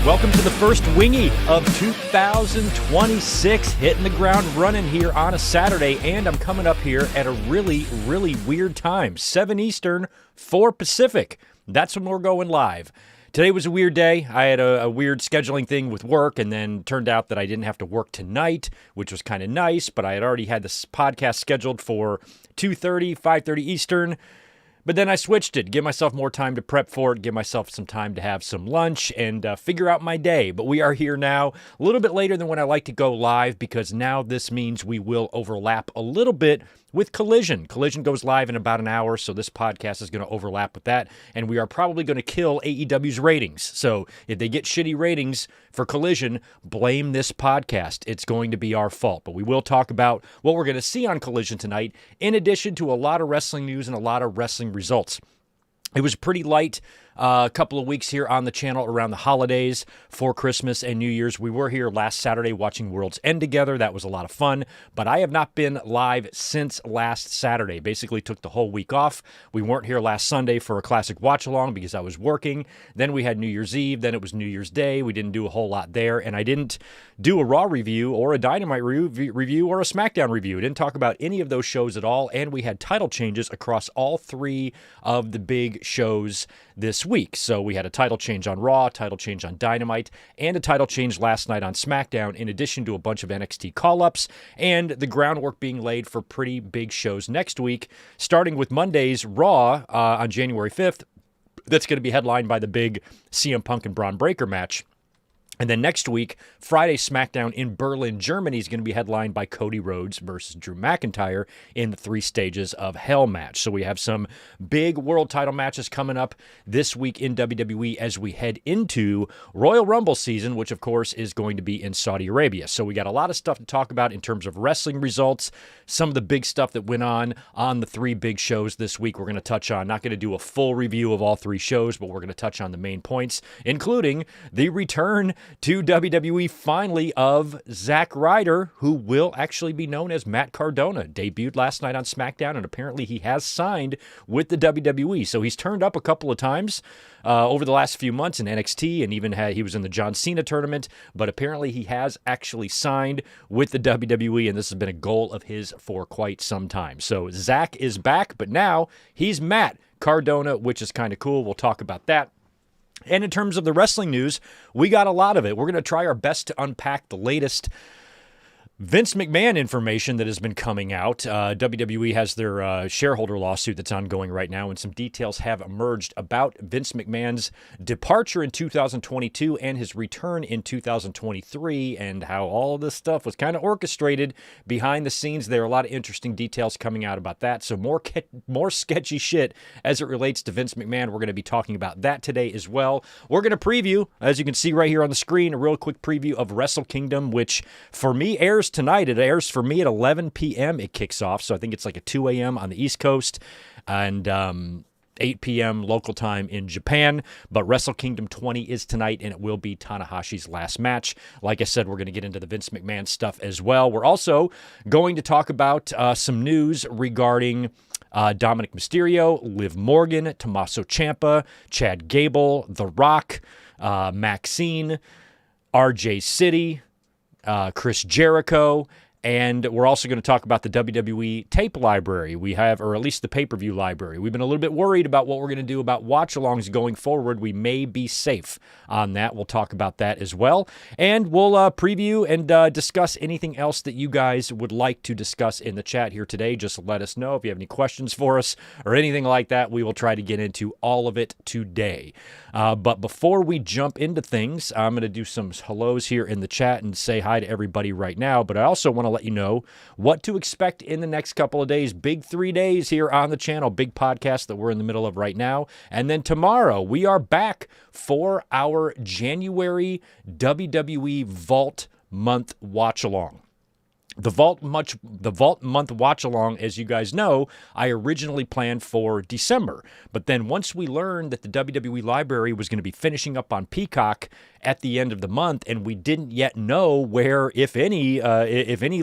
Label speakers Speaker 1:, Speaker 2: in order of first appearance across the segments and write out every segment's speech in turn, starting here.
Speaker 1: Welcome to the first wingy of 2026, hitting the ground running here on a Saturday, and I'm coming up here at a really, really weird time, 7 Eastern, 4 Pacific. That's when we're going live. Today was a weird day. I had a weird scheduling thing with work, and then turned out that I didn't have to work tonight, which was kind of nice, but I had already had this podcast scheduled for 2:30, 5:30 Eastern. But then I switched it, give myself more time to prep for it, give myself some time to have some lunch and figure out my day. But we are here now, a little bit later than when I like to go live, because now this means we will overlap a little bit with Collision. Collision goes live in about an hour, so this podcast is going to overlap with that, and we are probably going to kill AEW's ratings. So if they get shitty ratings for Collision, blame this podcast. It's going to be our fault. But we will talk about what we're going to see on Collision tonight, in addition to a lot of wrestling news and a lot of wrestling results. It was pretty light a couple of weeks here on the channel around the holidays for Christmas and New Year's. We were here last Saturday watching World's End together. That was a lot of fun, but I have not been live since last Saturday. Basically took the whole week off. We weren't here last Sunday for a classic watch-along because I was working. Then we had New Year's Eve. Then it was New Year's Day. We didn't do a whole lot there, and I didn't do a Raw review or a Dynamite review or a SmackDown review. I didn't talk about any of those shows at all, and we had title changes across all three of the big shows this week. So we had a title change on Raw, title change on Dynamite, and a title change last night on SmackDown, in addition to a bunch of NXT call-ups and the groundwork being laid for pretty big shows next week, starting with Monday's Raw on January 5th. That's going to be headlined by the big CM Punk and Braun Breaker match. And then next week, Friday SmackDown in Berlin, Germany is going to be headlined by Cody Rhodes versus Drew McIntyre in the 3 stages of Hell match. So we have some big world title matches coming up this week in WWE as we head into Royal Rumble season, which of course is going to be in Saudi Arabia. So we got a lot of stuff to talk about in terms of wrestling results, some of the big stuff that went on the 3 big shows this week we're going to touch on. Not going to do a full review of all 3 shows, but we're going to touch on the main points, including the return to WWE finally of Zack Ryder, who will actually be known as Matt Cardona. Debuted last night on SmackDown, and apparently he has signed with the WWE. So he's turned up a couple of times over the last few months in NXT, and even he was in the John Cena tournament, but apparently he has actually signed with the WWE, and this has been a goal of his for quite some time. So Zack is back, but now he's Matt Cardona, which is kind of cool. We'll talk about that. And in terms of the wrestling news, we got a lot of it. We're going to try our best to unpack the latest Vince McMahon information that has been coming out. WWE has their shareholder lawsuit that's ongoing right now, and some details have emerged about Vince McMahon's departure in 2022 and his return in 2023, and how all of this stuff was kind of orchestrated behind the scenes. There are a lot of interesting details coming out about that, so more sketchy shit as it relates to Vince McMahon. We're going to be talking about that today as well. We're going to preview, as you can see right here on the screen, a real quick preview of Wrestle Kingdom, which for me airs tonight. It airs for me at 11 p.m. It kicks off, so I think it's like a 2 a.m. on the East Coast and 8 p.m. local time in Japan. But Wrestle Kingdom 20 is tonight, and it will be Tanahashi's last match. Like I said, we're going to get into the Vince McMahon stuff as well. We're also going to talk about some news regarding Dominic Mysterio, Liv Morgan, Tommaso Ciampa, Chad Gable, The Rock, Maxine, RJ City, Chris Jericho, and we're also going to talk about the WWE tape library we have, or at least the pay-per-view library. We've been a little bit worried about what we're going to do about watch-alongs going forward. We may be safe on that. We'll talk about that as well, and we'll preview and discuss anything else that you guys would like to discuss in the chat here today. Just let us know if you have any questions for us or anything like that. We will try to get into all of it today. But before we jump into things, I'm going to do some hellos here in the chat and say hi to everybody right now, but I also want to let you know what to expect in the next couple of days. Big 3 days here on the channel, big podcast that we're in the middle of right now. And then tomorrow we are back for our January WWE Vault Month Watch Along. The Vault Month Watch Along, as you guys know, I originally planned for December. But then once we learned that the WWE Library was going to be finishing up on Peacock at the end of the month, and we didn't yet know where, if any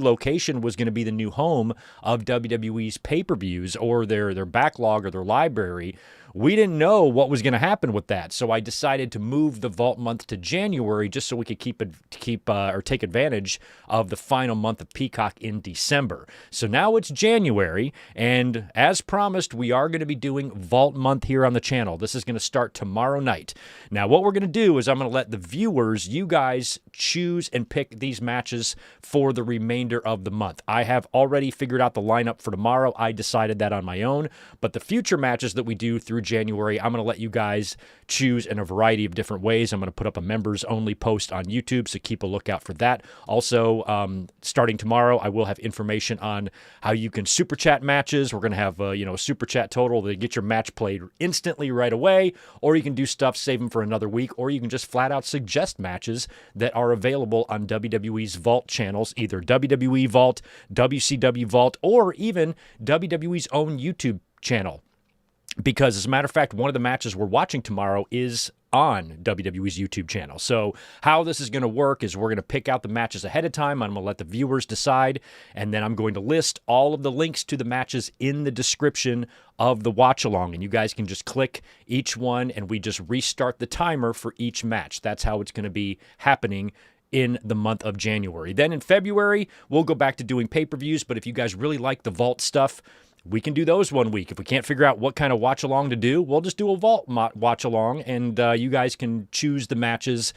Speaker 1: location was going to be the new home of WWE's pay-per-views or their backlog or their library, we didn't know what was going to happen with that. So I decided to move the Vault month to January just so we could take advantage of the final month of Peacock in December. So now it's January, and as promised, we are going to be doing Vault month here on the channel. This is going to start tomorrow night. Now, what we're going to do is I'm going to let the viewers, you guys, choose and pick these matches for the remainder of the month. I have already figured out the lineup for tomorrow. I decided that on my own, but the future matches that we do through January, I'm going to let you guys choose in a variety of different ways. I'm going to put up a members-only post on YouTube, so keep a lookout for that. Also, starting tomorrow, I will have information on how you can super chat matches. We're going to have a super chat total to get your match played instantly right away, or you can do stuff, save them for another week, or you can just flat out suggest matches that are available on WWE's Vault channels, either WWE Vault, WCW Vault, or even WWE's own YouTube channel. Because, as a matter of fact, one of the matches we're watching tomorrow is on WWE's YouTube channel. So how this is going to work is we're going to pick out the matches ahead of time. I'm going to let the viewers decide, and then I'm going to list all of the links to the matches in the description of the watch-along, and you guys can just click each one, and we just restart the timer for each match. That's how it's going to be happening in the month of January. Then in February, we'll go back to doing pay-per-views, but if you guys really like the Vault stuff, we can do those one week. If we can't figure out what kind of watch-along to do, we'll just do a Vault watch-along, and you guys can choose the matches,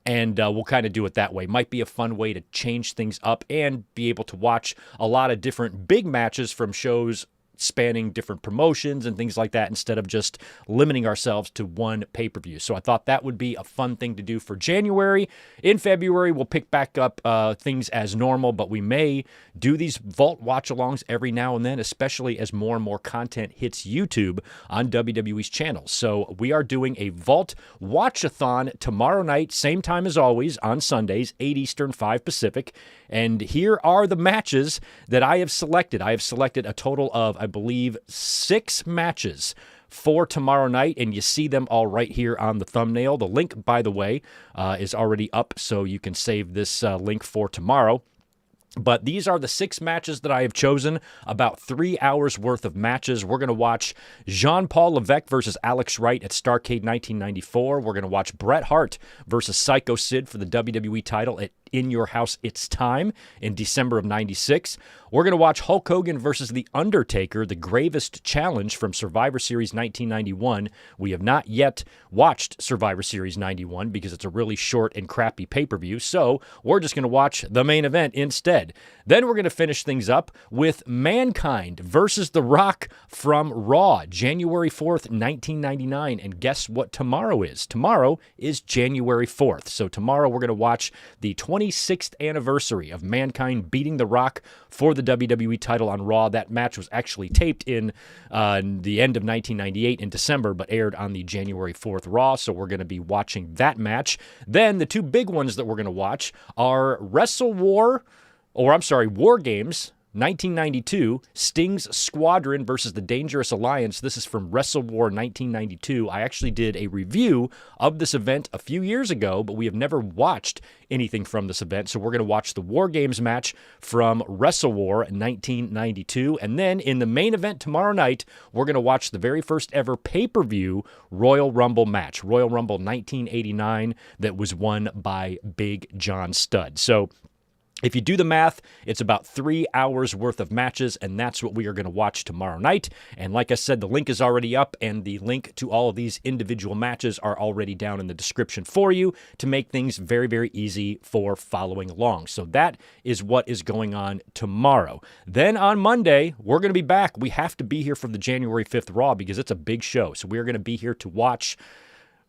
Speaker 1: and we'll kind of do it that way. Might be a fun way to change things up and be able to watch a lot of different big matches from shows spanning different promotions and things like that instead of just limiting ourselves to one pay-per-view. So I thought that would be a fun thing to do for January. In February, we'll pick back up things as normal, but we may do these Vault watch-alongs every now and then, especially as more and more content hits YouTube on WWE's channels. So we are doing a Vault watch-a-thon tomorrow night, same time as always, on Sundays, 8 Eastern, 5 Pacific. And here are the matches that I have selected. I have selected a total of, I believe, 6 matches for tomorrow night, and you see them all right here on the thumbnail. The link, by the way, is already up, so you can save this link for tomorrow. But these are the 6 matches that I have chosen, about 3 hours worth of matches. We're going to watch Jean-Paul Levesque versus Alex Wright at Starrcade 1994. We're going to watch Bret Hart versus Psycho Sid for the WWE title at In Your House It's Time in December of 96. We're going to watch Hulk Hogan versus The Undertaker, the gravest challenge from Survivor Series 1991. We have not yet watched Survivor Series 91 because it's a really short and crappy pay-per-view, so we're just going to watch the main event instead. Then we're going to finish things up with Mankind versus The Rock from Raw, January 4th, 1999. And guess what tomorrow is? Tomorrow is January 4th. So tomorrow we're going to watch the 26th anniversary of Mankind beating The Rock for the WWE title on Raw. That match was actually taped in the end of 1998 in December, but aired on the January 4th Raw. So we're going to be watching that match. Then the 2 big ones that we're going to watch are War Games 1992, Sting's Squadron versus the Dangerous Alliance. This is from Wrestle War 1992. I actually did a review of this event a few years ago, but we have never watched anything from this event. So we're going to watch the War Games match from Wrestle War 1992. And then in the main event tomorrow night, we're going to watch the very first ever pay-per-view Royal Rumble match, Royal Rumble 1989, that was won by Big John Studd. So if you do the math, it's about 3 hours worth of matches, and that's what we are going to watch tomorrow night. And like I said, the link is already up, and the link to all of these individual matches are already down in the description for you to make things very, very easy for following along. So that is what is going on tomorrow. Then on Monday, we're going to be back. We have to be here for the January 5th Raw because it's a big show. So we're going to be here to watch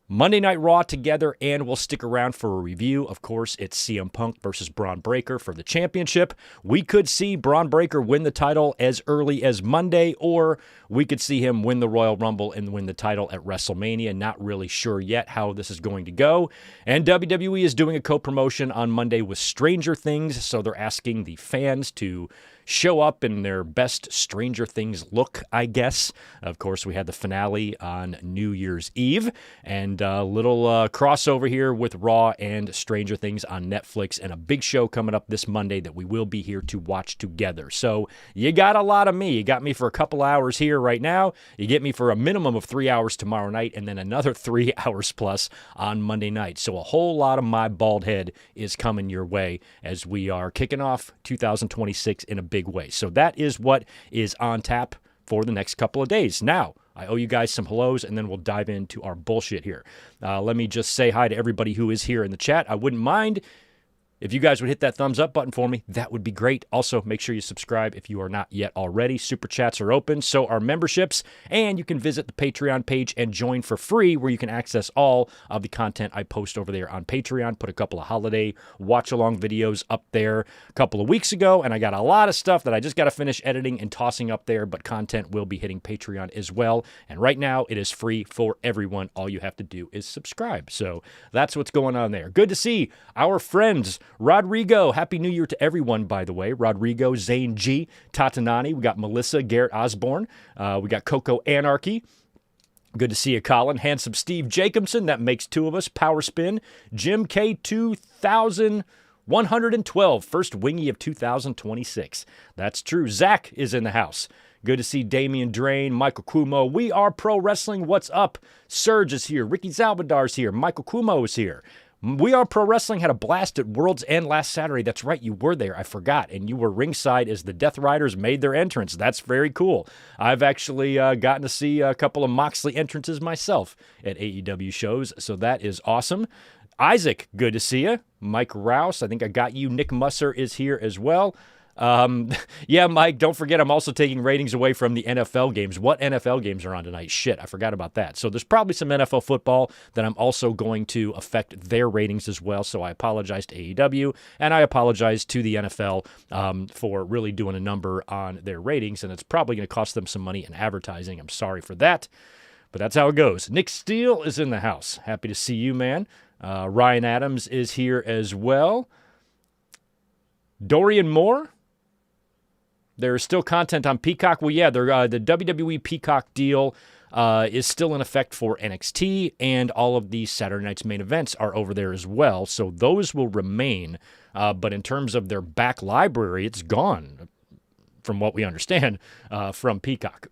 Speaker 1: Monday Night Raw together, and we'll stick around for a review. Of course, it's CM Punk versus Braun Breaker for the championship. We could see Braun Breaker win the title as early as Monday, or we could see him win the Royal Rumble and win the title at WrestleMania. Not really sure yet how this is going to go. And WWE is doing a co-promotion on Monday with Stranger Things, so they're asking the fans to show up in their best Stranger Things look, I guess. Of course, we had the finale on New Year's Eve, and a little crossover here with Raw and Stranger Things on Netflix, and a big show coming up this Monday that we will be here to watch together. So you got a lot of me. You got me for a couple hours here right now. You get me for a minimum of 3 hours tomorrow night, and then another 3 hours plus on Monday night. So a whole lot of my bald head is coming your way as we are kicking off 2026 in a big way. So that is what is on tap for the next couple of days. Now, I owe you guys some hellos, and then we'll dive into our bullshit here. Let me just say hi to everybody who is here in the chat. I wouldn't mind if you guys would hit that thumbs up button for me. That would be great. Also, make sure you subscribe if you are not yet already. Super chats are open, so are memberships, and you can visit the Patreon page and join for free, where you can access all of the content I post over there on Patreon. Put a couple of holiday watch-along videos up there a couple of weeks ago, and I got a lot of stuff that I just got to finish editing and tossing up there, but content will be hitting Patreon as well. And right now, it is free for everyone. All you have to do is subscribe. So that's what's going on there. Good to see our friends Rodrigo. Happy New Year to everyone, by the way. Rodrigo, Zane G, Tatanani. We got Melissa, Garrett Osborne. We got Coco Anarchy. Good to see you, Colin. Handsome Steve Jacobson. That makes two of us. Power Spin. Jim K 2112. First wingy of 2026. That's true. Zach is in the house. Good to see Damian Drain, Michael Cuomo. We are Pro Wrestling. What's up? Serge is here. Ricky Zalbadar's here. Michael Cuomo is here. We Are Pro Wrestling had a blast at World's End last Saturday. That's right, you were there. I forgot. And you were ringside as the Death Riders made their entrance. That's very cool. I've actually gotten to see a couple of Moxley entrances myself at AEW shows, so that is awesome. Isaac, good to see you. Mike Rouse, I think I got you. Nick Musser is here as well. Yeah, Mike, don't forget I'm also taking ratings away from the NFL games. What NFL games are on tonight? Shit, I forgot about that. So there's probably some NFL football that I'm also going to affect their ratings as well. So I apologize to AEW, and I apologize to the NFL for really doing a number on their ratings, and it's probably going to cost them some money in advertising. I'm sorry for that, but that's how it goes. Nick Steele is in the house. Happy to see you, man. Ryan Adams is here as well. Dorian Moore. There is still content on Peacock. Well, yeah, the WWE Peacock deal is still in effect for NXT, and all of these Saturday night's main events are over there as well. So those will remain. But in terms of their back library, it's gone, from what we understand, from Peacock.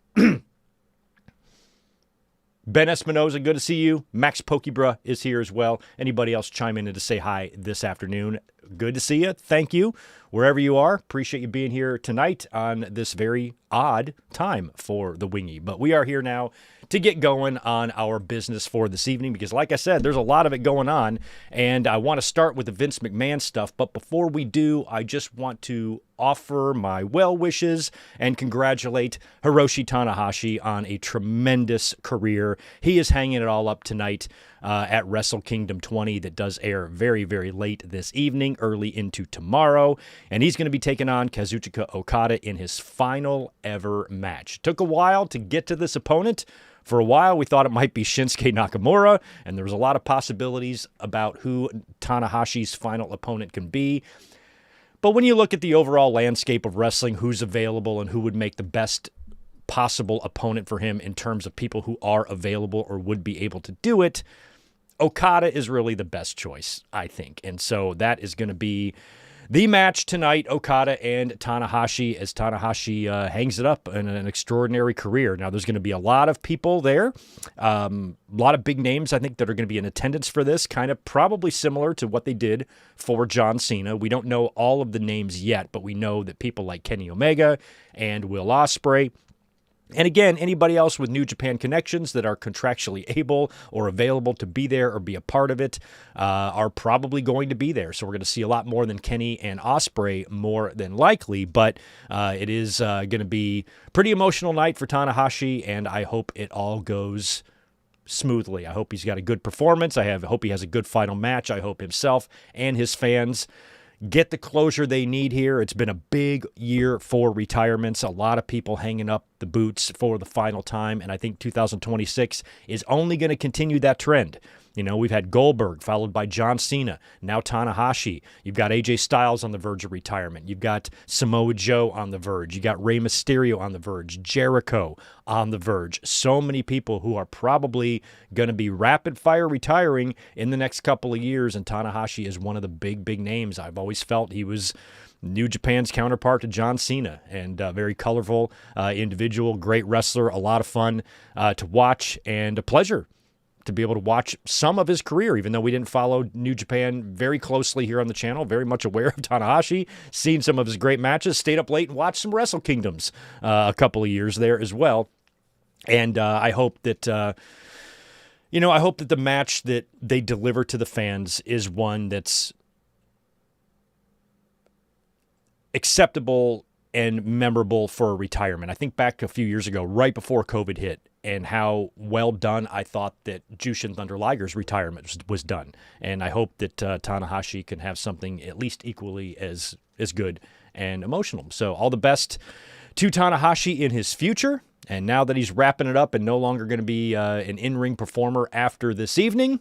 Speaker 1: Ben Espinoza, good to see you. Max Pokebra is here as well. Anybody else chime in to say hi this afternoon? Good to see you. Thank you. Wherever you are, appreciate you being here tonight on this very odd time for the Wingy. But we are here now to get going on our business for this evening because, like I said, there's a lot of it going on, and I want to start with the Vince McMahon stuff. But before we do, I just want to offer my well wishes and congratulate Hiroshi Tanahashi on a tremendous career. He is hanging it all up tonight at Wrestle Kingdom 20 that does air very, very late this evening, early into tomorrow. And he's going to be taking on Kazuchika Okada in his final ever match. It took a while to get to this opponent. For a while, we thought it might be Shinsuke Nakamura, and there was a lot of possibilities about who Tanahashi's final opponent can be. But when you look at the overall landscape of wrestling, who's available and who would make the best possible opponent for him in terms of people who are available or would be able to do it, Okada is really the best choice, I think. And so that is going to be the match tonight, Okada and Tanahashi, as Tanahashi hangs it up in an extraordinary career. Now, there's going to be a lot of people there, a lot of big names, I think, that are going to be in attendance for this, kind of probably similar to what they did for John Cena. We don't know all of the names yet, but we know that people like Kenny Omega and Will Ospreay, and again, anybody else with New Japan connections that are contractually able or available to be there or be a part of it are probably going to be there. So we're going to see a lot more than Kenny and Ospreay, more than likely. But it is going to be a pretty emotional night for Tanahashi, and I hope it all goes smoothly. I hope he's got a good performance. I hope he has a good final match. I hope himself and his fans get the closure they need here. It's been a big year for retirements. A lot of people hanging up the boots for the final time, and I think 2026 is only going to continue that trend. You know, we've had Goldberg followed by John Cena, now Tanahashi. You've got AJ Styles on the verge of retirement. You've got Samoa Joe on the verge. You got Rey Mysterio on the verge, Jericho on the verge. So many people who are probably going to be rapid fire retiring in the next couple of years, and Tanahashi is one of the big names. I've always felt he was New Japan's counterpart to John Cena, and very colorful individual, great wrestler, a lot of fun to watch, and a pleasure to be able to watch some of his career, even though we didn't follow New Japan very closely here on the channel. Very much aware of Tanahashi, seen some of his great matches, stayed up late and watched some Wrestle Kingdoms a couple of years there as well. And I hope that, I hope that the match that they deliver to the fans is one that's acceptable and memorable for a retirement. I think back a few years ago, right before COVID hit, and how well done I thought that Jushin Thunder Liger's retirement was done. And I hope that Tanahashi can have something at least equally as good and emotional. So all the best to Tanahashi in his future. And now that he's wrapping it up and no longer going to be an in-ring performer after this evening,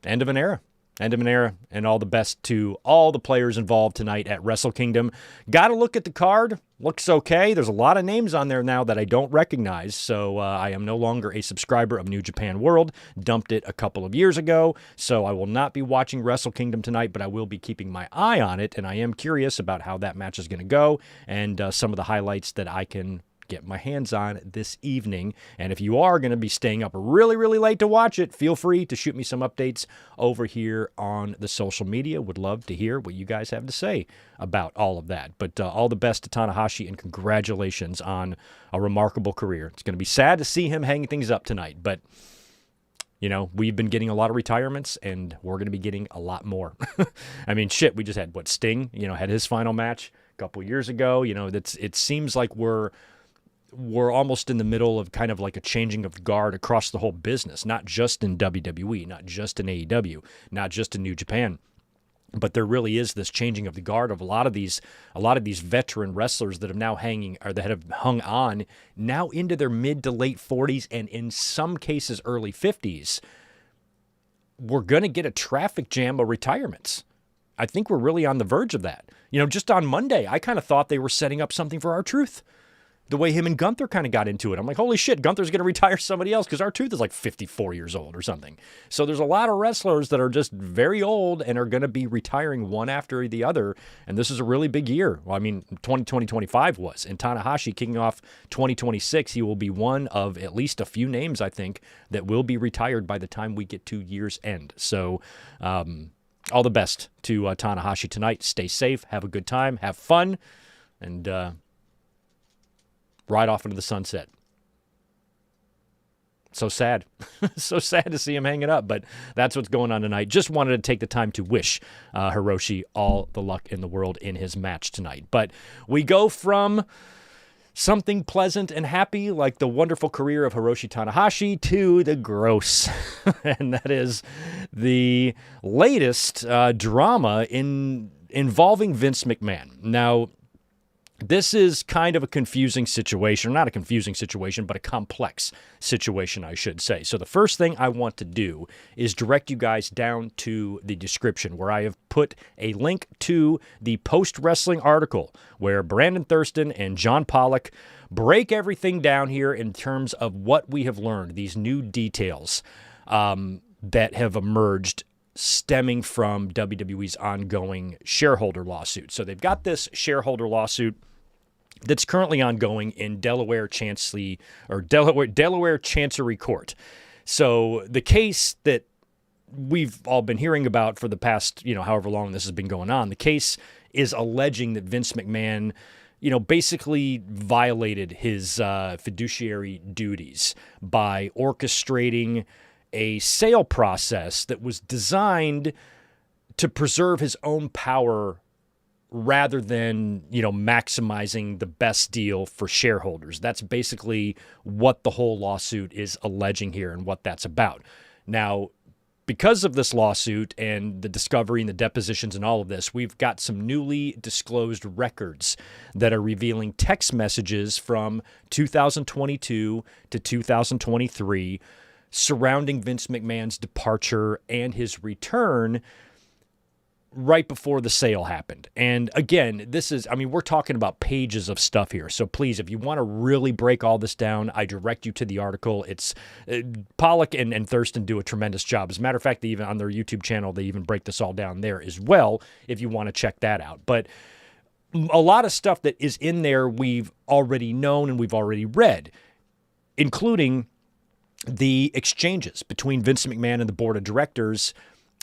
Speaker 1: end of an era. End of an era, and all the best to all the players involved tonight at Wrestle Kingdom. Got to look at the card. Looks okay. There's a lot of names on there now that I don't recognize, so I am no longer a subscriber of New Japan World. Dumped it a couple of years ago, so I will not be watching Wrestle Kingdom tonight, but I will be keeping my eye on it, and I am curious about how that match is going to go, and some of the highlights that I can get my hands on this evening. And if you are going to be staying up really late to watch it, feel free to shoot me some updates over here on the social media. Would love to hear what you guys have to say about all of that. But all the best to Tanahashi, and congratulations on a remarkable career. It's going to be sad to see him hanging things up tonight, but we've been getting a lot of retirements, and we're going to be getting a lot more. I mean, shit, we just had Sting, had his final match a couple years ago. It seems like we're almost in the middle of kind of like a changing of the guard across the whole business, not just in WWE, not just in AEW, not just in New Japan, but there really is this changing of the guard of a lot of these veteran wrestlers that have now that have hung on now into their mid to late 40s, and in some cases early 50s. We're going to get a traffic jam of retirements. I think we're really on the verge of that. Just on Monday, I kind of thought they were setting up something for R-Truth. The way him and Gunther kind of got into it. I'm like, holy shit, Gunther's going to retire somebody else because R-Truth is like 54 years old or something. So there's a lot of wrestlers that are just very old and are going to be retiring one after the other. And this is a really big year. Well, I mean, 2025 was. And Tanahashi kicking off 2026, he will be one of at least a few names, I think, that will be retired by the time we get to year's end. So all the best to Tanahashi tonight. Stay safe. Have a good time. Have fun. And ride off into the sunset. So sad. So sad to see him hanging up, but that's what's going on tonight. Just wanted to take the time to wish Hiroshi all the luck in the world in his match tonight. But we go from something pleasant and happy like the wonderful career of Hiroshi Tanahashi to the gross. And that is the latest drama involving Vince McMahon. Now, this is kind of a confusing situation. Not a confusing situation, but a complex situation, I should say. So the first thing I want to do is direct you guys down to the description, where I have put a link to the post-wrestling article where Brandon Thurston and John Pollock break everything down here in terms of what we have learned, these new details that have emerged stemming from WWE's ongoing shareholder lawsuit. So they've got this shareholder lawsuit that's currently ongoing in Delaware Chancery Court. So the case that we've all been hearing about for the past, however long this has been going on, the case is alleging that Vince McMahon, basically violated his fiduciary duties by orchestrating a sale process that was designed to preserve his own power rather than, maximizing the best deal for shareholders. That's basically what the whole lawsuit is alleging here and what that's about. Now, because of this lawsuit and the discovery and the depositions and all of this, we've got some newly disclosed records that are revealing text messages from 2022 to 2023 surrounding Vince McMahon's departure and his return right before the sale happened. And again, we're talking about pages of stuff here. So please, if you want to really break all this down, I direct you to the article. It's Pollock and Thurston do a tremendous job. As a matter of fact, they even on their YouTube channel, they even break this all down there as well, if you want to check that out. But a lot of stuff that is in there we've already known and we've already read, including the exchanges between Vince McMahon and the board of directors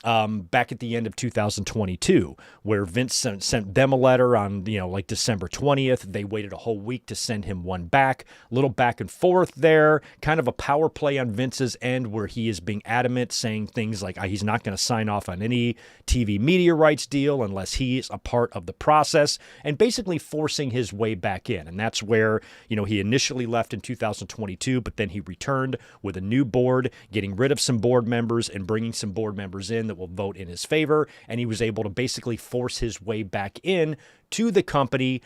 Speaker 1: back at the end of 2022, where Vince sent them a letter on, like December 20th. They waited a whole week to send him one back. A little back and forth there, kind of a power play on Vince's end where he is being adamant, saying things like he's not going to sign off on any TV media rights deal unless he is a part of the process, and basically forcing his way back in. And that's where, he initially left in 2022, but then he returned with a new board, getting rid of some board members and bringing some board members in that will vote in his favor, and he was able to basically force his way back in to the company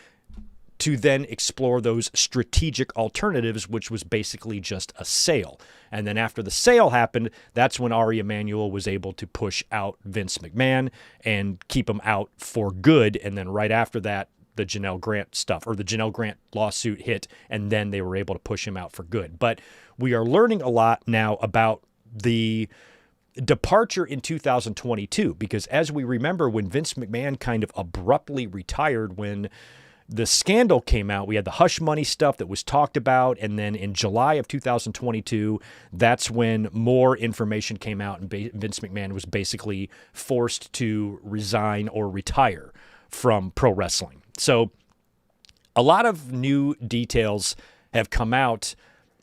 Speaker 1: to then explore those strategic alternatives, which was basically just a sale. And then after the sale happened, that's when Ari Emanuel was able to push out Vince McMahon and keep him out for good. And then right after that, the Janelle Grant stuff, or the Janelle Grant lawsuit hit, and then they were able to push him out for good. But we are learning a lot now about the departure in 2022, because as we remember, when Vince McMahon kind of abruptly retired, when the scandal came out, we had the hush money stuff that was talked about, and then in July of 2022, that's when more information came out, and Vince McMahon was basically forced to resign or retire from pro wrestling. So a lot of new details have come out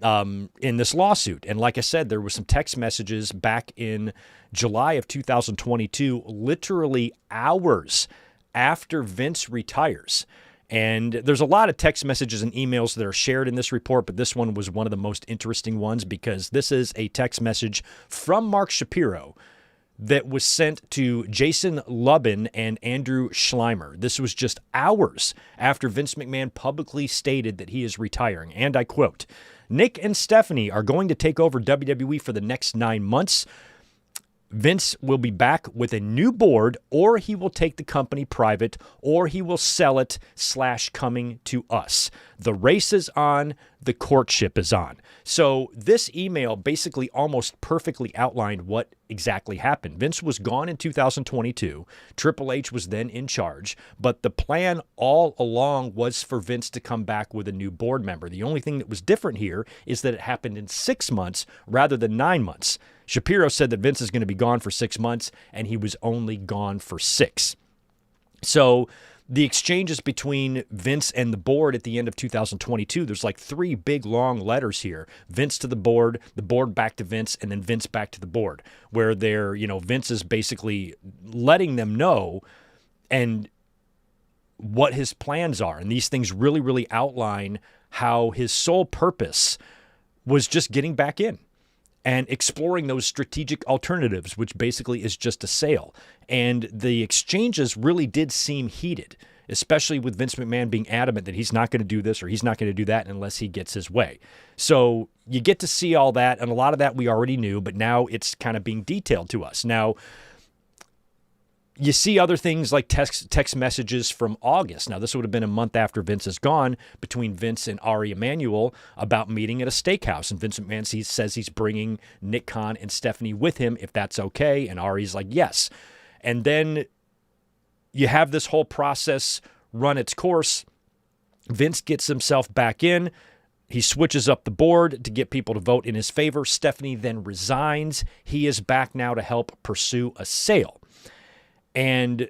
Speaker 1: in this lawsuit. And like I said, there were some text messages back in July of 2022, literally hours after Vince retires. And there's a lot of text messages and emails that are shared in this report, but this one was one of the most interesting ones because this is a text message from Mark Shapiro that was sent to Jason Lubin and Andrew Schleimer. This was just hours after Vince McMahon publicly stated that he is retiring. And I quote, "Nick and Stephanie are going to take over WWE for the next 9 months. Vince will be back with a new board, or he will take the company private, or he will sell it / coming to us. The race is on, the courtship is on." So this email basically almost perfectly outlined what exactly happened. Vince was gone in 2022. Triple H was then in charge, but the plan all along was for Vince to come back with a new board member. The only thing that was different here is that it happened in 6 months rather than 9 months. Shapiro said that Vince is going to be gone for 6 months, and he was only gone for 6. So the exchanges between Vince and the board at the end of 2022, there's like 3 big long letters here. Vince to the board back to Vince, and then Vince back to the board, where Vince is basically letting them know and what his plans are. And these things really, really outline how his sole purpose was just getting back in and exploring those strategic alternatives, which basically is just a sale. And the exchanges really did seem heated, especially with Vince McMahon being adamant that he's not going to do this or he's not going to do that unless he gets his way. So you get to see all that, and a lot of that we already knew, but now it's kind of being detailed to us. Now, you see other things like text messages from August. Now, this would have been a month after Vince is gone, between Vince and Ari Emanuel about meeting at a steakhouse. And Vince McMahon says he's bringing Nick Khan and Stephanie with him, if that's okay. And Ari's like, yes. And then you have this whole process run its course. Vince gets himself back in. He switches up the board to get people to vote in his favor. Stephanie then resigns. He is back now to help pursue a sale. And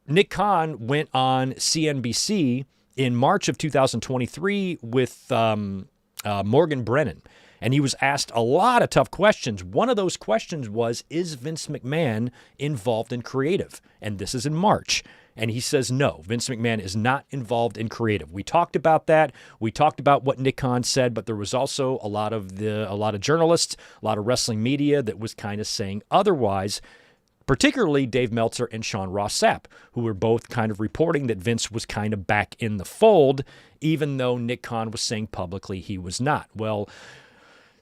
Speaker 1: Nick Khan went on CNBC in March of 2023 with Morgan Brennan, and he was asked a lot of tough questions. One of those questions was, is Vince McMahon involved in creative? And this is in March. And he says, no, Vince McMahon is not involved in creative. We talked about that. We talked about what Nick Khan said, but there was also a lot of journalists, a lot of wrestling media that was kind of saying otherwise, particularly Dave Meltzer and Sean Ross Sapp, who were both kind of reporting that Vince was kind of back in the fold, even though Nick Khan was saying publicly he was not. Well,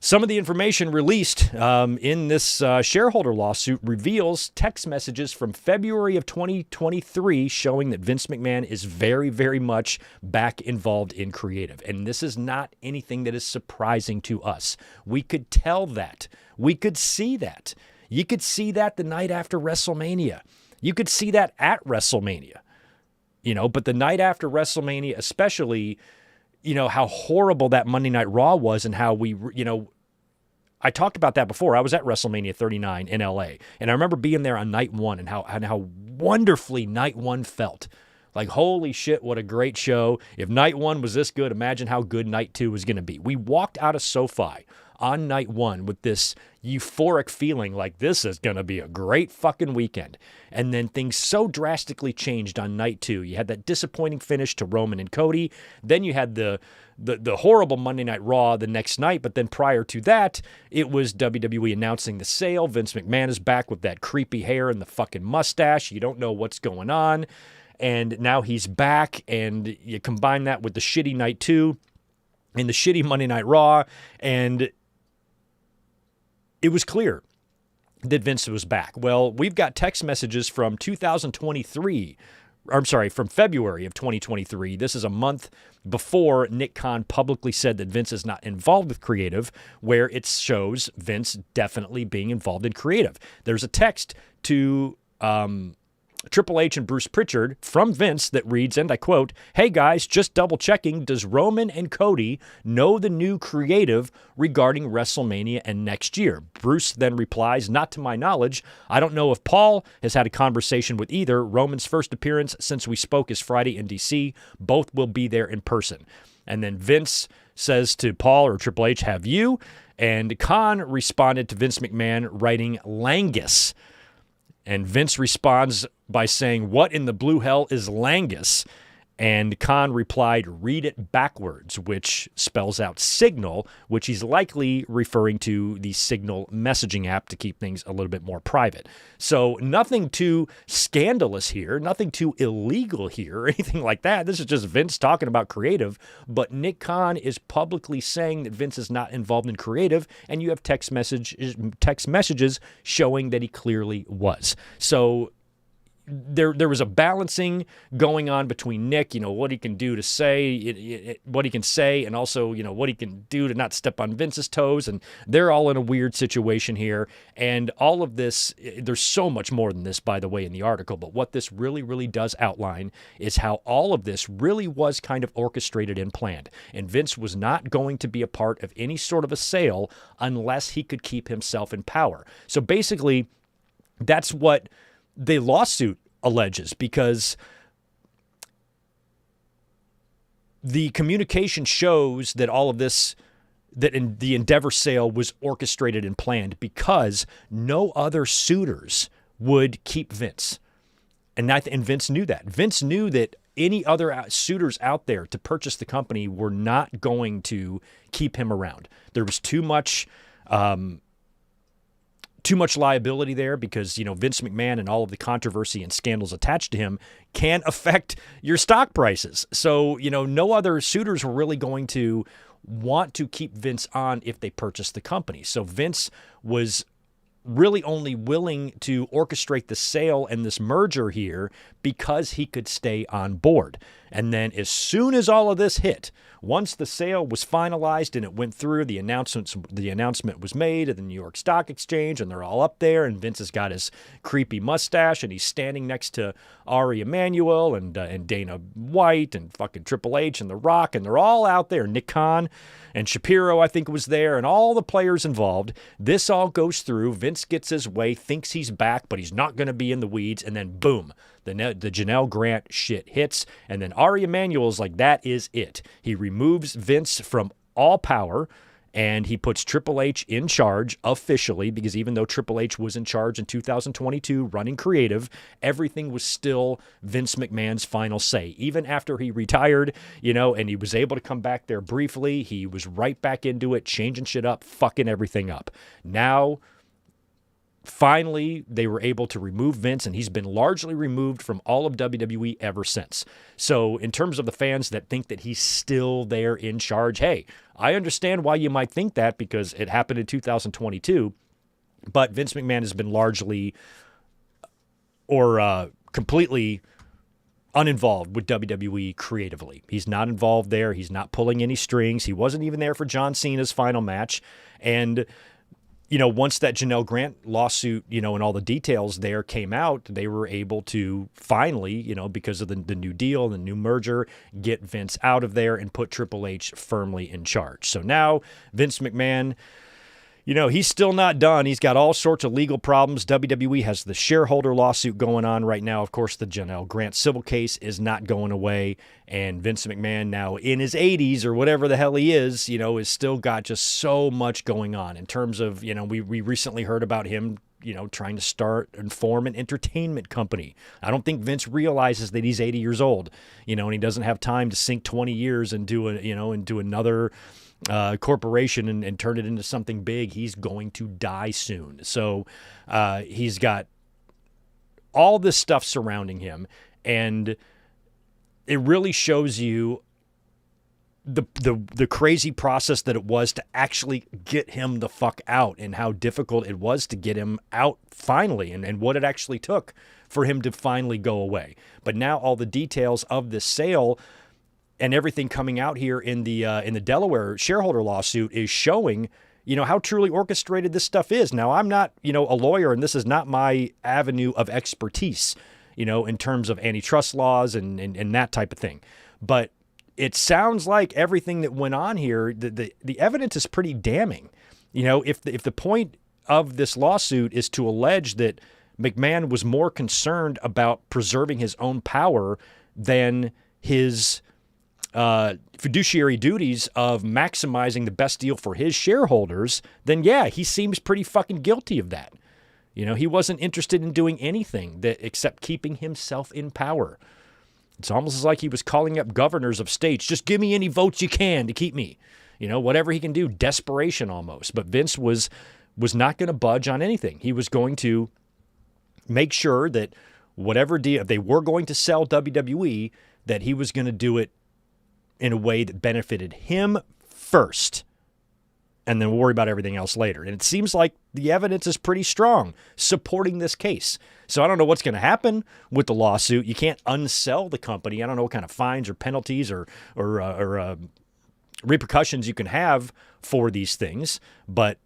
Speaker 1: Some of the information released in this shareholder lawsuit reveals text messages from February of 2023 showing that Vince McMahon is very, very much back involved in creative. And this is not anything that is surprising to us. We could tell that. We could see that. You could see that the night after WrestleMania. You could see that at WrestleMania. But the night after WrestleMania, especially, how horrible that Monday Night Raw was and how we, I talked about that before. I was at WrestleMania 39 in LA, and I remember being there on night one and how wonderfully night one felt. Like, holy shit, what a great show. If night one was this good, imagine how good night two was going to be. We walked out of SoFi on night one with this euphoric feeling like this is going to be a great fucking weekend. And then things so drastically changed on night two. You had that disappointing finish to Roman and Cody. Then you had the horrible Monday Night Raw the next night. But then prior to that, it was WWE announcing the sale. Vince McMahon is back with that creepy hair and the fucking mustache. You don't know what's going on. And now he's back, and you combine that with the shitty night two and the shitty Monday Night Raw, and it was clear that Vince was back. Well, we've got text messages from from February of 2023. This is a month before Nick Khan publicly said that Vince is not involved with creative, where it shows Vince definitely being involved in creative. There's a text to Triple H and Bruce Pritchard from Vince that reads, and I quote, "Hey guys, just double checking. Does Roman and Cody know the new creative regarding WrestleMania and next year?" Bruce then replies, "Not to my knowledge. I don't know if Paul has had a conversation with either. Roman's first appearance since we spoke is Friday in DC. Both will be there in person." And then Vince says to Paul or Triple H, "Have you?" And Khan responded to Vince McMahon writing Langus. And Vince responds by saying, "What in the blue hell is Langus?" And Khan replied, "Read it backwards," which spells out signal, which he's likely referring to the Signal messaging app to keep things a little bit more private. So nothing too scandalous here, nothing too illegal here or anything like that. This is just Vince talking about creative, but Nick Khan is publicly saying that Vince is not involved in creative, and you have text messages showing that he clearly was. So there was a balancing going on between Nick, what he can do to say, what he can say, and also, what he can do to not step on Vince's toes. And they're all in a weird situation here. And all of this, there's so much more than this, by the way, in the article. But what this really, really does outline is how all of this really was kind of orchestrated and planned. And Vince was not going to be a part of any sort of a sale unless he could keep himself in power. So basically, that's what the lawsuit alleges, because the communication shows that all of this, that in the Endeavor sale was orchestrated and planned because no other suitors would keep Vince. And Vince knew that. Vince knew that any other suitors out there to purchase the company were not going to keep him around. There was too much liability there because, Vince McMahon and all of the controversy and scandals attached to him can affect your stock prices. So, no other suitors were really going to want to keep Vince on if they purchased the company. So Vince was really only willing to orchestrate the sale and this merger here because he could stay on board. And then as soon as all of this hit, once the sale was finalized and it went through, the announcement was made at the New York Stock Exchange, and they're all up there, and Vince has got his creepy mustache, and he's standing next to Ari Emanuel and Dana White and fucking Triple H and The Rock, and they're all out there. Nick Khan and Shapiro, I think, was there, and all the players involved. This all goes through. Vince gets his way, thinks he's back, but he's not going to be in the weeds, and then boom, the Janelle Grant shit hits, and then Ari Emanuel's like, that is it. He removes Vince from all power, and he puts Triple H in charge officially, because even though Triple H was in charge in 2022 running creative, everything was still Vince McMahon's final say. Even after he retired, and he was able to come back there briefly, he was right back into it, changing shit up, fucking everything up. Now finally, they were able to remove Vince, and he's been largely removed from all of WWE ever since. So in terms of the fans that think that he's still there in charge, hey, I understand why you might think that because it happened in 2022, but Vince McMahon has been largely or completely uninvolved with WWE creatively. He's not involved there. He's not pulling any strings. He wasn't even there for John Cena's final match. And once that Janelle Grant lawsuit, and all the details there came out, they were able to finally, because of the new deal, the new merger, get Vince out of there and put Triple H firmly in charge. So now Vince McMahon, he's still not done. He's got all sorts of legal problems. WWE has the shareholder lawsuit going on right now. Of course, the Janelle Grant civil case is not going away. And Vince McMahon, now in his 80s or whatever the hell he is still got just so much going on in terms of, we recently heard about him, trying to start and form an entertainment company. I don't think Vince realizes that he's 80 years old, and he doesn't have time to sink 20 years into another corporation and turn it into something big. He's going to die soon. So he's got all this stuff surrounding him, and it really shows you the crazy process that it was to actually get him the fuck out, and how difficult it was to get him out finally, and what it actually took for him to finally go away. But now all the details of this sale and everything coming out here in the Delaware shareholder lawsuit is showing, how truly orchestrated this stuff is. Now, I'm not, a lawyer, and this is not my avenue of expertise, in terms of antitrust laws and that type of thing. But it sounds like everything that went on here, the evidence is pretty damning. If the point of this lawsuit is to allege that McMahon was more concerned about preserving his own power than his fiduciary duties of maximizing the best deal for his shareholders, then yeah, he seems pretty fucking guilty of that. He wasn't interested in doing anything except keeping himself in power. It's almost like he was calling up governors of states. Just give me any votes you can to keep me. Whatever he can do, desperation almost. But Vince was not going to budge on anything. He was going to make sure that whatever deal, if they were going to sell WWE, that he was going to do it in a way that benefited him first, and then we'll worry about everything else later. And it seems like the evidence is pretty strong supporting this case. So I don't know what's going to happen with the lawsuit. You can't unsell the company. I don't know what kind of fines or penalties or repercussions you can have for these things. But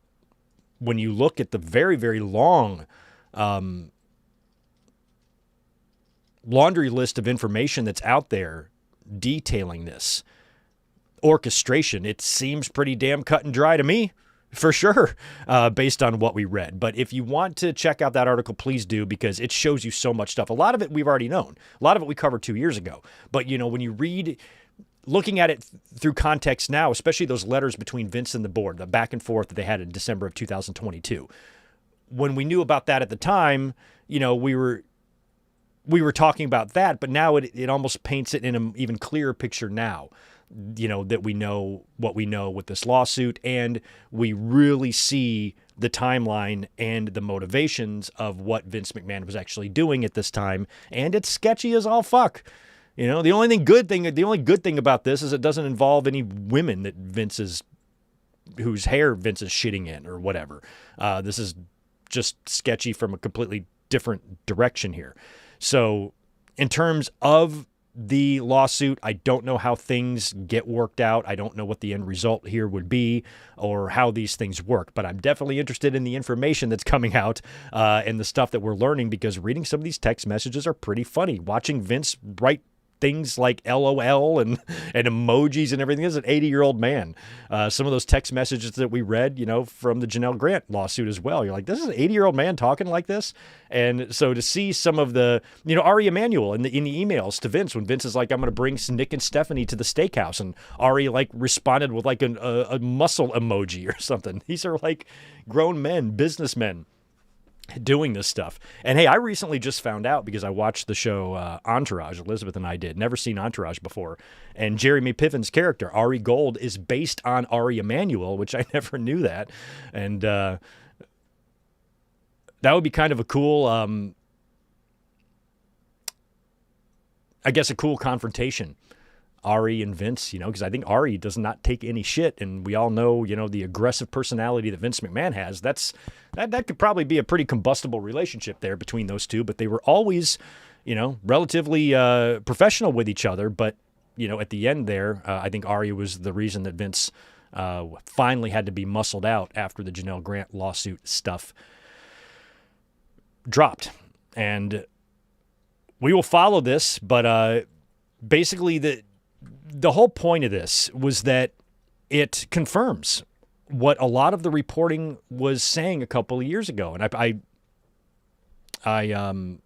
Speaker 1: when you look at the very, very long laundry list of information that's out there detailing this orchestration, it seems pretty damn cut and dry to me, for sure, based on what we read. But if you want to check out that article, please do, because it shows you so much stuff. A lot of it we've already known. A lot of it we covered 2 years ago. But, when you read, looking at it through context now, especially those letters between Vince and the board, the back and forth that they had in December of 2022, when we knew about that at the time, we were talking about that, but now it almost paints it in an even clearer picture now, that we know what we know with this lawsuit, and we really see the timeline and the motivations of what Vince McMahon was actually doing at this time, and it's sketchy as all fuck. The only good thing about this is it doesn't involve any women that whose hair Vince is shitting in or whatever. This is just sketchy from a completely different direction here. So in terms of the lawsuit, I don't know how things get worked out. I don't know what the end result here would be or how these things work, but I'm definitely interested in the information that's coming out and the stuff that we're learning, because reading some of these text messages are pretty funny. Watching Vince write things like LOL and emojis and everything. This is an 80-year-old man. Some of those text messages that we read, from the Janelle Grant lawsuit as well. You're like, this is an 80-year-old man talking like this? And so to see some of the, Ari Emanuel in the emails to Vince, when Vince is like, I'm going to bring Nick and Stephanie to the steakhouse, and Ari responded with a muscle emoji or something. These are grown men, businessmen, doing this stuff. And hey, I recently just found out, because I watched the show Entourage, Elizabeth and I did, never seen Entourage before, and Jeremy Piven's character, Ari Gold, is based on Ari Emanuel, which I never knew that. And that would be kind of a cool, I guess, a cool confrontation. Ari and Vince, because I think Ari does not take any shit, and we all know, the aggressive personality that Vince McMahon has. That could probably be a pretty combustible relationship there between those two, but they were always, relatively professional with each other. But, at the end there, I think Ari was the reason that Vince finally had to be muscled out after the Janelle Grant lawsuit stuff dropped. And we will follow this, but basically the whole point of this was that it confirms what a lot of the reporting was saying a couple of years ago. And I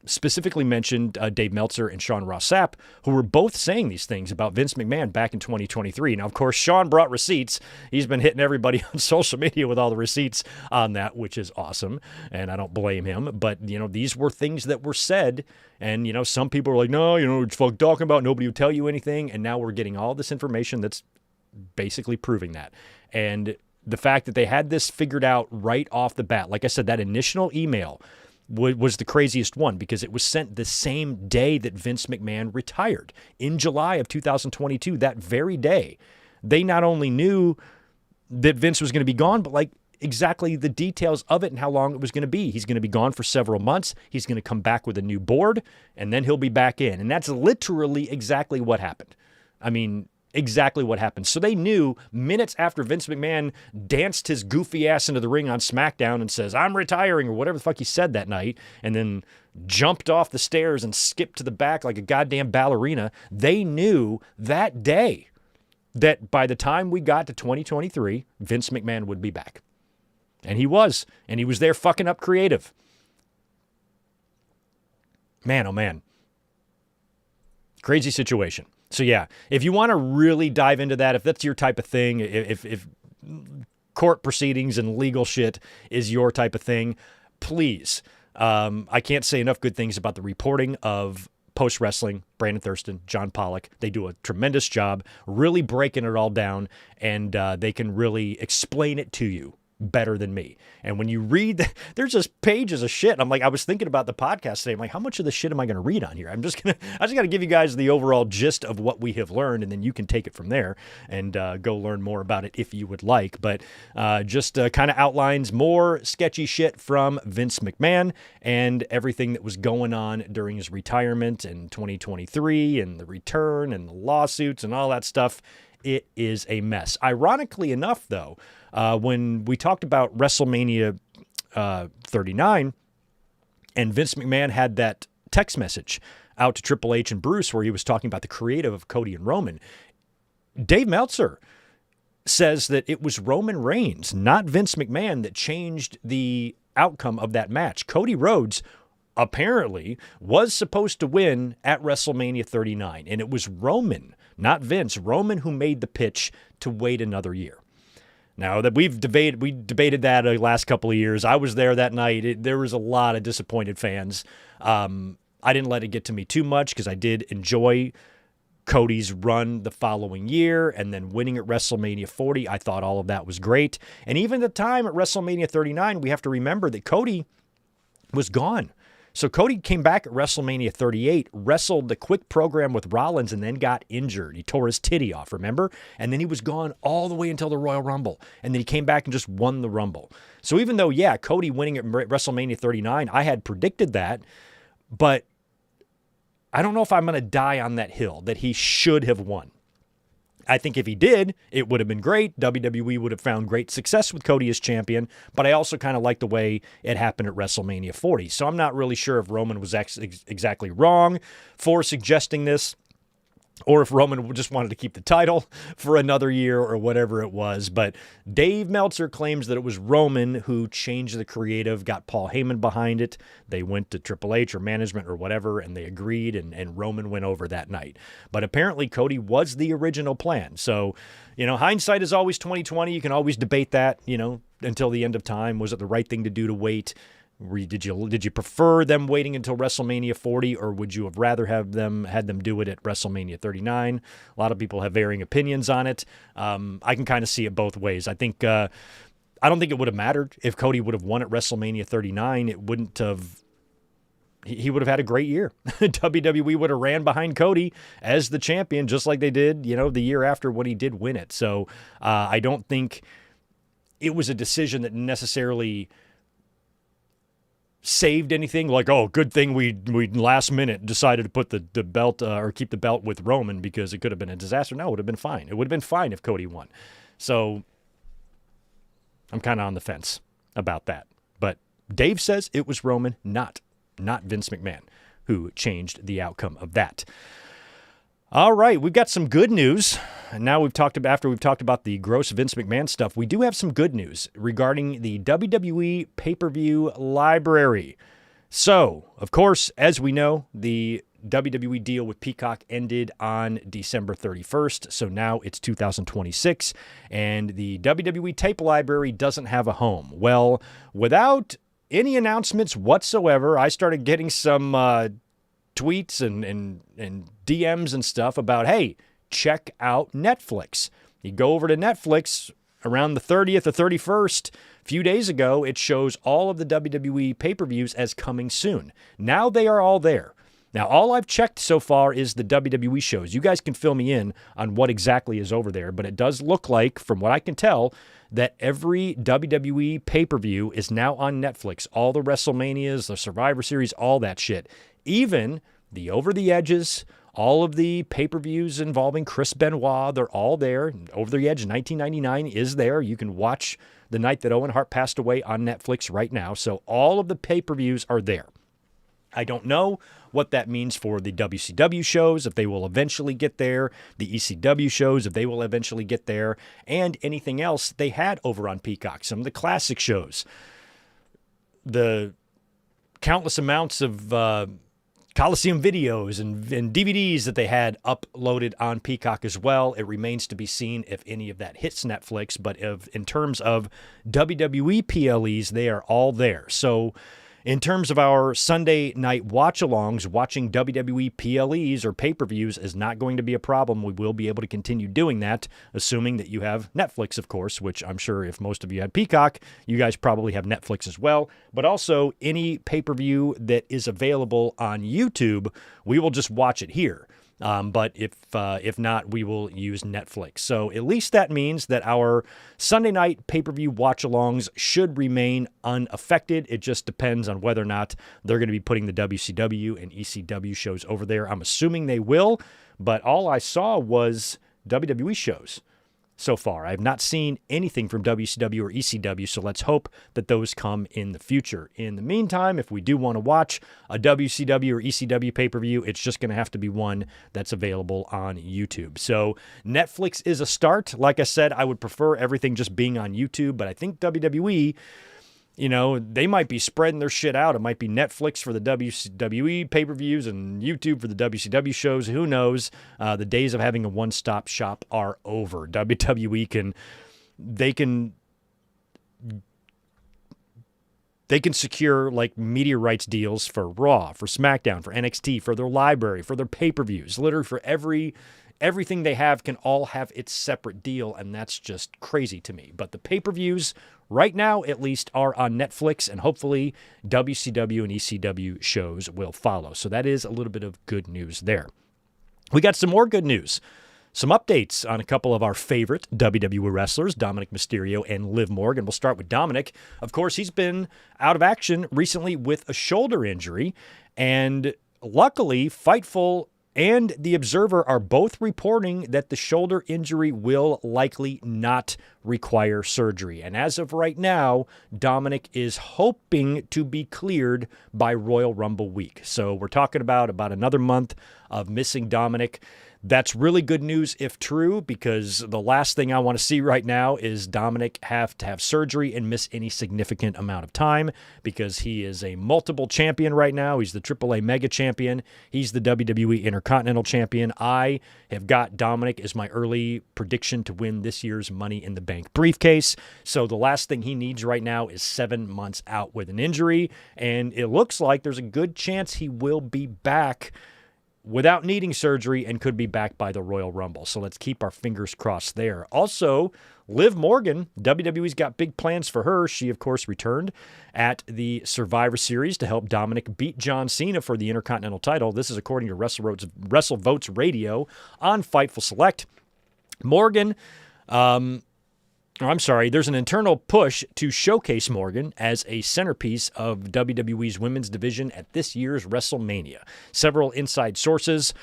Speaker 1: specifically mentioned Dave Meltzer and Sean Ross Sapp, who were both saying these things about Vince McMahon back in 2023. Now, of course, Sean brought receipts. He's been hitting everybody on social media with all the receipts on that, which is awesome, and I don't blame him. But, these were things that were said, and, some people were like, no, it's fuck talking about, nobody would tell you anything, and now we're getting all this information that's basically proving that. And the fact that they had this figured out right off the bat, like I said, that initial email was the craziest one because it was sent the same day that Vince McMahon retired in July of 2022. That very day, they not only knew that Vince was going to be gone, but exactly the details of it and how long it was going to be. He's going to be gone for several months. He's going to come back with a new board, and then he'll be back in. And that's literally exactly what happened. I mean, exactly what happened. So they knew minutes after Vince McMahon danced his goofy ass into the ring on SmackDown and says, I'm retiring, or whatever the fuck he said that night, and then jumped off the stairs and skipped to the back like a goddamn ballerina. They knew that day that by the time we got to 2023, Vince McMahon would be back. And he was. And he was there fucking up creative. Man, oh man. Crazy situation. So yeah, if you want to really dive into that, if that's your type of thing, if court proceedings and legal shit is your type of thing, please. I can't say enough good things about the reporting of post-wrestling, Brandon Thurston, John Pollock. They do a tremendous job really breaking it all down, and they can really explain it to you better than me. And when you read, there's just pages of shit. I'm like, I was thinking about the podcast today. I'm like, how much of the shit am I going to read on here? I just got to give you guys the overall gist of what we have learned, and then you can take it from there and go learn more about it if you would like. But just kind of outlines more sketchy shit from Vince McMahon and everything that was going on during his retirement in 2023 and the return and the lawsuits and all that stuff. It is a mess. Ironically enough, though, when we talked about WrestleMania 39 and Vince McMahon had that text message out to Triple H and Bruce where he was talking about the creative of Cody and Roman, Dave Meltzer says that it was Roman Reigns, not Vince McMahon, that changed the outcome of that match. Cody Rhodes apparently was supposed to win at WrestleMania 39, and it was Roman, not Vince, Roman, who made the pitch to wait another year. Now that we debated that the last couple of years. I was there that night. There was a lot of disappointed fans. I didn't let it get to me too much because I did enjoy Cody's run the following year and then winning at WrestleMania 40. I thought all of that was great. And even at the time at WrestleMania 39, we have to remember that Cody was gone. So Cody came back at WrestleMania 38, wrestled the quick program with Rollins, and then got injured. He tore his titty off, remember? And then he was gone all the way until the Royal Rumble. And then he came back and just won the Rumble. So even though, yeah, Cody winning at WrestleMania 39, I had predicted that, but I don't know if I'm going to die on that hill that he should have won. I think if he did, it would have been great. WWE would have found great success with Cody as champion, but I also kind of like the way it happened at WrestleMania 40. So I'm not really sure if Roman was exactly wrong for suggesting this, or if Roman just wanted to keep the title for another year or whatever it was. But Dave Meltzer claims that it was Roman who changed the creative, got Paul Heyman behind it. They went to Triple H or management or whatever, and they agreed, and Roman went over that night. But apparently Cody was the original plan. So, hindsight is always 20/20. You can always debate that, until the end of time. Was it the right thing to do to wait? Did you prefer them waiting until WrestleMania 40, or would you have rather had them do it at WrestleMania 39? A lot of people have varying opinions on it. I can kind of see it both ways. I think I don't think it would have mattered if Cody would have won at WrestleMania 39. It wouldn't have. He would have had a great year. WWE would have ran behind Cody as the champion, just like they did, the year after when he did win it. So I don't think it was a decision that necessarily saved anything. Like, oh, good thing we last minute decided to put the belt or keep the belt with Roman because it could have been a disaster. No, it would have been fine. It would have been fine if Cody won. So I'm kind of on the fence about that. But Dave says it was Roman, not Vince McMahon, who changed the outcome of that. All right, we've got some good news. And now after we've talked about the gross Vince McMahon stuff, we do have some good news regarding the WWE pay-per-view library. So, of course, as we know, the WWE deal with Peacock ended on December 31st, so now it's 2026, and the WWE tape library doesn't have a home. Well, without any announcements whatsoever, I started getting some tweets and DMs and stuff about, hey, check out Netflix. You go over to Netflix around the 30th or 31st, a few days ago, it shows all of the WWE pay-per-views as coming soon. Now they are all there. Now, all I've checked so far is the WWE shows. You guys can fill me in on what exactly is over there, but it does look like, from what I can tell, that every WWE pay-per-view is now on Netflix. All the WrestleManias, the Survivor Series, all that shit. Even the Over the Edges, all of the pay-per-views involving Chris Benoit, they're all there. Over the Edge 1999 is there. You can watch the night that Owen Hart passed away on Netflix right now. So all of the pay-per-views are there. I don't know what that means for the WCW shows, if they will eventually get there, the ECW shows, if they will eventually get there, and anything else they had over on Peacock, some of the classic shows, the countless amounts of Coliseum videos and DVDs that they had uploaded on Peacock as well. It remains to be seen if any of that hits Netflix, but in terms of WWE PLEs, they are all there. So in terms of our Sunday night watch-alongs, watching WWE PLEs or pay-per-views is not going to be a problem. We will be able to continue doing that, assuming that you have Netflix, of course, which I'm sure if most of you had Peacock, you guys probably have Netflix as well. But also, any pay-per-view that is available on YouTube, we will just watch it here. But if not, we will use Netflix. So at least that means that our Sunday night pay-per-view watch-alongs should remain unaffected. It just depends on whether or not they're going to be putting the WCW and ECW shows over there. I'm assuming they will, but all I saw was WWE shows so far. I have not seen anything from WCW or ECW, so let's hope that those come in the future. In the meantime, if we do want to watch a WCW or ECW pay-per-view, it's just going to have to be one that's available on YouTube. So Netflix is a start. Like I said, I would prefer everything just being on YouTube, but I think WWE, they might be spreading their shit out. It might be Netflix for the WWE pay-per-views and YouTube for the WCW shows. Who knows? The days of having a one-stop shop are over. WWE can secure like media rights deals for Raw, for SmackDown, for NXT, for their library, for their pay-per-views. Literally for everything they have can all have its separate deal, and that's just crazy to me. But the pay-per-views right now, at least, are on Netflix, and hopefully WCW and ECW shows will follow. So that is a little bit of good news there. We got some more good news. Some updates on a couple of our favorite WWE wrestlers, Dominic Mysterio and Liv Morgan. We'll start with Dominic. Of course, he's been out of action recently with a shoulder injury, and luckily, Fightful and The Observer are both reporting that the shoulder injury will likely not require surgery. And as of right now, Dominic is hoping to be cleared by Royal Rumble week. So we're talking about another month of missing Dominic. That's really good news if true, because the last thing I want to see right now is Dominic have to have surgery and miss any significant amount of time, because he is a multiple champion right now. He's the AAA Mega Champion. He's the WWE Intercontinental Champion. I have got Dominic as my early prediction to win this year's Money in the Bank briefcase. So the last thing he needs right now is 7 months out with an injury, and it looks like there's a good chance he will be back without needing surgery and could be back by the Royal Rumble. So let's keep our fingers crossed there. Also, Liv Morgan, WWE's got big plans for her. She, of course, returned at the Survivor Series to help Dominic beat John Cena for the Intercontinental title. This is according to WrestleVotes Radio on Fightful Select. Morgan, there's an internal push to showcase Morgan as a centerpiece of WWE's women's division at this year's WrestleMania. Several inside sources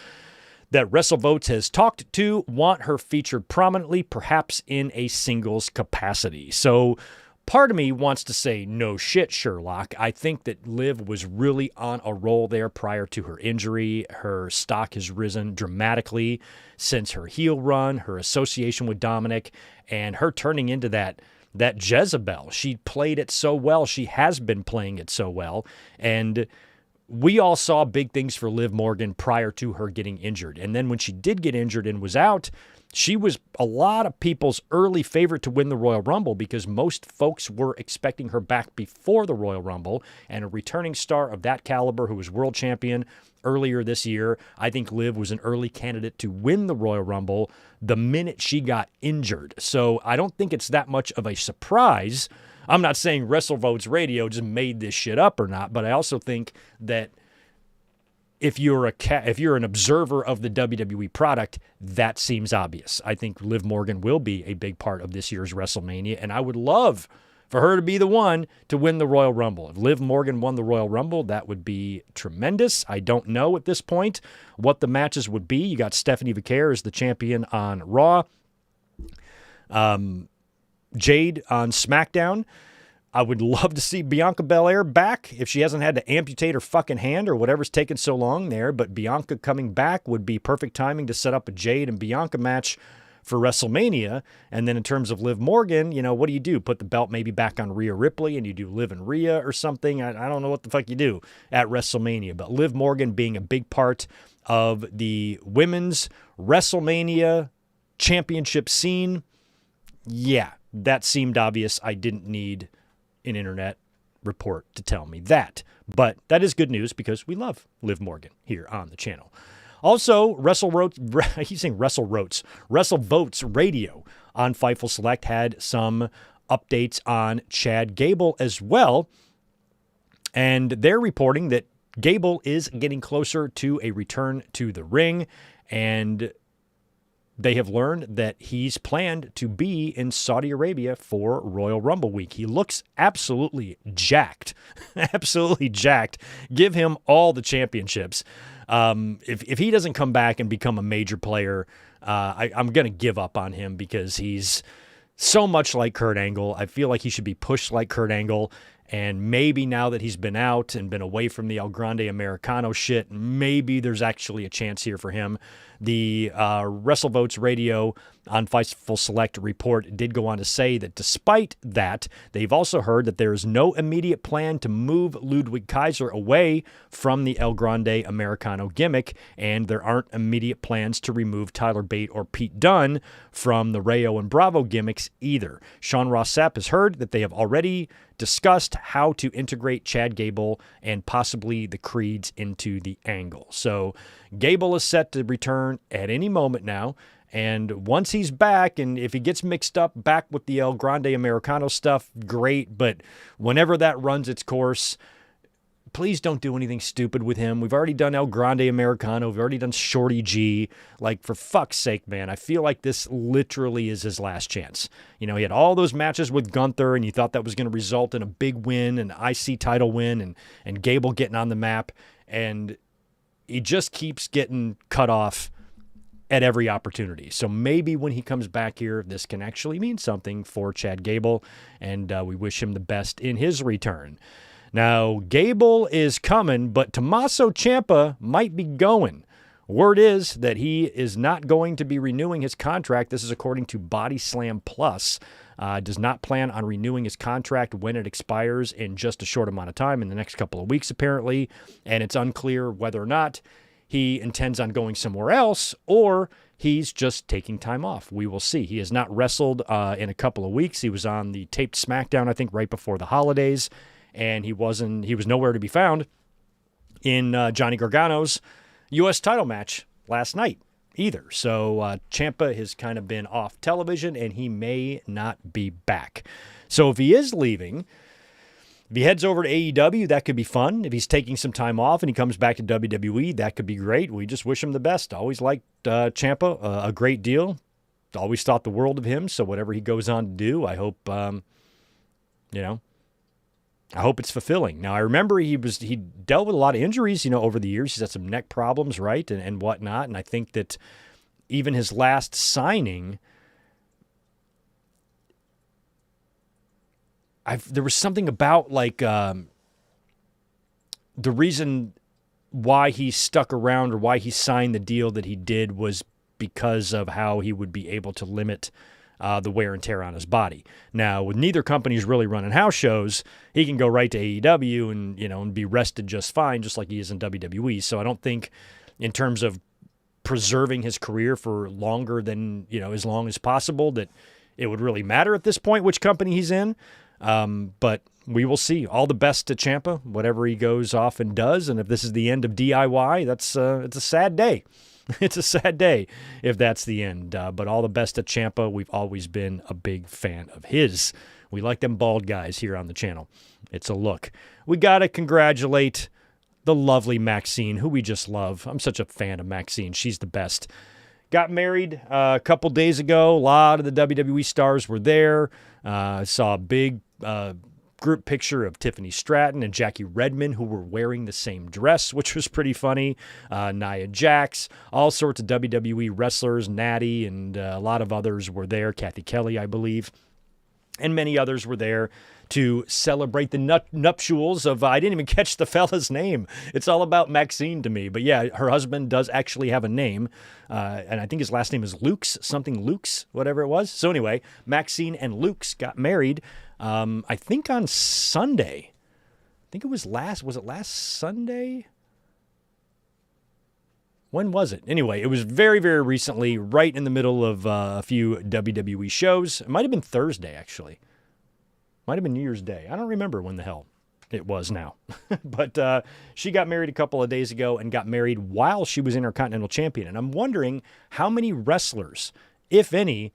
Speaker 1: that WrestleVotes has talked to want her featured prominently, perhaps in a singles capacity. So part of me wants to say, no shit, Sherlock. I think that Liv was really on a roll there prior to her injury. Her stock has risen dramatically since her heel run, her association with Dominic, and her turning into that Jezebel. She played it so well. She has been playing it so well. And we all saw big things for Liv Morgan prior to her getting injured. And then when she did get injured and was out, she was a lot of people's early favorite to win the Royal Rumble because most folks were expecting her back before the Royal Rumble. And a returning star of that caliber who was world champion earlier this year, I think Liv was an early candidate to win the Royal Rumble the minute she got injured. So I don't think it's that much of a surprise. I'm not saying WrestleVotes Radio just made this shit up or not, but I also think that if you're an observer of the WWE product, that seems obvious. I think Liv Morgan will be a big part of this year's WrestleMania, and I would love for her to be the one to win the Royal Rumble. If Liv Morgan won the Royal Rumble, that would be tremendous. I don't know at this point what the matches would be. You got Stephanie Vaquer as the champion on Raw. Jade on SmackDown. I would love to see Bianca Belair back if she hasn't had to amputate her fucking hand or whatever's taken so long there. But Bianca coming back would be perfect timing to set up a Jade and Bianca match for WrestleMania. And then in terms of Liv Morgan, what do? Put the belt maybe back on Rhea Ripley and you do Liv and Rhea or something. I don't know what the fuck you do at WrestleMania. But Liv Morgan being a big part of the women's WrestleMania championship scene, yeah, that seemed obvious. I didn't need an internet report to tell me that. But that is good news because we love Liv Morgan here on the channel. Also, WrestleVotes Radio on Fightful Select had some updates on Chad Gable as well. And they're reporting that Gable is getting closer to a return to the ring, and they have learned that he's planned to be in Saudi Arabia for Royal Rumble week. He looks absolutely jacked. Absolutely jacked. Give him all the championships. If he doesn't come back and become a major player, I'm going to give up on him because he's so much like Kurt Angle. I feel like he should be pushed like Kurt Angle. And maybe now that he's been out and been away from the El Grande Americano shit, maybe there's actually a chance here for him. The WrestleVotes Radio on Fightful Select report did go on to say that despite that, they've also heard that there is no immediate plan to move Ludwig Kaiser away from the El Grande Americano gimmick, and there aren't immediate plans to remove Tyler Bate or Pete Dunne from the Rayo and Bravo gimmicks either. Sean Ross Sapp has heard that they have already discussed how to integrate Chad Gable and possibly the Creeds into the angle. So Gable is set to return at any moment now. And once he's back, and if he gets mixed up back with the El Grande Americano stuff, great. But whenever that runs its course, please don't do anything stupid with him. We've already done El Grande Americano. We've already done Shorty G. Like, for fuck's sake, man, I feel like this literally is his last chance. He had all those matches with Gunther, and you thought that was going to result in a big win, an IC title win, and Gable getting on the map. And he just keeps getting cut off at every opportunity. So maybe when he comes back here, this can actually mean something for Chad Gable, and we wish him the best in his return. Now, Gable is coming, but Tommaso Ciampa might be going. Word is that he is not going to be renewing his contract. This is according to Body Slam Plus. Does not plan on renewing his contract when it expires in just a short amount of time, in the next couple of weeks, apparently. And it's unclear whether or not he intends on going somewhere else or he's just taking time off. We will see. He has not wrestled in a couple of weeks. He was on the taped SmackDown, I think, right before the holidays. And he was nowhere to be found in Johnny Gargano's U.S. title match last night either. So Ciampa has kind of been off television, and he may not be back. So if he is leaving, if he heads over to AEW, that could be fun. If he's taking some time off and he comes back to WWE, that could be great. We just wish him the best. Always liked Ciampa a great deal. Always thought the world of him. So whatever he goes on to do, I hope, I hope it's fulfilling. Now, I remember he dealt with a lot of injuries, over the years. He's had some neck problems, right, and whatnot. And I think that even his last signing, there was something about the reason why he stuck around or why he signed the deal that he did was because of how he would be able to limit the wear and tear on his body. Now, with neither company's really running house shows, he can go right to AEW and be rested just fine, just like he is in WWE. So I don't think, in terms of preserving his career for longer than as long as possible, that it would really matter at this point which company he's in. But we will see. All the best to Ciampa, whatever he goes off and does. And if this is the end of DIY, it's a sad day. It's a sad day if that's the end. But all the best to Ciampa. We've always been a big fan of his. We like them bald guys here on the channel. It's a look. We got to congratulate the lovely Maxine, who we just love. I'm such a fan of Maxine. She's the best. Got married a couple days ago. A lot of the WWE stars were there. I saw a big group picture of Tiffany Stratton and Jackie Redmond, who were wearing the same dress, which was pretty funny. Nia Jax, all sorts of WWE wrestlers, Natty, and a lot of others were there. Kathy Kelly, I believe, and many others were there to celebrate the nuptials of, I didn't even catch the fella's name. It's all about Maxine to me. But yeah, her husband does actually have a name, and I think his last name is Lukes, something Lukes, whatever it was. So anyway, Maxine and Lukes got married, I think on Sunday. I think it was last Sunday? When was it? Anyway, it was very, very recently, right in the middle of a few WWE shows. It might have been Thursday, actually. Might have been New Year's Day. I don't remember when the hell it was now. But she got married a couple of days ago and got married while she was Intercontinental Champion. And I'm wondering how many wrestlers, if any,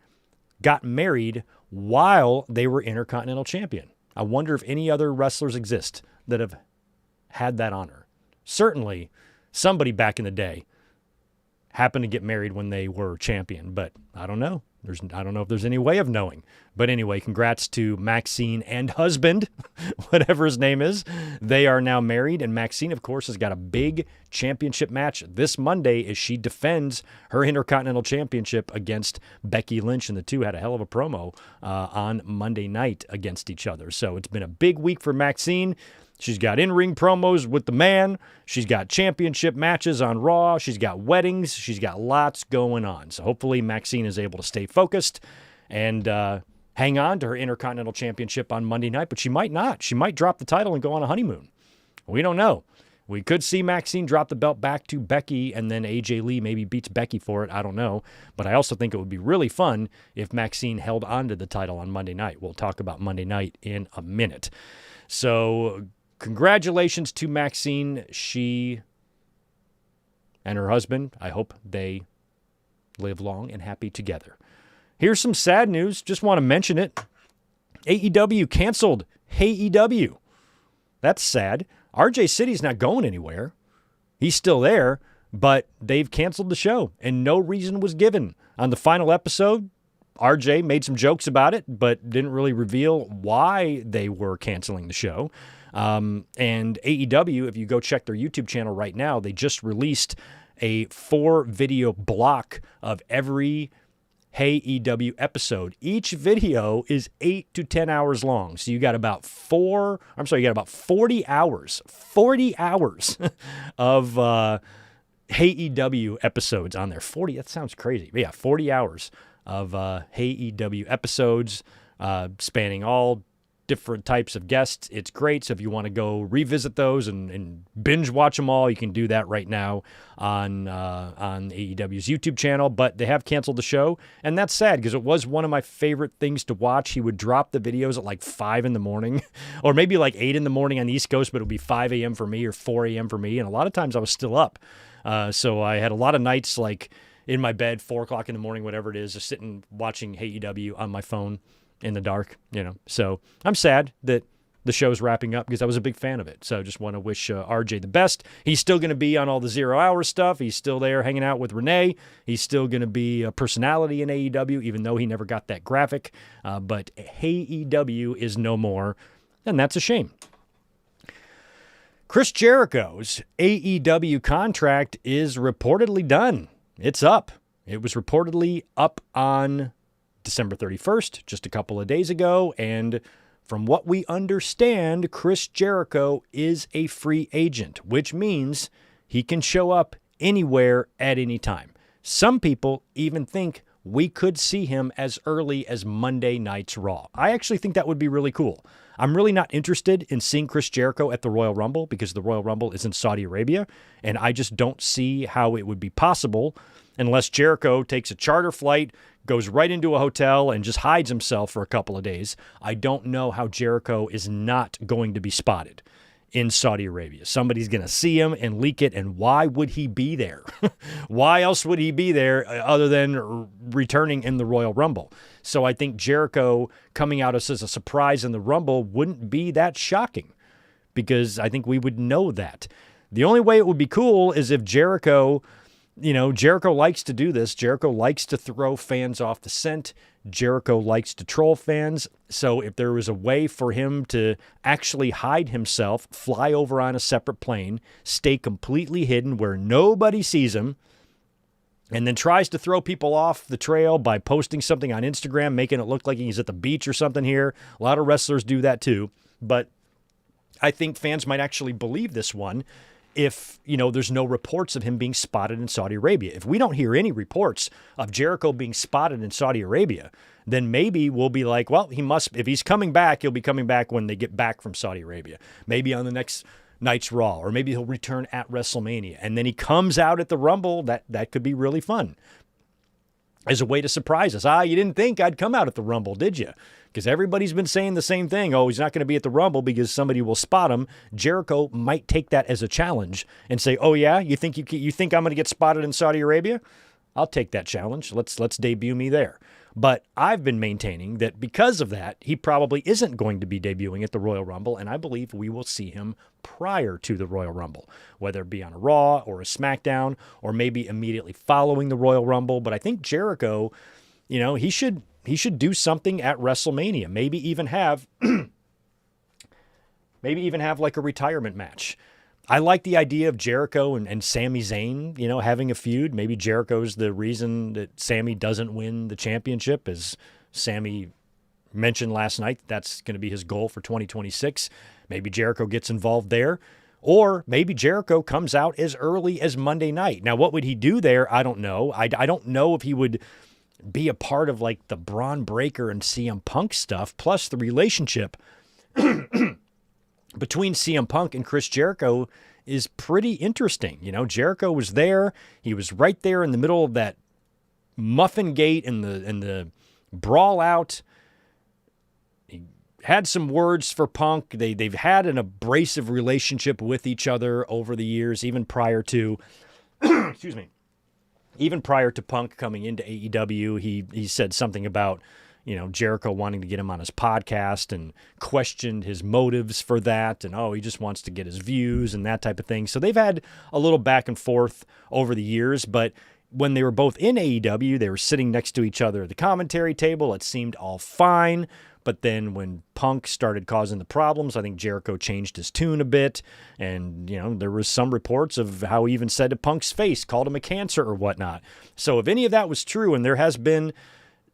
Speaker 1: got married while they were Intercontinental Champion. I wonder if any other wrestlers exist that have had that honor. Certainly, somebody back in the day happened to get married when they were champion, but I don't know. I don't know if there's any way of knowing. But anyway, congrats to Maxine and husband, whatever his name is. They are now married, and Maxine, of course, has got a big championship match this Monday as she defends her Intercontinental Championship against Becky Lynch, and the two had a hell of a promo on Monday night against each other. So it's been a big week for Maxine. She's got in-ring promos with the man. She's got championship matches on Raw. She's got weddings. She's got lots going on. So hopefully Maxine is able to stay focused and hang on to her Intercontinental Championship on Monday night, but she might not. She might drop the title and go on a honeymoon. We don't know. We could see Maxine drop the belt back to Becky, and then AJ Lee maybe beats Becky for it. I don't know. But I also think it would be really fun if Maxine held on to the title on Monday night. We'll talk about Monday night in a minute. So congratulations to Maxine. She and her husband, I hope they live long and happy together. Here's some sad news. Just want to mention it. AEW canceled AEW. That's sad. RJ City's not going anywhere. He's still there, but they've canceled the show, and no reason was given. On the final episode, RJ made some jokes about it, but didn't really reveal why they were canceling the show. And AEW, if you go check their YouTube channel right now, they just released a 4-video block of every AEW episode. Each video is 8 to 10 hours long. So you got about 40 hours of AEW episodes on there. 40, that sounds crazy. But yeah, 40 hours of AEW episodes spanning all different types of guests. It's great. So if you want to go revisit those and binge watch them all, you can do that right now on AEW's YouTube channel. But they have canceled the show, and that's sad because it was one of my favorite things to watch. He would drop the videos at like 5 in the morning or maybe like 8 in the morning on the East Coast, but it would be 5 a.m. for me or 4 a.m. for me. And a lot of times I was still up. So I had a lot of nights like in my bed, 4 o'clock in the morning, whatever it is, just sitting watching AEW on my phone in the dark, So I'm sad that the show's wrapping up because I was a big fan of it. So I just want to wish RJ the best. He's still going to be on all the 0 Hour stuff. He's still there hanging out with Renee. He's still going to be a personality in AEW, even though he never got that graphic. But AEW is no more, and that's a shame. Chris Jericho's AEW contract is reportedly done. It's up. It was reportedly up on December 31st, just a couple of days ago, and from what we understand, Chris Jericho is a free agent, which means he can show up anywhere at any time. Some people even think we could see him as early as Monday Night's Raw. I actually think that would be really cool. I'm really not interested in seeing Chris Jericho at the Royal Rumble because the Royal Rumble is in Saudi Arabia, and I just don't see how it would be possible unless Jericho takes a charter flight, goes right into a hotel, and just hides himself for a couple of days. I don't know how Jericho is not going to be spotted in Saudi Arabia. Somebody's going to see him and leak it, and why would he be there? Why else would he be there other than returning in the Royal Rumble? So I think Jericho coming out as a surprise in the Rumble wouldn't be that shocking because I think we would know that. The only way it would be cool is if Jericho likes to do this. Jericho likes to throw fans off the scent. Jericho likes to troll fans. So if there was a way for him to actually hide himself, fly over on a separate plane, stay completely hidden where nobody sees him, and then tries to throw people off the trail by posting something on Instagram, making it look like he's at the beach or something here. A lot of wrestlers do that too. But I think fans might actually believe this one if, there's no reports of him being spotted in Saudi Arabia. If we don't hear any reports of Jericho being spotted in Saudi Arabia, then maybe we'll be like, well, if he's coming back, he'll be coming back when they get back from Saudi Arabia. Maybe on the next night's Raw, or maybe he'll return at WrestleMania. And then he comes out at the Rumble. That could be really fun as a way to surprise us. You didn't think I'd come out at the Rumble, did you? Because everybody's been saying the same thing. Oh, he's not going to be at the Rumble because somebody will spot him. Jericho might take that as a challenge and say, oh, yeah, you think I'm going to get spotted in Saudi Arabia? I'll take that challenge. Let's debut me there. But I've been maintaining that because of that, he probably isn't going to be debuting at the Royal Rumble, and I believe we will see him prior to the Royal Rumble, whether it be on a Raw or a SmackDown or maybe immediately following the Royal Rumble. But I think Jericho, he should do something at WrestleMania. Maybe even have like a retirement match. I like the idea of Jericho and Sami Zayn, having a feud. Maybe Jericho's the reason that Sami doesn't win the championship, as Sami mentioned last night. That's going to be his goal for 2026. Maybe Jericho gets involved there. Or maybe Jericho comes out as early as Monday night. Now, what would he do there? I don't know. I don't know if he would be a part of like the Braun Breaker and CM Punk stuff, plus the relationship between CM Punk and Chris Jericho is pretty interesting. Jericho was there. He was right there in the middle of that muffin gate and the brawl out. He had some words for Punk. They've had an abrasive relationship with each other over the years, even prior to excuse me. Even prior to Punk coming into AEW, he said something about Jericho wanting to get him on his podcast and questioned his motives for that. And, he just wants to get his views and that type of thing. So they've had a little back and forth over the years. But when they were both in AEW, they were sitting next to each other at the commentary table. It seemed all fine. But then when Punk started causing the problems, I think Jericho changed his tune a bit. And, there was some reports of how he even said to Punk's face, called him a cancer or whatnot. So if any of that was true, and there has been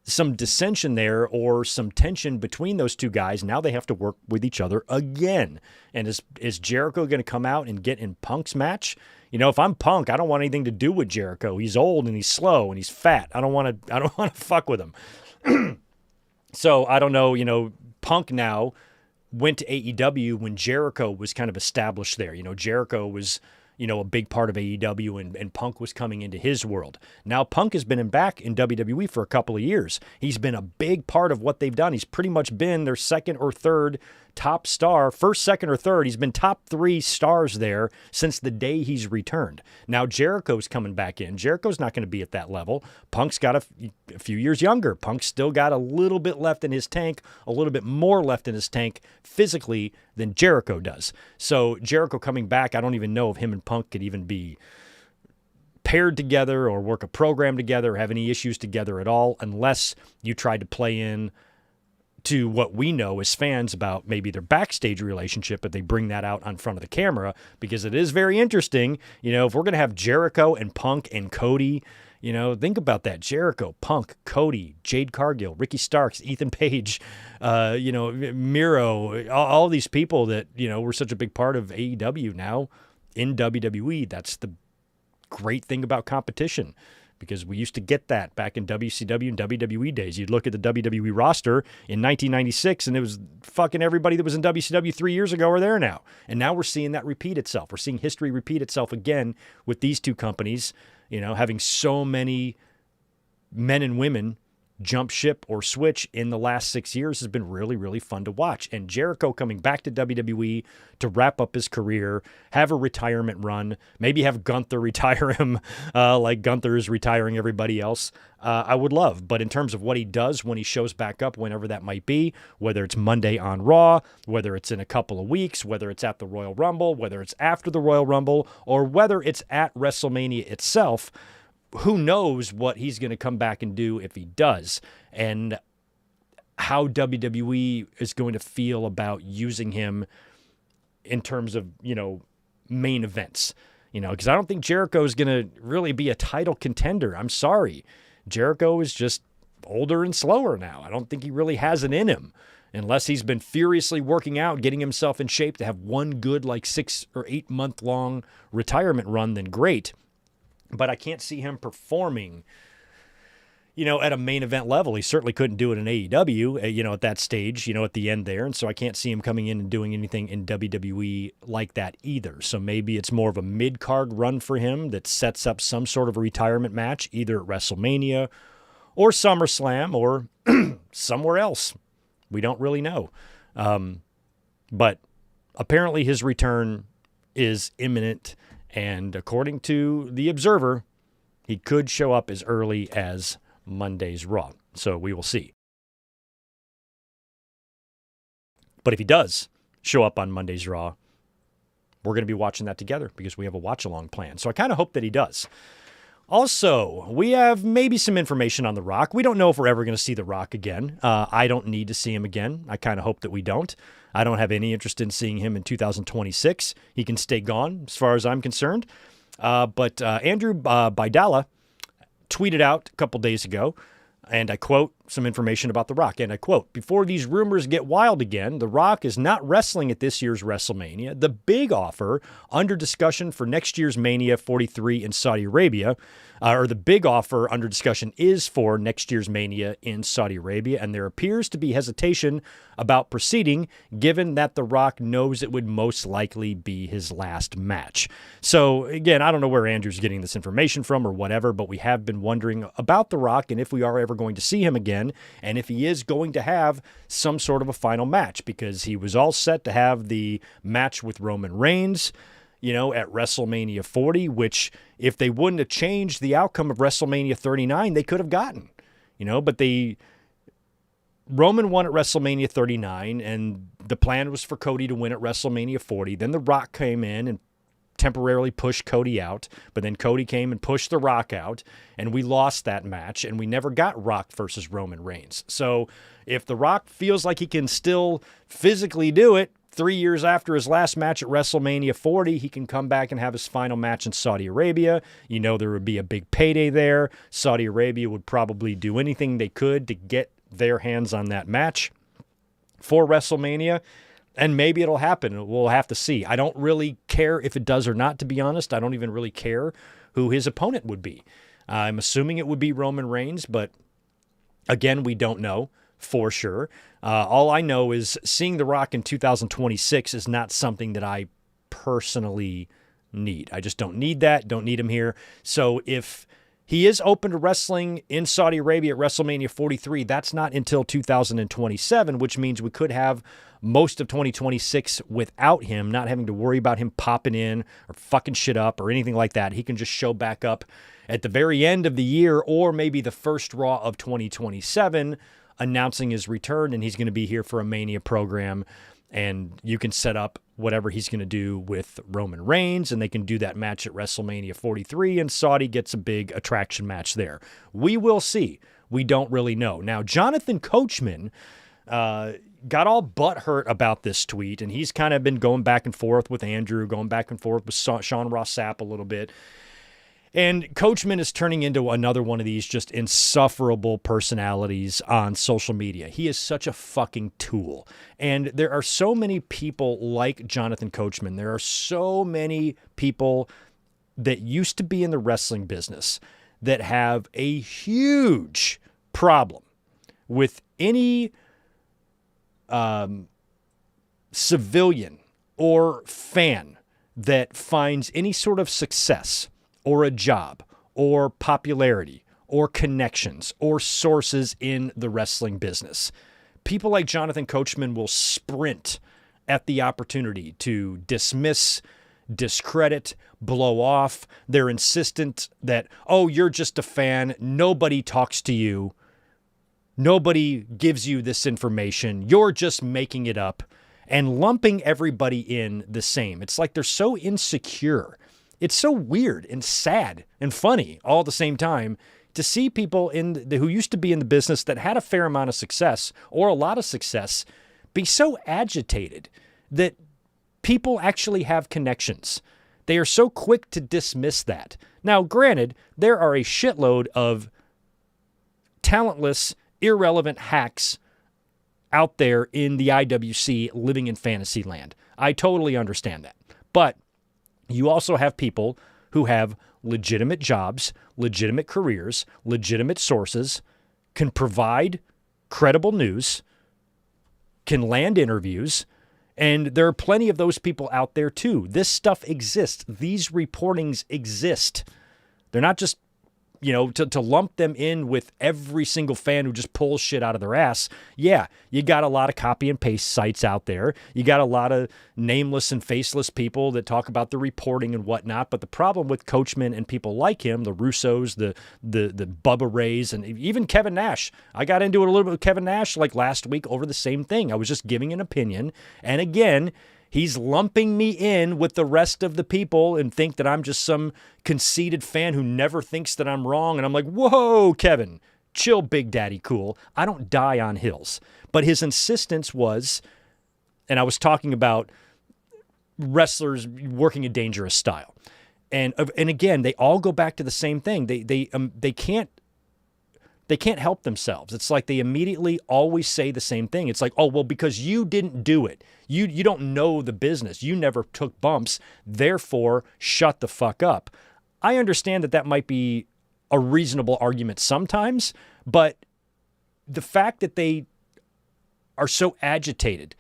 Speaker 1: some dissension there or some tension between those two guys, now they have to work with each other again. And is Jericho going to come out and get in Punk's match? If I'm Punk, I don't want anything to do with Jericho. He's old and he's slow and he's fat. I don't want to fuck with him. So I don't know, Punk now went to AEW when Jericho was kind of established there. Jericho was, a big part of AEW, and Punk was coming into his world. Now Punk has been back in WWE for a couple of years. He's been a big part of what they've done. He's pretty much been their second or third top star, first, second, or third. He's been top 3 stars there since the day he's returned. Now Jericho's coming back in. Jericho's not going to be at that level. Punk's got a few years younger. Punk's still got a little bit left in his tank, a little bit more left in his tank physically than Jericho does. So Jericho coming back, I don't even know if him and Punk could even be paired together or work a program together or have any issues together at all, unless you tried to play in to what we know as fans about maybe their backstage relationship, but they bring that out on front of the camera, because it is very interesting. If we're going to have Jericho and Punk and Cody, think about that. Jericho, Punk, Cody, Jade Cargill, Ricky Starks, Ethan Page, Miro, all these people that, were such a big part of AEW now in WWE. That's the great thing about competition, because we used to get that back in WCW and WWE days. You'd look at the WWE roster in 1996, and it was fucking everybody that was in WCW 3 years ago are there now. And now we're seeing that repeat itself. We're seeing history repeat itself again with these two companies, having so many men and women jump ship or switch in the last 6 years has been really, really fun to watch. And Jericho coming back to WWE to wrap up his career, have a retirement run, maybe have Gunther retire him like Gunther is retiring everybody else, I would love. But in terms of what he does when he shows back up, whenever that might be, whether it's Monday on Raw, whether it's in a couple of weeks, whether it's at the Royal Rumble, whether it's after the Royal Rumble, or whether it's at WrestleMania itself, who knows what he's going to come back and do if he does, and how WWE is going to feel about using him in terms of, main events, because I don't think Jericho is going to really be a title contender. I'm sorry. Jericho is just older and slower now. I don't think he really has it in him, unless he's been furiously working out, getting himself in shape to have one good, 6 or 8 month long retirement run, then great. But I can't see him performing, at a main event level. He certainly couldn't do it in AEW, at that stage, at the end there. And so I can't see him coming in and doing anything in WWE like that either. So maybe it's more of a mid-card run for him that sets up some sort of a retirement match, either at WrestleMania or SummerSlam or somewhere else. We don't really know. But apparently his return is imminent. And according to The Observer, he could show up as early as Monday's Raw. So we will see. But if he does show up on Monday's Raw, we're going to be watching that together, because we have a watch-along plan. So I kind of hope that he does. Also, we have maybe some information on The Rock. We don't know if we're ever going to see The Rock again. I don't need to see him again. I kind of hope that we don't. I don't have any interest in seeing him in 2026. He can stay gone as far as I'm concerned. But Andrew Baidala tweeted out a couple days ago, and I quote, some information about The Rock. And I quote, "Before these rumors get wild again, The Rock is not wrestling at this year's WrestleMania. The big offer under discussion for next year's Mania 43 in Saudi Arabia, or the big offer under discussion is for next year's Mania in Saudi Arabia. And there appears to be hesitation about proceeding, given that The Rock knows it would most likely be his last match." So again, I don't know where Andrew's getting this information from or whatever, but we have been wondering about The Rock and if we are ever going to see him again, and if he is going to have some sort of a final match, because he was all set to have the match with Roman Reigns, at WrestleMania 40, which if they wouldn't have changed the outcome of WrestleMania 39, they could have gotten, but Roman won at WrestleMania 39, and the plan was for Cody to win at WrestleMania 40. Then The Rock came in and temporarily pushed Cody out, but then Cody came and pushed The Rock out, and we lost that match, and we never got Rock versus Roman Reigns. So if The Rock feels like he can still physically do it 3 years after his last match at WrestleMania 40, he can come back and have his final match in Saudi Arabia. There would be a big payday there. Saudi Arabia would probably do anything they could to get their hands on that match for WrestleMania. And maybe it'll happen. We'll have to see. I don't really care if it does or not, to be honest. I don't even really care who his opponent would be. I'm assuming it would be Roman Reigns, but again, we don't know for sure. All I know is seeing The Rock in 2026 is not something that I personally need. I just don't need that. Don't need him here. So if he is open to wrestling in Saudi Arabia at WrestleMania 43, that's not until 2027, which means we could have most of 2026 without him, not having to worry about him popping in or fucking shit up or anything like that. He can just show back up at the very end of the year or maybe the first Raw of 2027 announcing his return, and he's going to be here for a Mania program, and you can set up whatever he's going to do with Roman Reigns, and they can do that match at WrestleMania 43, and Saudi gets a big attraction match there. We will see. We don't really know. Now, Jonathan Coachman got all butthurt about this tweet, and he's kind of been going back and forth with Andrew, going back and forth with Sean Ross Sapp a little bit. And Coachman is turning into another one of these just insufferable personalities on social media. He is such a fucking tool. And there are so many people like Jonathan Coachman. There are so many people that used to be in the wrestling business that have a huge problem with any civilian or fan that finds any sort of success or a job or popularity or connections or sources in the wrestling business. People like Jonathan Coachman will sprint at the opportunity to dismiss, discredit, blow off. They're insistent that, oh, you're just a fan. Nobody talks to you. Nobody gives you this information. You're just making it up, and lumping everybody in the same. It's like they're so insecure. It's so weird and sad and funny all at the same time to see people who used to be in the business that had a fair amount of success or a lot of success be so agitated that people actually have connections. They are so quick to dismiss that. Now, granted, there are a shitload of talentless, irrelevant hacks out there in the IWC living in fantasy land. I totally understand that. But you also have people who have legitimate jobs, legitimate careers, legitimate sources, can provide credible news, can land interviews, and there are plenty of those people out there too. This stuff exists. These reportings exist. They're not just, to lump them in with every single fan who just pulls shit out of their ass. Yeah, you got a lot of copy and paste sites out there. You got a lot of nameless and faceless people that talk about the reporting and whatnot. But the problem with Coachman and people like him, the Russos, the Bubba Rays, and even Kevin Nash. I got into it a little bit with Kevin Nash like last week over the same thing. I was just giving an opinion. And again, he's lumping me in with the rest of the people and think that I'm just some conceited fan who never thinks that I'm wrong. And I'm like, whoa, Kevin, chill, Big Daddy Cool. I don't die on hills. But his insistence was, and I was talking about wrestlers working a dangerous style. And again, they all go back to the same thing. They can't help themselves. It's like they immediately always say the same thing. It's like, oh, well, because you didn't do it. You don't know the business. You never took bumps. Therefore, shut the fuck up. I understand that might be a reasonable argument sometimes, but the fact that they are so agitated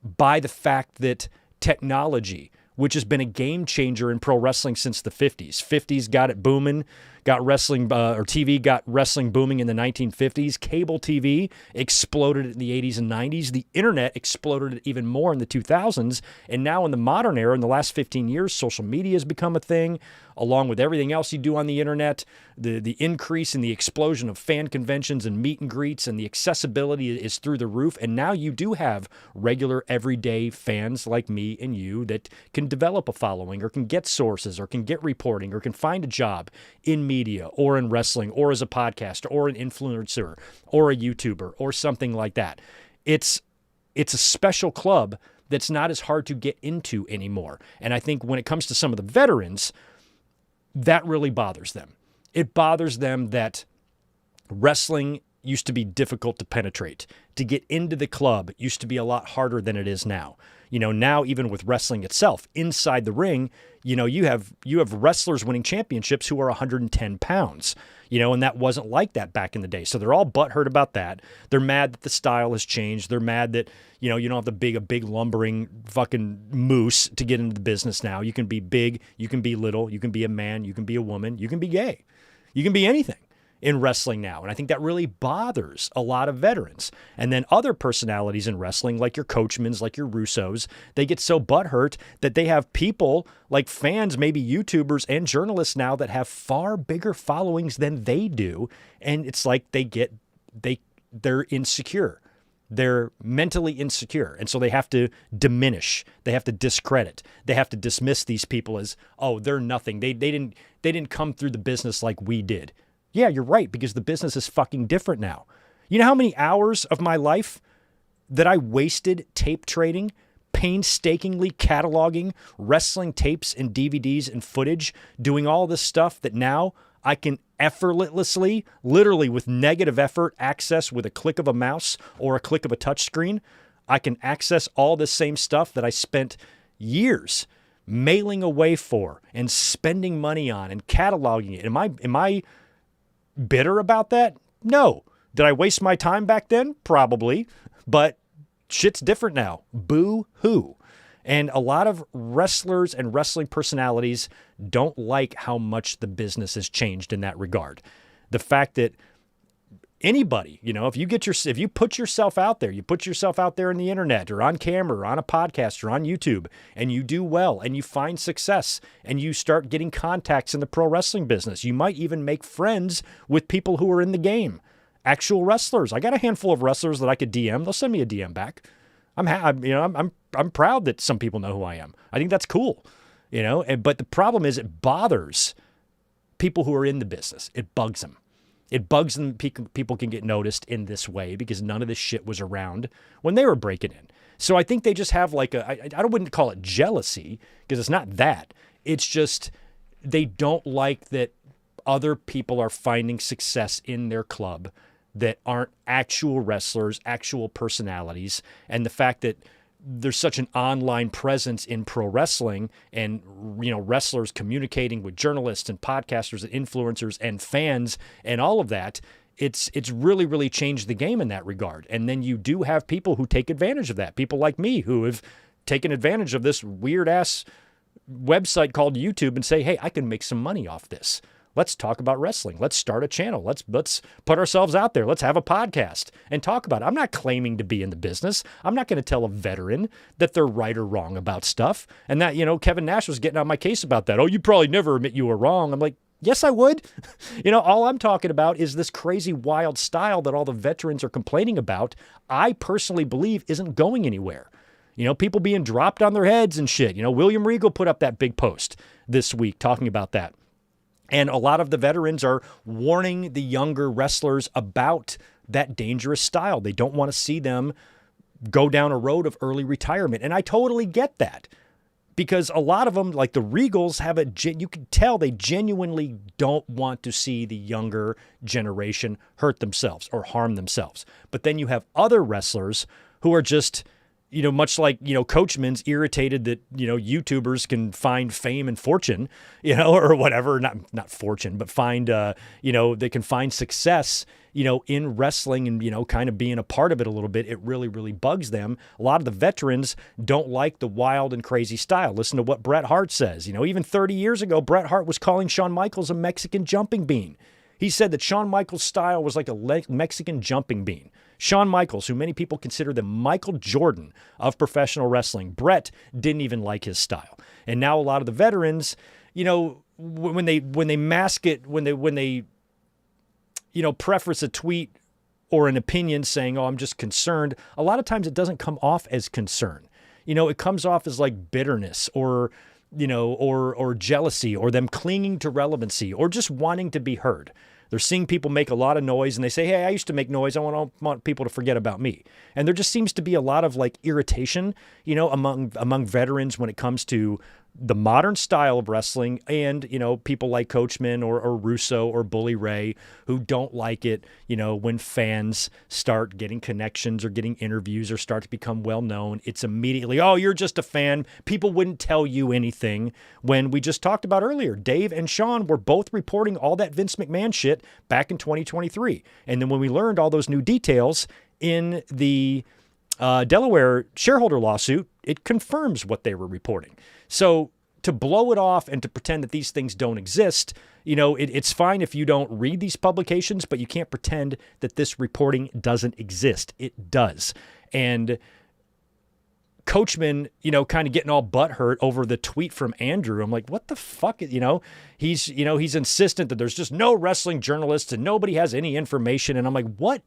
Speaker 1: by the fact that technology, which has been a game changer in pro wrestling since the 50s. 50s got it booming, got wrestling, or TV got wrestling booming in the 1950s. Cable TV exploded in the 80s and 90s. The internet exploded even more in the 2000s. And now in the modern era, in the last 15 years, social media has become a thing, along with everything else you do on the internet. The increase in the explosion of fan conventions and meet and greets, and the accessibility is through the roof. And now you do have regular, everyday fans like me and you that can develop a following, or can get sources, or can get reporting, or can find a job in media or in wrestling or as a podcaster or an influencer or a YouTuber or something like that. It's a special club that's not as hard to get into anymore. And I think when it comes to some of the veterans, that really bothers them. It bothers them that wrestling used to be difficult to penetrate. To get into the club used to be a lot harder than it is now. Now even with wrestling itself, inside the ring, you have wrestlers winning championships who are 110 pounds, and that wasn't like that back in the day. So they're all butthurt about that. They're mad that the style has changed. They're mad that, you don't have a big lumbering fucking moose to get into the business now. You can be big, you can be little, you can be a man, you can be a woman, you can be gay. You can be anything in wrestling now. And I think that really bothers a lot of veterans. And then other personalities in wrestling, like your Coachmans, like your Russos, they get so butthurt that they have people like fans, maybe YouTubers and journalists now that have far bigger followings than they do. And it's like they're insecure. They're mentally insecure. And so they have to diminish. They have to discredit. They have to dismiss these people as, oh, they're nothing. They didn't come through the business like we did. Yeah, you're right, because the business is fucking different now. You know how many hours of my life that I wasted tape trading, painstakingly cataloging wrestling tapes and DVDs and footage, doing all this stuff that now I can effortlessly, literally with negative effort, access with a click of a mouse or a click of a touchscreen. I can access all this same stuff that I spent years mailing away for and spending money on and cataloging it. Am I bitter about that? No. Did I waste my time back then? Probably. But shit's different now. Boo-hoo. And a lot of wrestlers and wrestling personalities don't like how much the business has changed in that regard. The fact that anybody, if you put yourself out there, you put yourself out there in the internet or on camera or on a podcast or on YouTube, and you do well and you find success and you start getting contacts in the pro wrestling business. You might even make friends with people who are in the game, actual wrestlers. I got a handful of wrestlers that I could DM. They'll send me a DM back. I'm proud that some people know who I am. I think that's cool, but the problem is it bothers people who are in the business. It bugs them. It bugs them. People can get noticed in this way because none of this shit was around when they were breaking in. So I think they just have I wouldn't call it jealousy because it's not that. It's just they don't like that other people are finding success in their club that aren't actual wrestlers, actual personalities. And the fact that there's such an online presence in pro wrestling and, wrestlers communicating with journalists and podcasters and influencers and fans and all of that, it's really, really changed the game in that regard. And then you do have people who take advantage of that. People like me who have taken advantage of this weird ass website called YouTube and say, hey, I can make some money off this. Let's talk about wrestling. Let's start a channel. Let's put ourselves out there. Let's have a podcast and talk about it. I'm not claiming to be in the business. I'm not going to tell a veteran that they're right or wrong about stuff. And that, Kevin Nash was getting on my case about that. Oh, you probably never admit you were wrong. I'm like, yes, I would. All I'm talking about is this crazy, wild style that all the veterans are complaining about. I personally believe isn't going anywhere. People being dropped on their heads and shit. William Regal put up that big post this week talking about that. And a lot of the veterans are warning the younger wrestlers about that dangerous style. They don't want to see them go down a road of early retirement. And I totally get that because a lot of them, like the Regals, you can tell they genuinely don't want to see the younger generation hurt themselves or harm themselves. But then you have other wrestlers who are just, much like, Coachman's irritated that, YouTubers can find fame and fortune, or whatever, not fortune, but find, they can find success, in wrestling and, kind of being a part of it a little bit. It really, really bugs them. A lot of the veterans don't like the wild and crazy style. Listen to what Bret Hart says. Even 30 years ago, Bret Hart was calling Shawn Michaels a Mexican jumping bean. He said that Shawn Michaels' style was like a Mexican jumping bean. Shawn Michaels, who many people consider the Michael Jordan of professional wrestling, Bret didn't even like his style. And now a lot of the veterans, when they mask it, when they preface a tweet or an opinion saying, oh, I'm just concerned, a lot of times it doesn't come off as concern. It comes off as like bitterness or jealousy or them clinging to relevancy or just wanting to be heard. They're seeing people make a lot of noise and they say, hey, I used to make noise. I want people to forget about me. And there just seems to be a lot of like irritation, among veterans when it comes to the modern style of wrestling and, people like Coachman or Russo or Bully Ray who don't like it, when fans start getting connections or getting interviews or start to become well known. It's immediately, oh, you're just a fan. People wouldn't tell you anything. When we just talked about earlier, Dave and Sean were both reporting all that Vince McMahon shit back in 2023. And then when we learned all those new details in the Delaware shareholder lawsuit, it confirms what they were reporting. So to blow it off and to pretend that these things don't exist, it's fine if you don't read these publications, but you can't pretend that this reporting doesn't exist. It does. And Coachman, kind of getting all butthurt over the tweet from Andrew. I'm like, what the fuck? He's insistent that there's just no wrestling journalists and nobody has any information. And I'm like, what?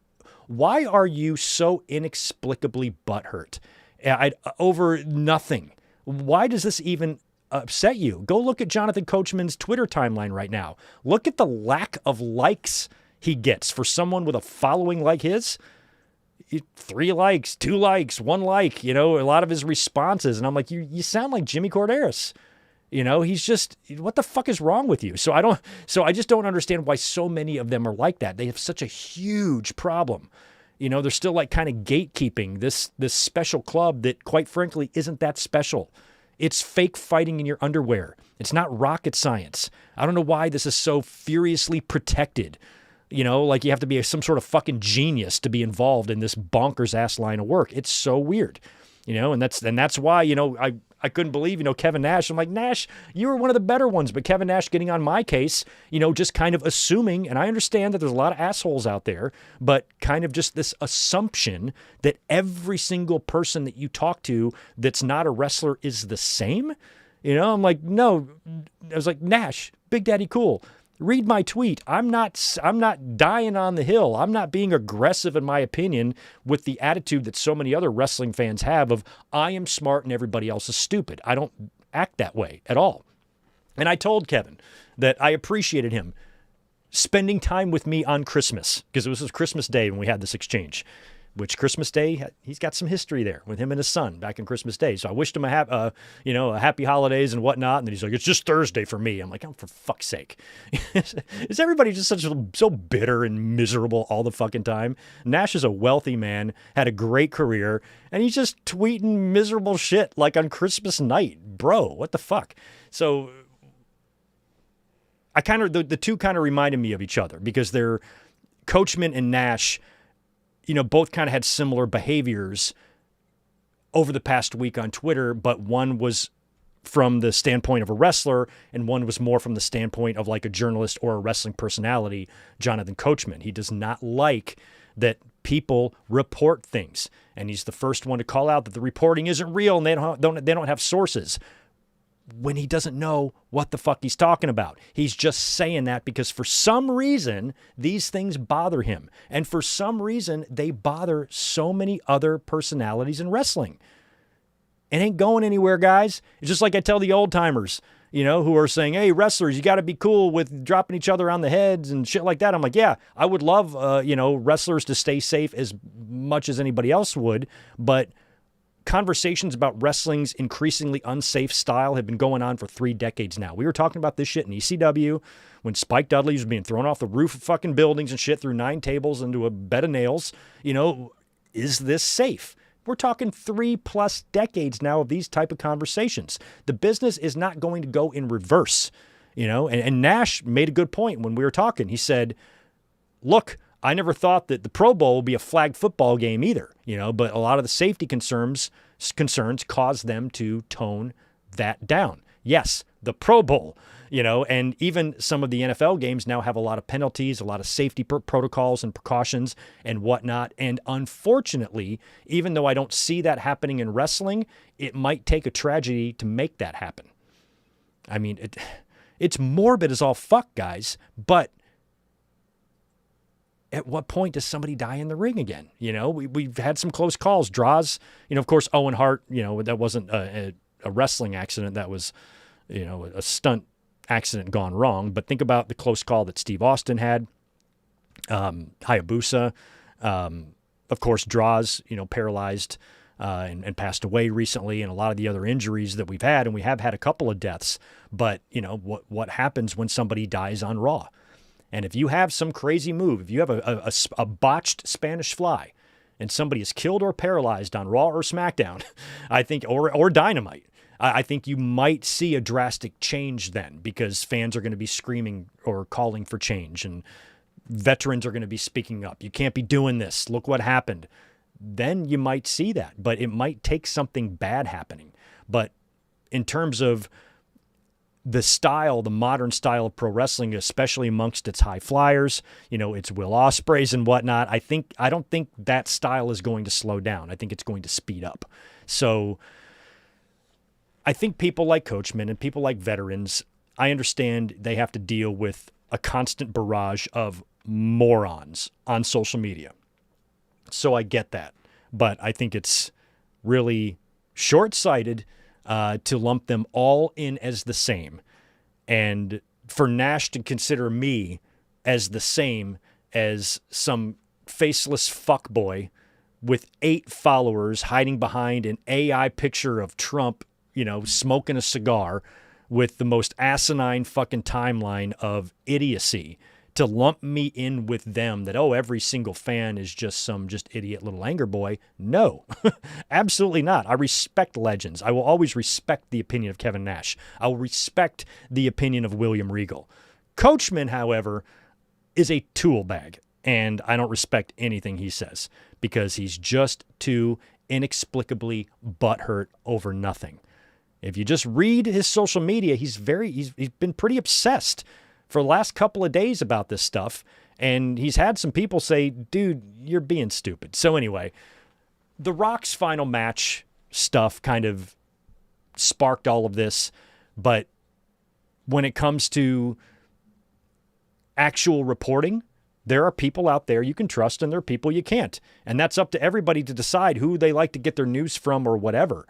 Speaker 1: Why are you so inexplicably butthurt over nothing? Why does this even upset you? Go look at Jonathan Coachman's Twitter timeline right now. Look at the lack of likes he gets for someone with a following like his. 3 likes, 2 likes, 1 like, a lot of his responses. And I'm like, you sound like Jimmy Corderas. He's just, what the fuck is wrong with you? So I just don't understand why so many of them are like that. They have such a huge problem. They're still like kind of gatekeeping this special club that quite frankly isn't that special. It's fake fighting in your underwear. It's not rocket science. I don't know why this is so furiously protected. Like you have to be some sort of fucking genius to be involved in this bonkers ass line of work. It's so weird, and that's why, I couldn't believe, Kevin Nash. I'm like, Nash, you were one of the better ones, but Kevin Nash getting on my case, just kind of assuming, and I understand that there's a lot of assholes out there, but kind of just this assumption that every single person that you talk to that's not a wrestler is the same. I'm like, no. I was like, Nash, Big Daddy Cool. Read my tweet. I'm not dying on the hill. I'm not being aggressive in my opinion with the attitude that so many other wrestling fans have of I am smart and everybody else is stupid. I don't act that way at all. And I told Kevin that I appreciated him spending time with me on Christmas because it was his Christmas Day when we had this exchange. Which Christmas Day, he's got some history there with him and his son back in Christmas Day. So I wished him a happy holidays and whatnot. And then he's like, it's just Thursday for me. I'm like, oh, for fuck's sake. Is everybody just so bitter and miserable all the fucking time? Nash is a wealthy man, had a great career, and he's just tweeting miserable shit like on Christmas night. Bro, what the fuck? So I the two kind of reminded me of each other because they're Coachman and Nash, both kind of had similar behaviors over the past week on Twitter, but one was from the standpoint of a wrestler and one was more from the standpoint of like a journalist or a wrestling personality, Jonathan Coachman. He does not like that people report things, and he's the first one to call out that the reporting isn't real and they don't have sources. When he doesn't know what the fuck he's talking about. He's just saying that because for some reason, these things bother him. And for some reason, they bother so many other personalities in wrestling. It ain't going anywhere, guys. It's just like I tell the old timers, who are saying, hey, wrestlers, you got to be cool with dropping each other on the heads and shit like that. I'm like, yeah, I would love, wrestlers to stay safe as much as anybody else would, but conversations about wrestling's increasingly unsafe style have been going on for 3 decades now. We were talking about this shit in ECW when Spike Dudley was being thrown off the roof of fucking buildings and shit through 9 tables into a bed of nails. Is this safe? We're talking 3+ decades now of these type of conversations. The business is not going to go in reverse, and Nash made a good point when we were talking. He said, look, I never thought that the Pro Bowl would be a flag football game either, but a lot of the safety concerns caused them to tone that down. Yes, the Pro Bowl, and even some of the NFL games now have a lot of penalties, a lot of safety protocols and precautions and whatnot. And unfortunately, even though I don't see that happening in wrestling, it might take a tragedy to make that happen. I mean, it's morbid as all fuck, guys, but at what point does somebody die in the ring again? We've had some close calls, draws, of course, Owen Hart, that wasn't a wrestling accident. That was, a stunt accident gone wrong. But think about the close call that Steve Austin had, Hayabusa, of course, draws, paralyzed and passed away recently, and a lot of the other injuries that we've had, and we have had a couple of deaths. But, what happens when somebody dies on Raw? And if you have some crazy move, if you have a botched Spanish fly, and somebody is killed or paralyzed on Raw or SmackDown, I think, or Dynamite, I think you might see a drastic change then, because fans are going to be screaming or calling for change, and veterans are going to be speaking up. You can't be doing this. Look what happened. Then you might see that, but it might take something bad happening. But in terms of the modern style of pro wrestling, especially amongst its high flyers, its Will Ospreays and whatnot, I don't think that style is going to slow down. I think it's going to speed up. So I think people like Coachman and people like veterans, I understand they have to deal with a constant barrage of morons on social media. So I get that. But I think it's really short-sighted to lump them all in as the same. And for Nash to consider me as the same as some faceless fuckboy with 8 followers hiding behind an AI picture of Trump, smoking a cigar with the most asinine fucking timeline of idiocy, to lump me in with them that, every single fan is just idiot little anger boy. No, absolutely not. I respect legends. I will always respect the opinion of Kevin Nash. I will respect the opinion of William Regal. Coachman, however, is a tool bag, and I don't respect anything he says because he's just too inexplicably butthurt over nothing. If you just read his social media, he's been pretty obsessed for the last couple of days about this stuff, and he's had some people say, dude, you're being stupid. So anyway, The Rock's final match stuff kind of sparked all of this, but when it comes to actual reporting, there are people out there you can trust and there are people you can't, and that's up to everybody to decide who they like to get their news from or whatever,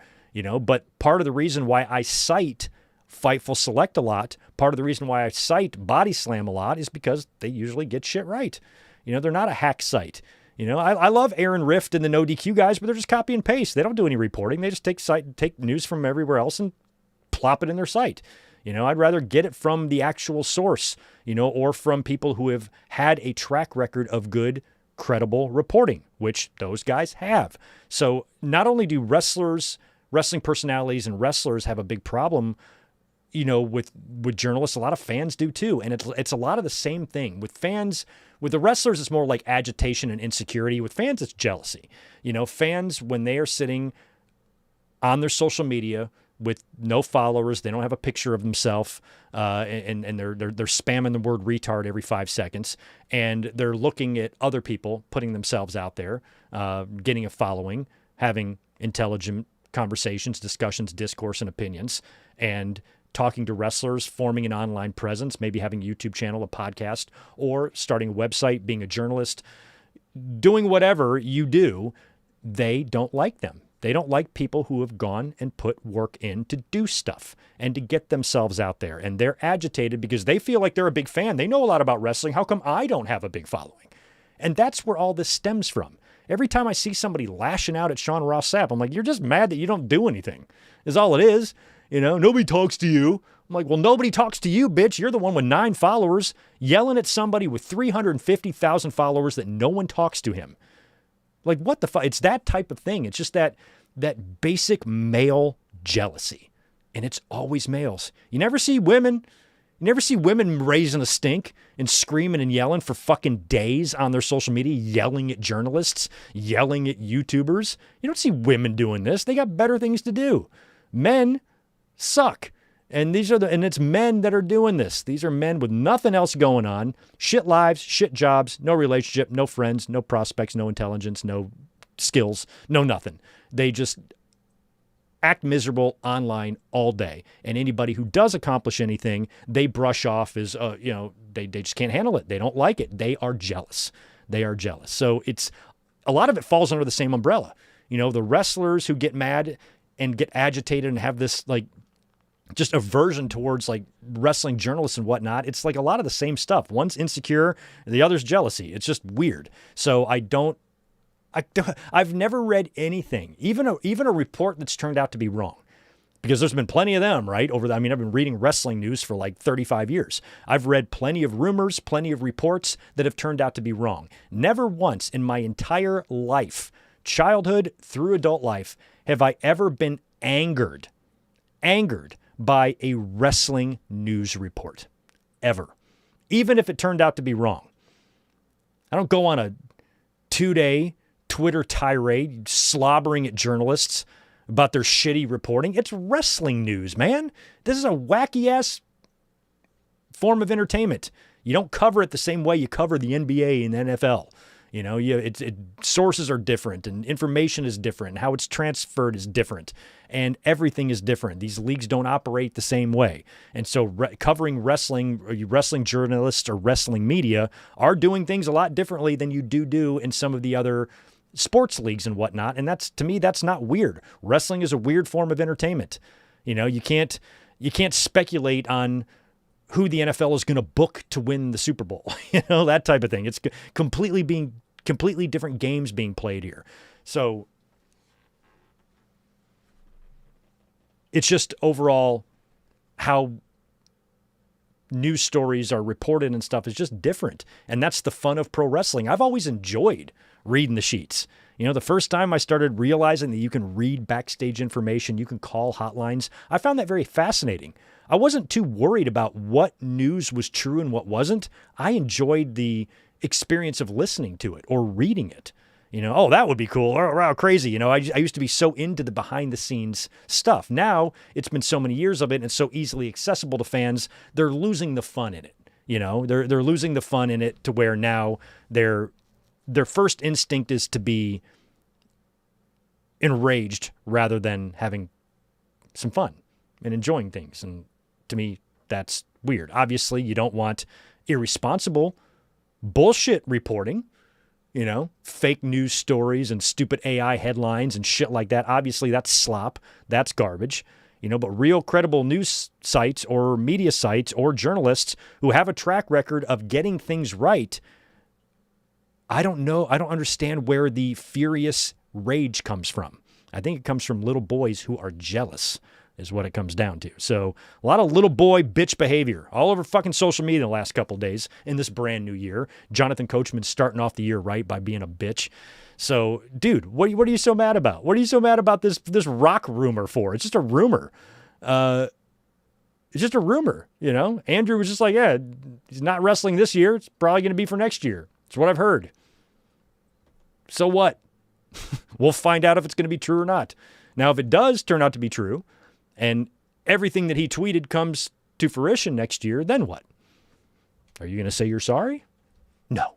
Speaker 1: but part of the reason why I cite Fightful Select a lot, part of the reason why I cite Body Slam a lot is because they usually get shit right. They're not a hack site. I love Aaron Rift and the No DQ guys, but they're just copy and paste. They don't do any reporting. They just take news from everywhere else and plop it in their site. I'd rather get it from the actual source, or from people who have had a track record of good, credible reporting, which those guys have. So not only do wrestling personalities and wrestlers have a big problem, with journalists, a lot of fans do too. And it's a lot of the same thing. With fans, with the wrestlers, it's more like agitation and insecurity. With fans, it's jealousy. Fans, when they are sitting on their social media with no followers, they don't have a picture of themselves, and they're spamming the word retard every 5 seconds, and they're looking at other people putting themselves out there, getting a following, having intelligent conversations, discussions, discourse, and opinions, and talking to wrestlers, forming an online presence, maybe having a YouTube channel, a podcast, or starting a website, being a journalist, doing whatever you do, they don't like them. They don't like people who have gone and put work in to do stuff and to get themselves out there. And they're agitated because they feel like they're a big fan. They know a lot about wrestling. How come I don't have a big following? And that's where all this stems from. Every time I see somebody lashing out at Sean Ross Sapp, I'm like, you're just mad that you don't do anything, is all it is. Nobody talks to you. I'm like, well, nobody talks to you, bitch. You're the one with 9 followers yelling at somebody with 350,000 followers that no one talks to him. Like, what the fuck? It's that type of thing. It's just that basic male jealousy. And it's always males. You never see women raising a stink and screaming and yelling for fucking days on their social media, yelling at journalists, yelling at YouTubers. You don't see women doing this. They got better things to do. Men suck. And it's men that are doing this. These are men with nothing else going on. Shit lives, shit jobs, no relationship, no friends, no prospects, no intelligence, no skills, no nothing. They just act miserable online all day. And anybody who does accomplish anything, they brush off as, they just can't handle it. They don't like it. They are jealous. So it's a lot of it falls under the same umbrella. The wrestlers who get mad and get agitated and have this just aversion towards wrestling journalists and whatnot. It's a lot of the same stuff. One's insecure, the other's jealousy. It's just weird. So I don't I've never read anything, even a report that's turned out to be wrong. Because there's been plenty of them, right? I've been reading wrestling news for like 35 years. I've read plenty of rumors, plenty of reports that have turned out to be wrong. Never once in my entire life, childhood through adult life, have I ever been angered by a wrestling news report. Ever. Even if it turned out to be wrong. I don't go on a 2-day Twitter tirade slobbering at journalists about their shitty reporting. It's wrestling news, man. This is a wacky-ass form of entertainment. You don't cover it the same way you cover the NBA and the NFL. You know, sources are different, and information is different, and how it's transferred is different, and everything is different. These leagues don't operate the same way. And so covering wrestling journalists or wrestling media are doing things a lot differently than you do in some of the other sports leagues and whatnot. And to me, that's not weird. Wrestling is a weird form of entertainment. You know, you can't speculate on who the NFL is going to book to win the Super Bowl, you know, that type of thing. It's completely different games being played here. So it's just overall how news stories are reported and stuff is just different. And that's the fun of pro wrestling. I've always enjoyed reading the sheets. You know, the first time I started realizing that you can read backstage information, you can call hotlines, I found that very fascinating. I wasn't too worried about what news was true and what wasn't. I enjoyed the experience of listening to it or reading it. You know, oh, that would be cool. Oh, wow, crazy. You know, I used to be so into the behind the scenes stuff. Now it's been so many years of it and it's so easily accessible to fans, they're losing the fun in it. You know, they're losing the fun in it to where now their first instinct is to be enraged rather than having some fun and enjoying things. And to me, that's weird. Obviously, you don't want irresponsible bullshit reporting, you know, fake news stories and stupid AI headlines and shit like that. Obviously, that's slop. That's garbage. You know, but real credible news sites or media sites or journalists who have a track record of getting things right, I don't know. I don't understand where the furious rage comes from. I think it comes from little boys who are jealous is what it comes down to. So a lot of little boy bitch behavior all over fucking social media the last couple of days in this brand new year. Jonathan Coachman's starting off the year right by being a bitch. So, dude, what are you so mad about? What are you so mad about this Rock rumor for? It's just a rumor. It's just a rumor, you know? Andrew was just like, yeah, he's not wrestling this year. It's probably going to be for next year. It's what I've heard. So what? We'll find out if it's going to be true or not. Now, if it does turn out to be true, and everything that he tweeted comes to fruition next year, then what? Are you going to say you're sorry? No,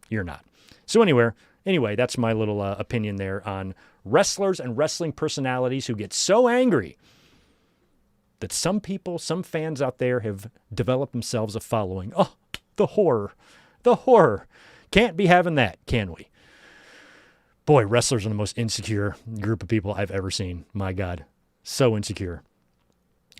Speaker 1: you're not. So anyway, that's my little opinion there on wrestlers and wrestling personalities who get so angry that some people, some fans out there have developed themselves a following. Oh, the horror. Can't be having that, can we? Boy, wrestlers are the most insecure group of people I've ever seen. My God. So insecure.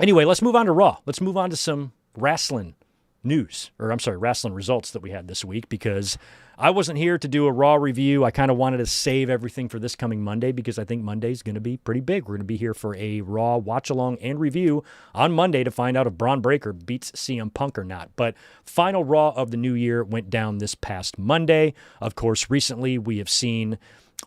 Speaker 1: Anyway, let's move on to Raw. Let's move on to some wrestling wrestling results that we had this week, because I wasn't here to do a Raw review. I kind of wanted to save everything for this coming Monday because I think Monday's going to be pretty big. We're going to be here for a Raw watch-along and review on Monday to find out if Braun Breaker beats CM Punk or not. But final Raw of the new year went down this past Monday. Of course, recently we have seen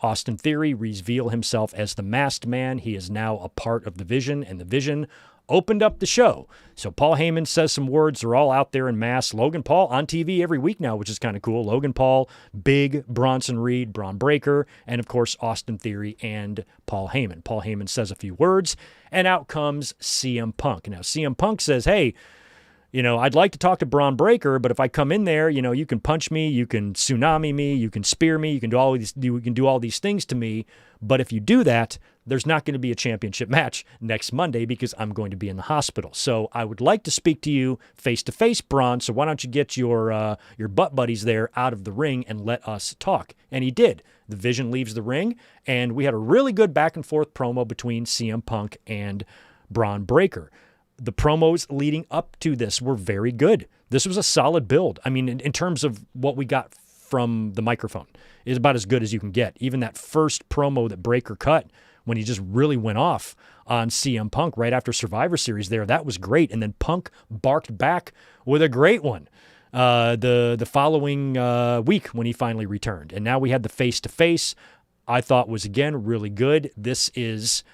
Speaker 1: Austin Theory reveal himself as the Masked Man. He is now a part of the Vision, and the Vision opened up the show. So Paul Heyman says some words. They're all out there in mass. Logan Paul on TV every week now, which is kind of cool. Logan Paul, Big, Bronson Reed, Braun Breaker, and of course Austin Theory and Paul Heyman. Paul Heyman says a few words, and out comes CM Punk. Now CM Punk says, hey, you know, I'd like to talk to Braun Breaker, but if I come in there, you know, you can punch me, you can tsunami me, you can spear me, you can do all these things to me. But if you do that, there's not going to be a championship match next Monday because I'm going to be in the hospital. So I would like to speak to you face to face, Braun. So why don't you get your butt buddies there out of the ring and let us talk? And he did. The Vision leaves the ring, and we had a really good back and forth promo between CM Punk and Braun Breaker. The promos leading up to this were very good. This was a solid build. I mean, in terms of what we got from the microphone. It's about as good as you can get. Even that first promo that Breakker cut when he just really went off on CM Punk right after Survivor Series there, that was great. And then Punk barked back with a great one the following week when he finally returned. And now we had the face-to-face. I thought was, again, really good. This is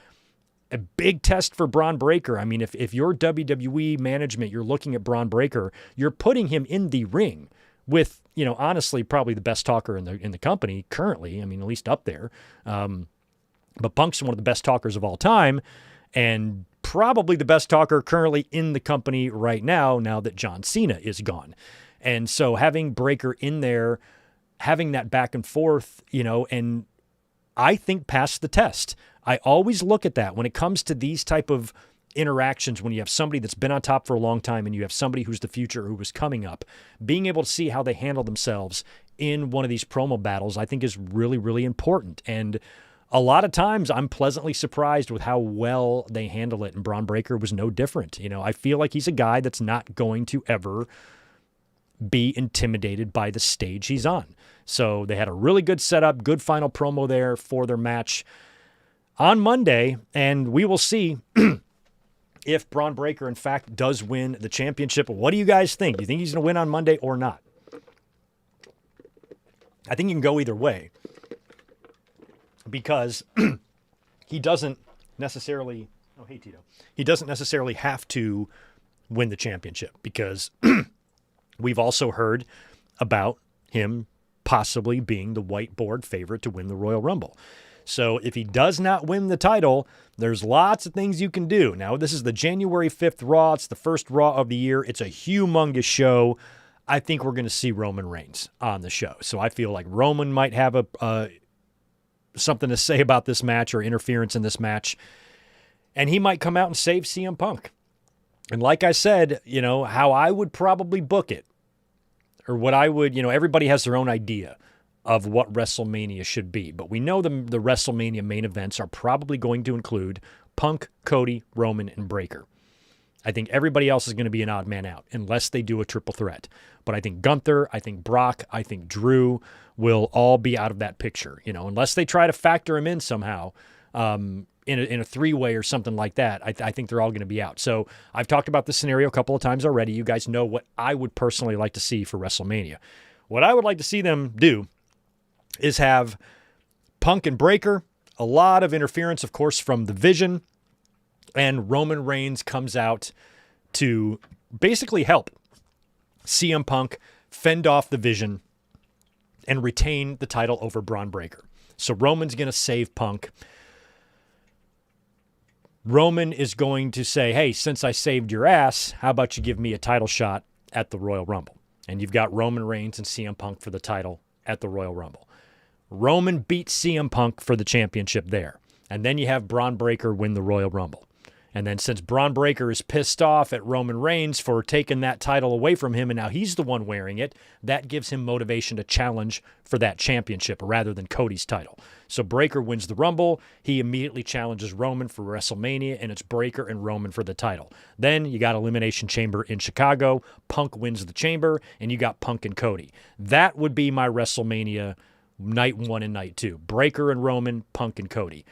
Speaker 1: a big test for Bron Breakker. I mean, if you're WWE management, you're looking at Bron Breakker, you're putting him in the ring with, honestly, probably the best talker in the company currently. I mean, at least up there. But Punk's one of the best talkers of all time, and probably the best talker currently in the company right now that John Cena is gone. And so having Breakker in there, having that back and forth, and I think passed the test. I always look at that when it comes to these type of interactions, when you have somebody that's been on top for a long time and you have somebody who's the future who was coming up, being able to see how they handle themselves in one of these promo battles, I think is really, really important. And a lot of times I'm pleasantly surprised with how well they handle it, and Bron Breakker was no different. I feel like he's a guy that's not going to ever be intimidated by the stage he's on. So they had a really good setup, good final promo there for their match on Monday, and we will see if Bron Breakker, in fact, does win the championship. What do you guys think? Do you think he's going to win on Monday or not? I think you can go either way because he doesn't necessarily he doesn't necessarily have to win the championship because we've also heard about him possibly being the whiteboard favorite to win the Royal Rumble. So if he does not win the title, there's lots of things you can do. Now, this is the January 5th Raw. It's the first Raw of the year. It's a humongous show. I think we're going to see Roman Reigns on the show. So I feel like Roman might have something to say about this match or interference in this match. And he might come out and save CM Punk. And like I said, how I would probably book it, or what I would, everybody has their own idea of what WrestleMania should be. But we know the WrestleMania main events are probably going to include Punk, Cody, Roman, and Breakker. I think everybody else is going to be an odd man out unless they do a triple threat. But I think Gunther, I think Brock, I think Drew will all be out of that picture. Unless they try to factor him in somehow in a three-way or something like that, I think they're all going to be out. So I've talked about this scenario a couple of times already. You guys know what I would personally like to see for WrestleMania. What I would like to see them do is have Punk and Breakker, a lot of interference, of course, from the Vision, and Roman Reigns comes out to basically help CM Punk fend off the Vision and retain the title over Bron Breakker. So Roman's going to save Punk. Roman is going to say, hey, since I saved your ass, how about you give me a title shot at the Royal Rumble? And you've got Roman Reigns and CM Punk for the title at the Royal Rumble. Roman beats CM Punk for the championship there. And then you have Bron Breakker win the Royal Rumble. And then since Bron Breakker is pissed off at Roman Reigns for taking that title away from him and now he's the one wearing it, that gives him motivation to challenge for that championship rather than Cody's title. So Breakker wins the Rumble. He immediately challenges Roman for WrestleMania, and it's Breakker and Roman for the title. Then you got Elimination Chamber in Chicago. Punk wins the Chamber, and you got Punk and Cody. That would be my WrestleMania night 1 and night 2. Breakker and Roman, Punk and Cody.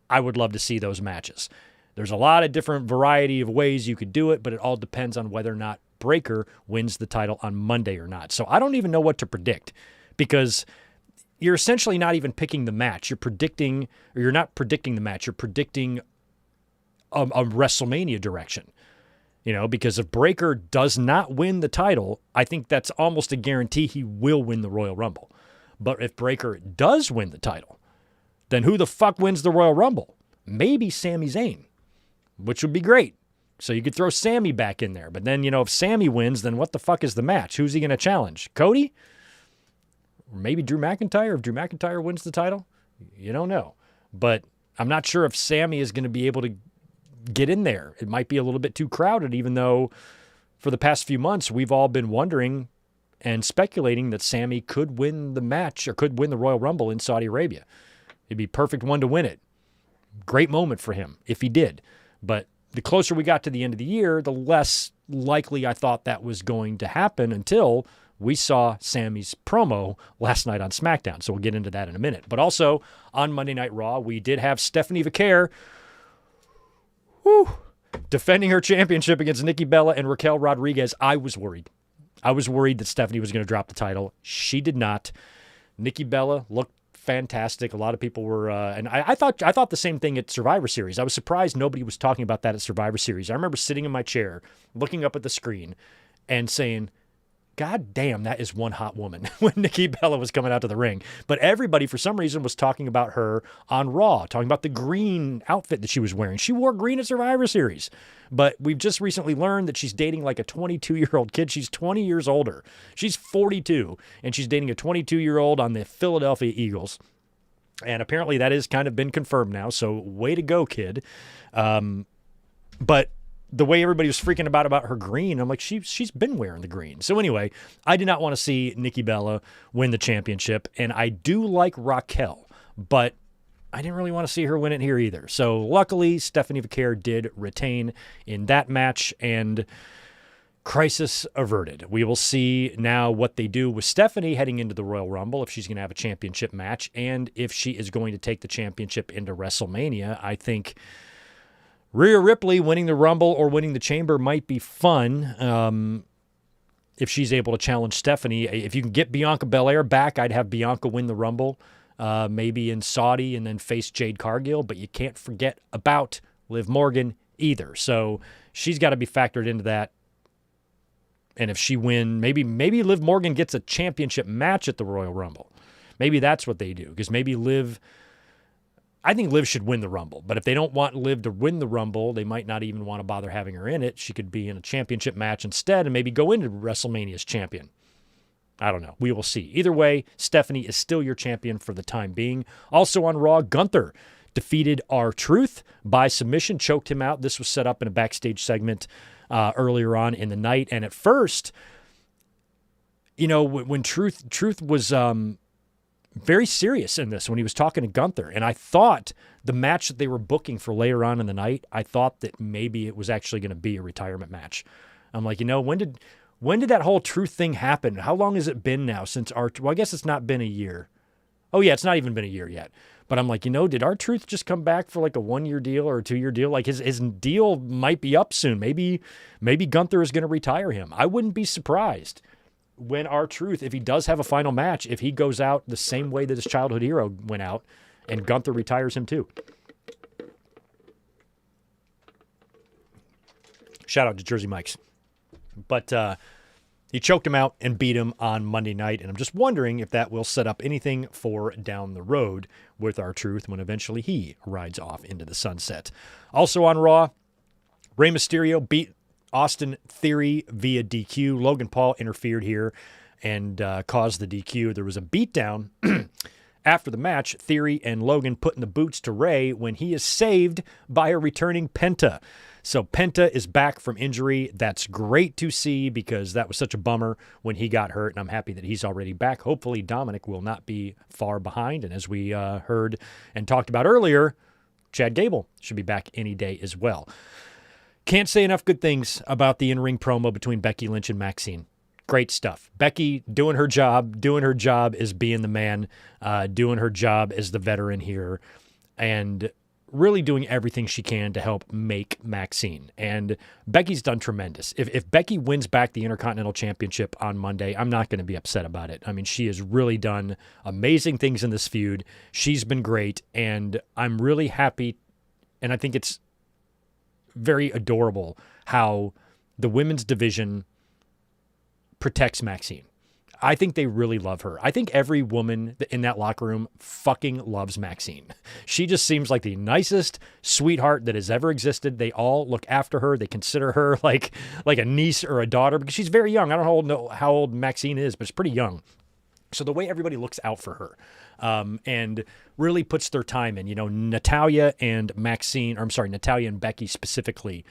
Speaker 1: I would love to see those matches. There's a lot of different variety of ways you could do it, but it all depends on whether or not Breakker wins the title on Monday or not. So I don't even know what to predict because you're essentially not even picking the match. You're predicting, or you're not predicting the match. You're predicting a WrestleMania direction. Because if Breakker does not win the title, I think that's almost a guarantee he will win the Royal Rumble. But if Breakker does win the title, then who the fuck wins the Royal Rumble? Maybe Sami Zayn, which would be great. So you could throw Sami back in there. But then, if Sami wins, then what the fuck is the match? Who's he going to challenge? Cody? Or maybe Drew McIntyre? If Drew McIntyre wins the title? You don't know. But I'm not sure if Sami is going to be able to get in there. It might be a little bit too crowded, even though for the past few months, we've all been wondering and speculating that Sami could win the match or could win the Royal Rumble in Saudi Arabia. It'd be a perfect one to win it. Great moment for him if he did. But the closer we got to the end of the year, the less likely I thought that was going to happen until we saw Sammy's promo last night on SmackDown. So we'll get into that in a minute. But also on Monday Night Raw, we did have Stephanie Vaquer defending her championship against Nikki Bella and Raquel Rodriguez. I was worried. I was worried that Stephanie was going to drop the title. She did not. Nikki Bella looked fantastic. A lot of people were, and I thought the same thing at Survivor Series. I was surprised nobody was talking about that at Survivor Series. I remember sitting in my chair, looking up at the screen, and saying, God damn, that is one hot woman when Nikki Bella was coming out to the ring. But everybody, for some reason, was talking about her on Raw, talking about the green outfit that she was wearing. She wore green at Survivor Series. But we've just recently learned that she's dating like a 22-year-old kid. She's 20 years older. She's 42, and she's dating a 22-year-old on the Philadelphia Eagles. And apparently that has kind of been confirmed now, so way to go, kid. But the way everybody was freaking about her green, I'm like, she's been wearing the green. So anyway, I did not want to see Nikki Bella win the championship, and I do like Raquel, but I didn't really want to see her win it here either. So luckily, Stephanie Vaquer did retain in that match, and crisis averted. We will see now what they do with Stephanie heading into the Royal Rumble, if she's going to have a championship match, and if she is going to take the championship into WrestleMania. I think Rhea Ripley winning the Rumble or winning the Chamber might be fun if she's able to challenge Stephanie. If you can get Bianca Belair back, I'd have Bianca win the Rumble, maybe in Saudi, and then face Jade Cargill. But you can't forget about Liv Morgan either. So she's got to be factored into that. And if she wins, maybe Liv Morgan gets a championship match at the Royal Rumble. Maybe that's what they do, because maybe I think Liv should win the Rumble, but if they don't want Liv to win the Rumble, they might not even want to bother having her in it. She could be in a championship match instead and maybe go into WrestleMania as champion. I don't know. We will see. Either way, Stephanie is still your champion for the time being. Also on Raw, Gunther defeated R-Truth by submission, choked him out. This was set up in a backstage segment earlier on in the night. And at first, when Truth was very serious in this when he was talking to Gunther. And I thought the match that they were booking for later on in the night, I thought that maybe it was actually going to be a retirement match. I'm like, when did that whole Truth thing happen? How long has it been now since well, I guess it's not been a year. Oh yeah, it's not even been a year yet. But I'm like, did R-Truth just come back for like a 1-year deal or a 2-year deal? Like his deal might be up soon. Maybe Gunther is going to retire him. I wouldn't be surprised when R-Truth, if he does have a final match, if he goes out the same way that his childhood hero went out and Gunther retires him too. Shout out to Jersey Mike's. But he choked him out and beat him on Monday night, and I'm just wondering if that will set up anything for down the road with R-Truth when eventually he rides off into the sunset. Also on Raw, Rey Mysterio beat Austin Theory via DQ. Logan Paul interfered here and caused the DQ. There was a beatdown after the match. Theory and Logan put in the boots to Rey when he is saved by a returning Penta. So Penta is back from injury. That's great to see because that was such a bummer when he got hurt, and I'm happy that he's already back. Hopefully Dominic will not be far behind, and as we heard and talked about earlier, Chad Gable should be back any day as well. Can't say enough good things about the in-ring promo between Becky Lynch and Maxine. Great stuff. Becky doing her job as being the man, doing her job as the veteran here, and really doing everything she can to help make Maxine. And Becky's done tremendous. If Becky wins back the Intercontinental Championship on Monday, I'm not going to be upset about it. I mean, she has really done amazing things in this feud. She's been great, and I'm really happy, and I think it's very adorable how the women's division protects Maxine. I think they really love her. I think every woman in that locker room fucking loves Maxine. She just seems like the nicest sweetheart that has ever existed. They all look after her. They consider her like a niece or a daughter because she's very young. I don't know how old Maxine is, but she's pretty young. So the way everybody looks out for her and really puts their time in, Natalya and Becky specifically,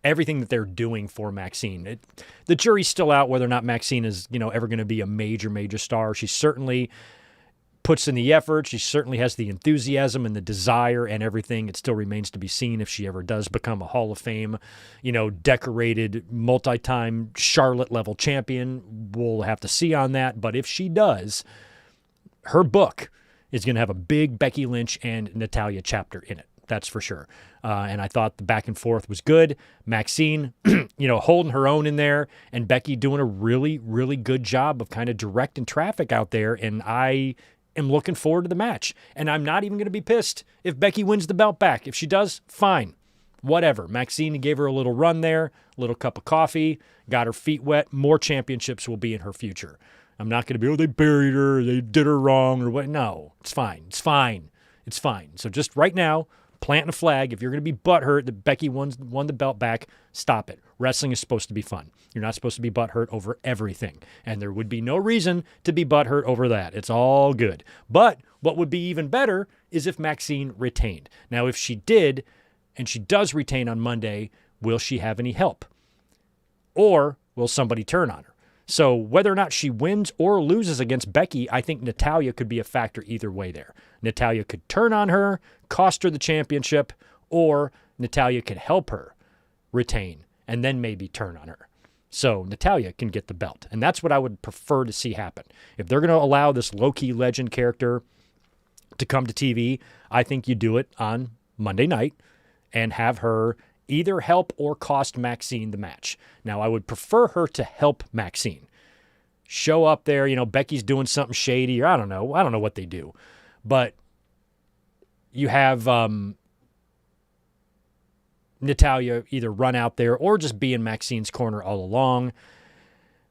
Speaker 1: everything that they're doing for Maxine. The jury's still out whether or not Maxine is, ever going to be a major, major star. She's certainly puts in the effort. She certainly has the enthusiasm and the desire and everything. It still remains to be seen if she ever does become a Hall of Fame, decorated multi-time Charlotte-level champion. We'll have to see on that. But if she does, her book is going to have a big Becky Lynch and Natalya chapter in it. That's for sure. And I thought the back and forth was good. Maxine, holding her own in there, and Becky doing a really, really good job of kind of directing traffic out there. And I am looking forward to the match. And I'm not even going to be pissed if Becky wins the belt back. If she does, fine. Whatever. Maxine gave her a little run there, a little cup of coffee, got her feet wet. More championships will be in her future. I'm not going to be, they buried her, they did her wrong, or what. No, it's fine. It's fine. It's fine. So just right now, planting a flag. If you're going to be butthurt that Becky won the belt back, stop it. Wrestling is supposed to be fun. You're not supposed to be butthurt over everything. And there would be no reason to be butthurt over that. It's all good. But what would be even better is if Maxine retained. Now, if she did, and she does retain on Monday, will she have any help? Or will somebody turn on her? So whether or not she wins or loses against Becky, I think Natalya could be a factor either way there. Natalya could turn on her, cost her the championship, or Natalya could help her retain and then maybe turn on her. So Natalya can get the belt. And that's what I would prefer to see happen. If they're going to allow this low-key legend character to come to TV, I think you do it on Monday night and have her either help or cost Maxine the match. Now, I would prefer her to help Maxine. Show up there, Becky's doing something shady, or I don't know what they do. But you have Natalya either run out there or just be in Maxine's corner all along.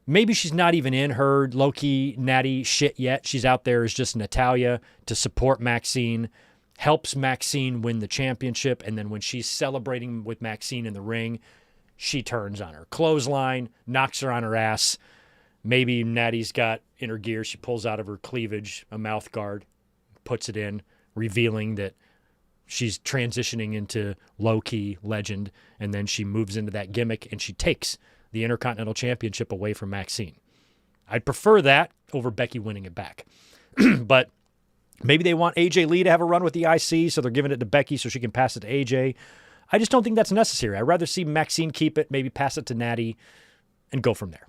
Speaker 1: Maybe she's not even in her low-key natty shit yet. She's out there as just Natalya to support Maxine, helps Maxine win the championship, and then when she's celebrating with Maxine in the ring, she turns on her. Clothesline, knocks her on her ass. Maybe Natty's got in her gear, she pulls out of her cleavage a mouth guard, puts it in, revealing that she's transitioning into low-key legend, and then she moves into that gimmick, and she takes the Intercontinental Championship away from Maxine. I'd prefer that over Becky winning it back. But maybe they want AJ Lee to have a run with the IC, so they're giving it to Becky so she can pass it to AJ. I just don't think that's necessary. I'd rather see Maxine keep it, maybe pass it to Natty, and go from there.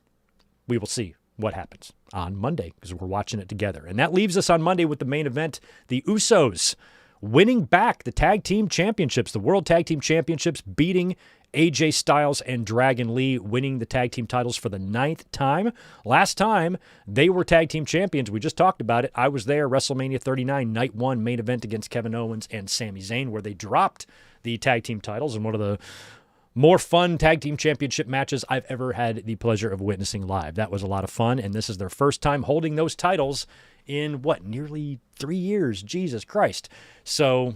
Speaker 1: We will see what happens on Monday because we're watching it together. And that leaves us on Monday with the main event, the Usos winning back the Tag Team Championships, the World Tag Team Championships, beating AJ Styles and Dragon Lee, winning the tag team titles for the 9th time. Last time they were tag team champions, we just talked about it. I was there, WrestleMania 39, night 1, main event against Kevin Owens and Sami Zayn, where they dropped the tag team titles in one of the more fun tag team championship matches I've ever had the pleasure of witnessing live. That was a lot of fun, and this is their first time holding those titles in, nearly 3 years? Jesus Christ. So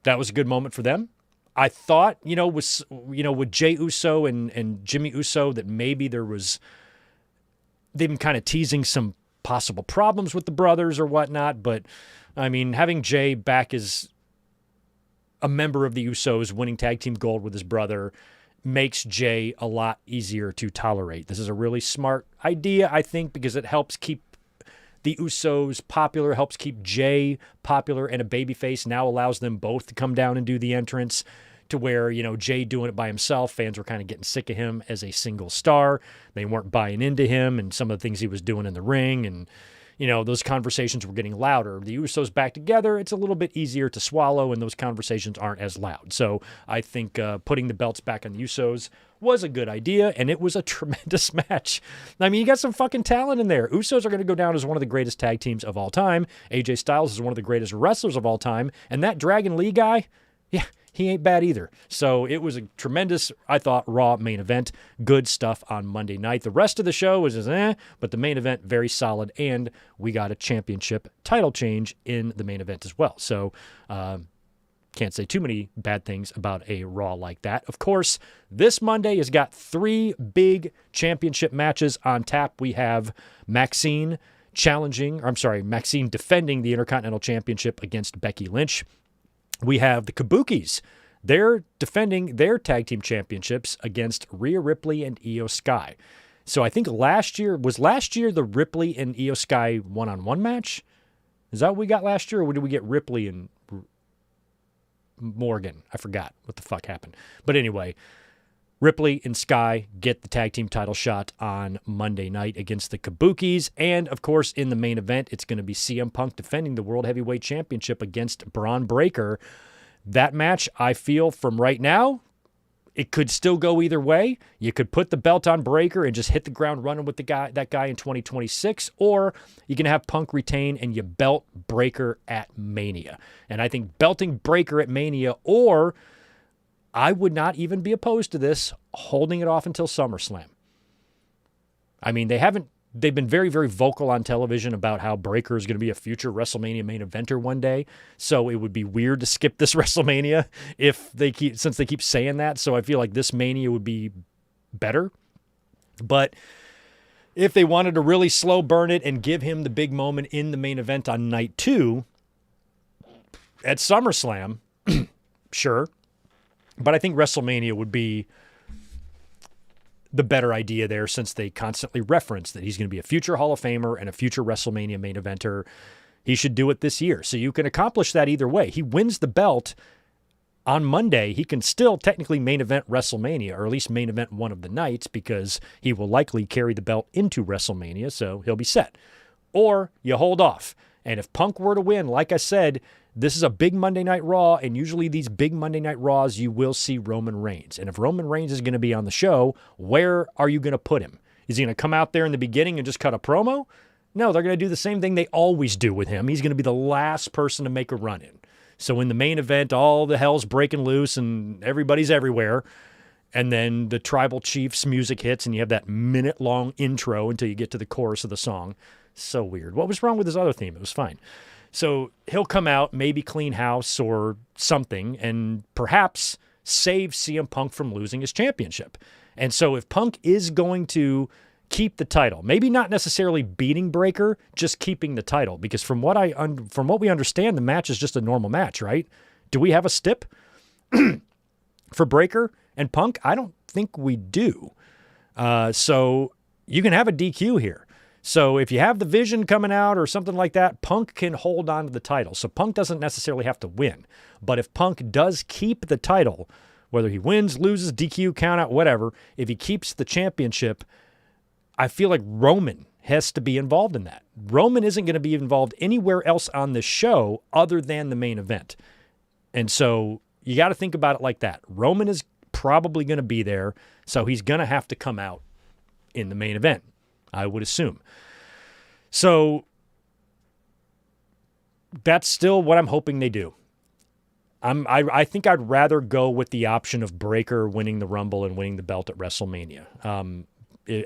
Speaker 1: that was a good moment for them. I thought, with Jey Uso and Jimmy Uso, that maybe they've been kind of teasing some possible problems with the brothers or whatnot. But, I mean, having Jey back as a member of the Usos winning tag team gold with his brother makes Jey a lot easier to tolerate. This is a really smart idea, I think, because it helps keep the Usos popular, helps keep Jey popular, and a babyface now allows them both to come down and do the entrance, to where, Jey doing it by himself, fans were kind of getting sick of him as a single star. They weren't buying into him and some of the things he was doing in the ring, and those conversations were getting louder. The Usos back together, it's a little bit easier to swallow, and those conversations aren't as loud. So I think putting the belts back on the Usos was a good idea, and it was a tremendous match. I mean, you got some fucking talent in there. Usos are going to go down as one of the greatest tag teams of all time. AJ Styles is one of the greatest wrestlers of all time, and that Dragon Lee guy, yeah, he ain't bad either. So it was a tremendous, I thought, Raw main event. Good stuff on Monday night. The rest of the show was just but the main event, very solid, and we got a championship title change in the main event as well. So can't say too many bad things about a Raw like that. Of course, this Monday has got 3 big championship matches on tap. We have Maxine defending the Intercontinental Championship against Becky Lynch. We have the Kabukis. They're defending their tag team championships against Rhea Ripley and Io Sky. So I think last year the Ripley and Io Sky one-on-one match? Is that what we got last year, or did we get Ripley and Morgan? I forgot what the fuck happened. But anyway, Ripley and Sky get the tag team title shot on Monday night against the Kabukis. And, of course, in the main event, it's going to be CM Punk defending the World Heavyweight Championship against Braun Breaker. That match, I feel, from right now, it could still go either way. You could put the belt on Breaker and just hit the ground running with that guy in 2026, or you can have Punk retain and you belt Breaker at Mania. And I think belting Breaker at Mania, or I would not even be opposed to this, holding it off until SummerSlam. I mean, they've been very, very vocal on television about how Breaker is going to be a future WrestleMania main eventer one day. So it would be weird to skip this WrestleMania since they keep saying that. So I feel like this Mania would be better. But if they wanted to really slow burn it and give him the big moment in the main event on night 2 at SummerSlam, sure. But I think WrestleMania would be the better idea there, since they constantly reference that he's going to be a future Hall of Famer and a future WrestleMania main eventer. He should do it this year. So you can accomplish that either way. He wins the belt on Monday. He can still technically main event WrestleMania, or at least main event one of the nights, because he will likely carry the belt into WrestleMania, so he'll be set. Or you hold off. And if Punk were to win, like I said, this is a big Monday Night Raw, and usually these big Monday Night Raws, you will see Roman Reigns. And if Roman Reigns is going to be on the show, where are you going to put him? Is he going to come out there in the beginning and just cut a promo? No, they're going to do the same thing they always do with him. He's going to be the last person to make a run-in. So in the main event, all the hell's breaking loose and everybody's everywhere. And then the Tribal Chiefs music hits, and you have that minute-long intro until you get to the chorus of the song. So weird. What was wrong with his other theme? It was fine. So he'll come out, maybe clean house or something, and perhaps save CM Punk from losing his championship. And so if Punk is going to keep the title, maybe not necessarily beating Breaker, just keeping the title, because from what we understand, the match is just a normal match, right? Do we have a stip for Breaker and Punk? I don't think we do. So you can have a DQ here. So if you have the Vision coming out or something like that, Punk can hold on to the title. So Punk doesn't necessarily have to win. But if Punk does keep the title, whether he wins, loses, DQ, count out, whatever, if he keeps the championship, I feel like Roman has to be involved in that. Roman isn't going to be involved anywhere else on the show other than the main event. And so you got to think about it like that. Roman is probably going to be there, so he's going to have to come out in the main event, I would assume. So that's still what I'm hoping they do. I think I'd rather go with the option of Breaker winning the Rumble and winning the belt at WrestleMania.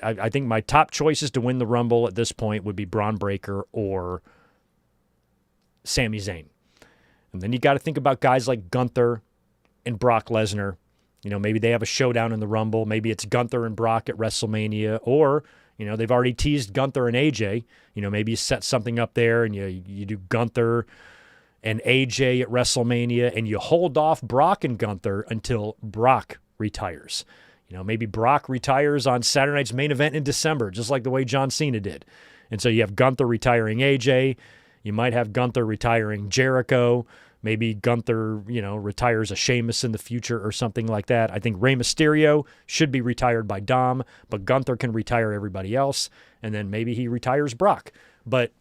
Speaker 1: I think my top choices to win the Rumble at this point would be Braun Breaker or Sami Zayn. And then you got to think about guys like Gunther and Brock Lesnar. You know, maybe they have a showdown in the Rumble. Maybe it's Gunther and Brock at WrestleMania, or you know, they've already teased Gunther and AJ. You know, maybe you set something up there and you do Gunther and AJ at WrestleMania, and you hold off Brock and Gunther until Brock retires. You know, maybe Brock retires on Saturday night's main event in December, just like the way John Cena did. And so you have Gunther retiring AJ. You might have Gunther retiring Jericho. Maybe Gunther, you know, retires a Sheamus in the future or something like that. I think Rey Mysterio should be retired by Dom, but Gunther can retire everybody else, and then maybe he retires Brock. But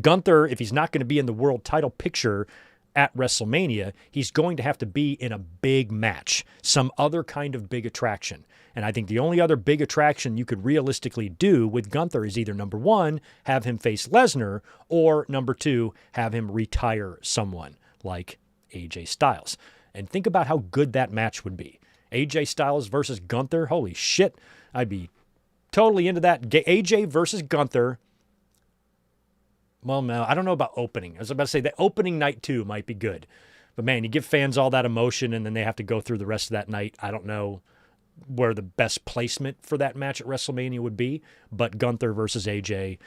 Speaker 1: Gunther, if he's not going to be in the world title picture at WrestleMania, he's going to have to be in a big match, some other kind of big attraction. And I think the only other big attraction you could realistically do with Gunther is either, number one, have him face Lesnar, or number two, have him retire someone like AJ Styles. And think about how good that match would be. AJ Styles versus Gunther, holy shit, I'd be totally into that. AJ versus Gunther. Well, no, I don't know about opening. I was about to say the opening night too might be good. But man, you give fans all that emotion and then they have to go through the rest of that night. I don't know where the best placement for that match at WrestleMania would be, but Gunther versus AJ,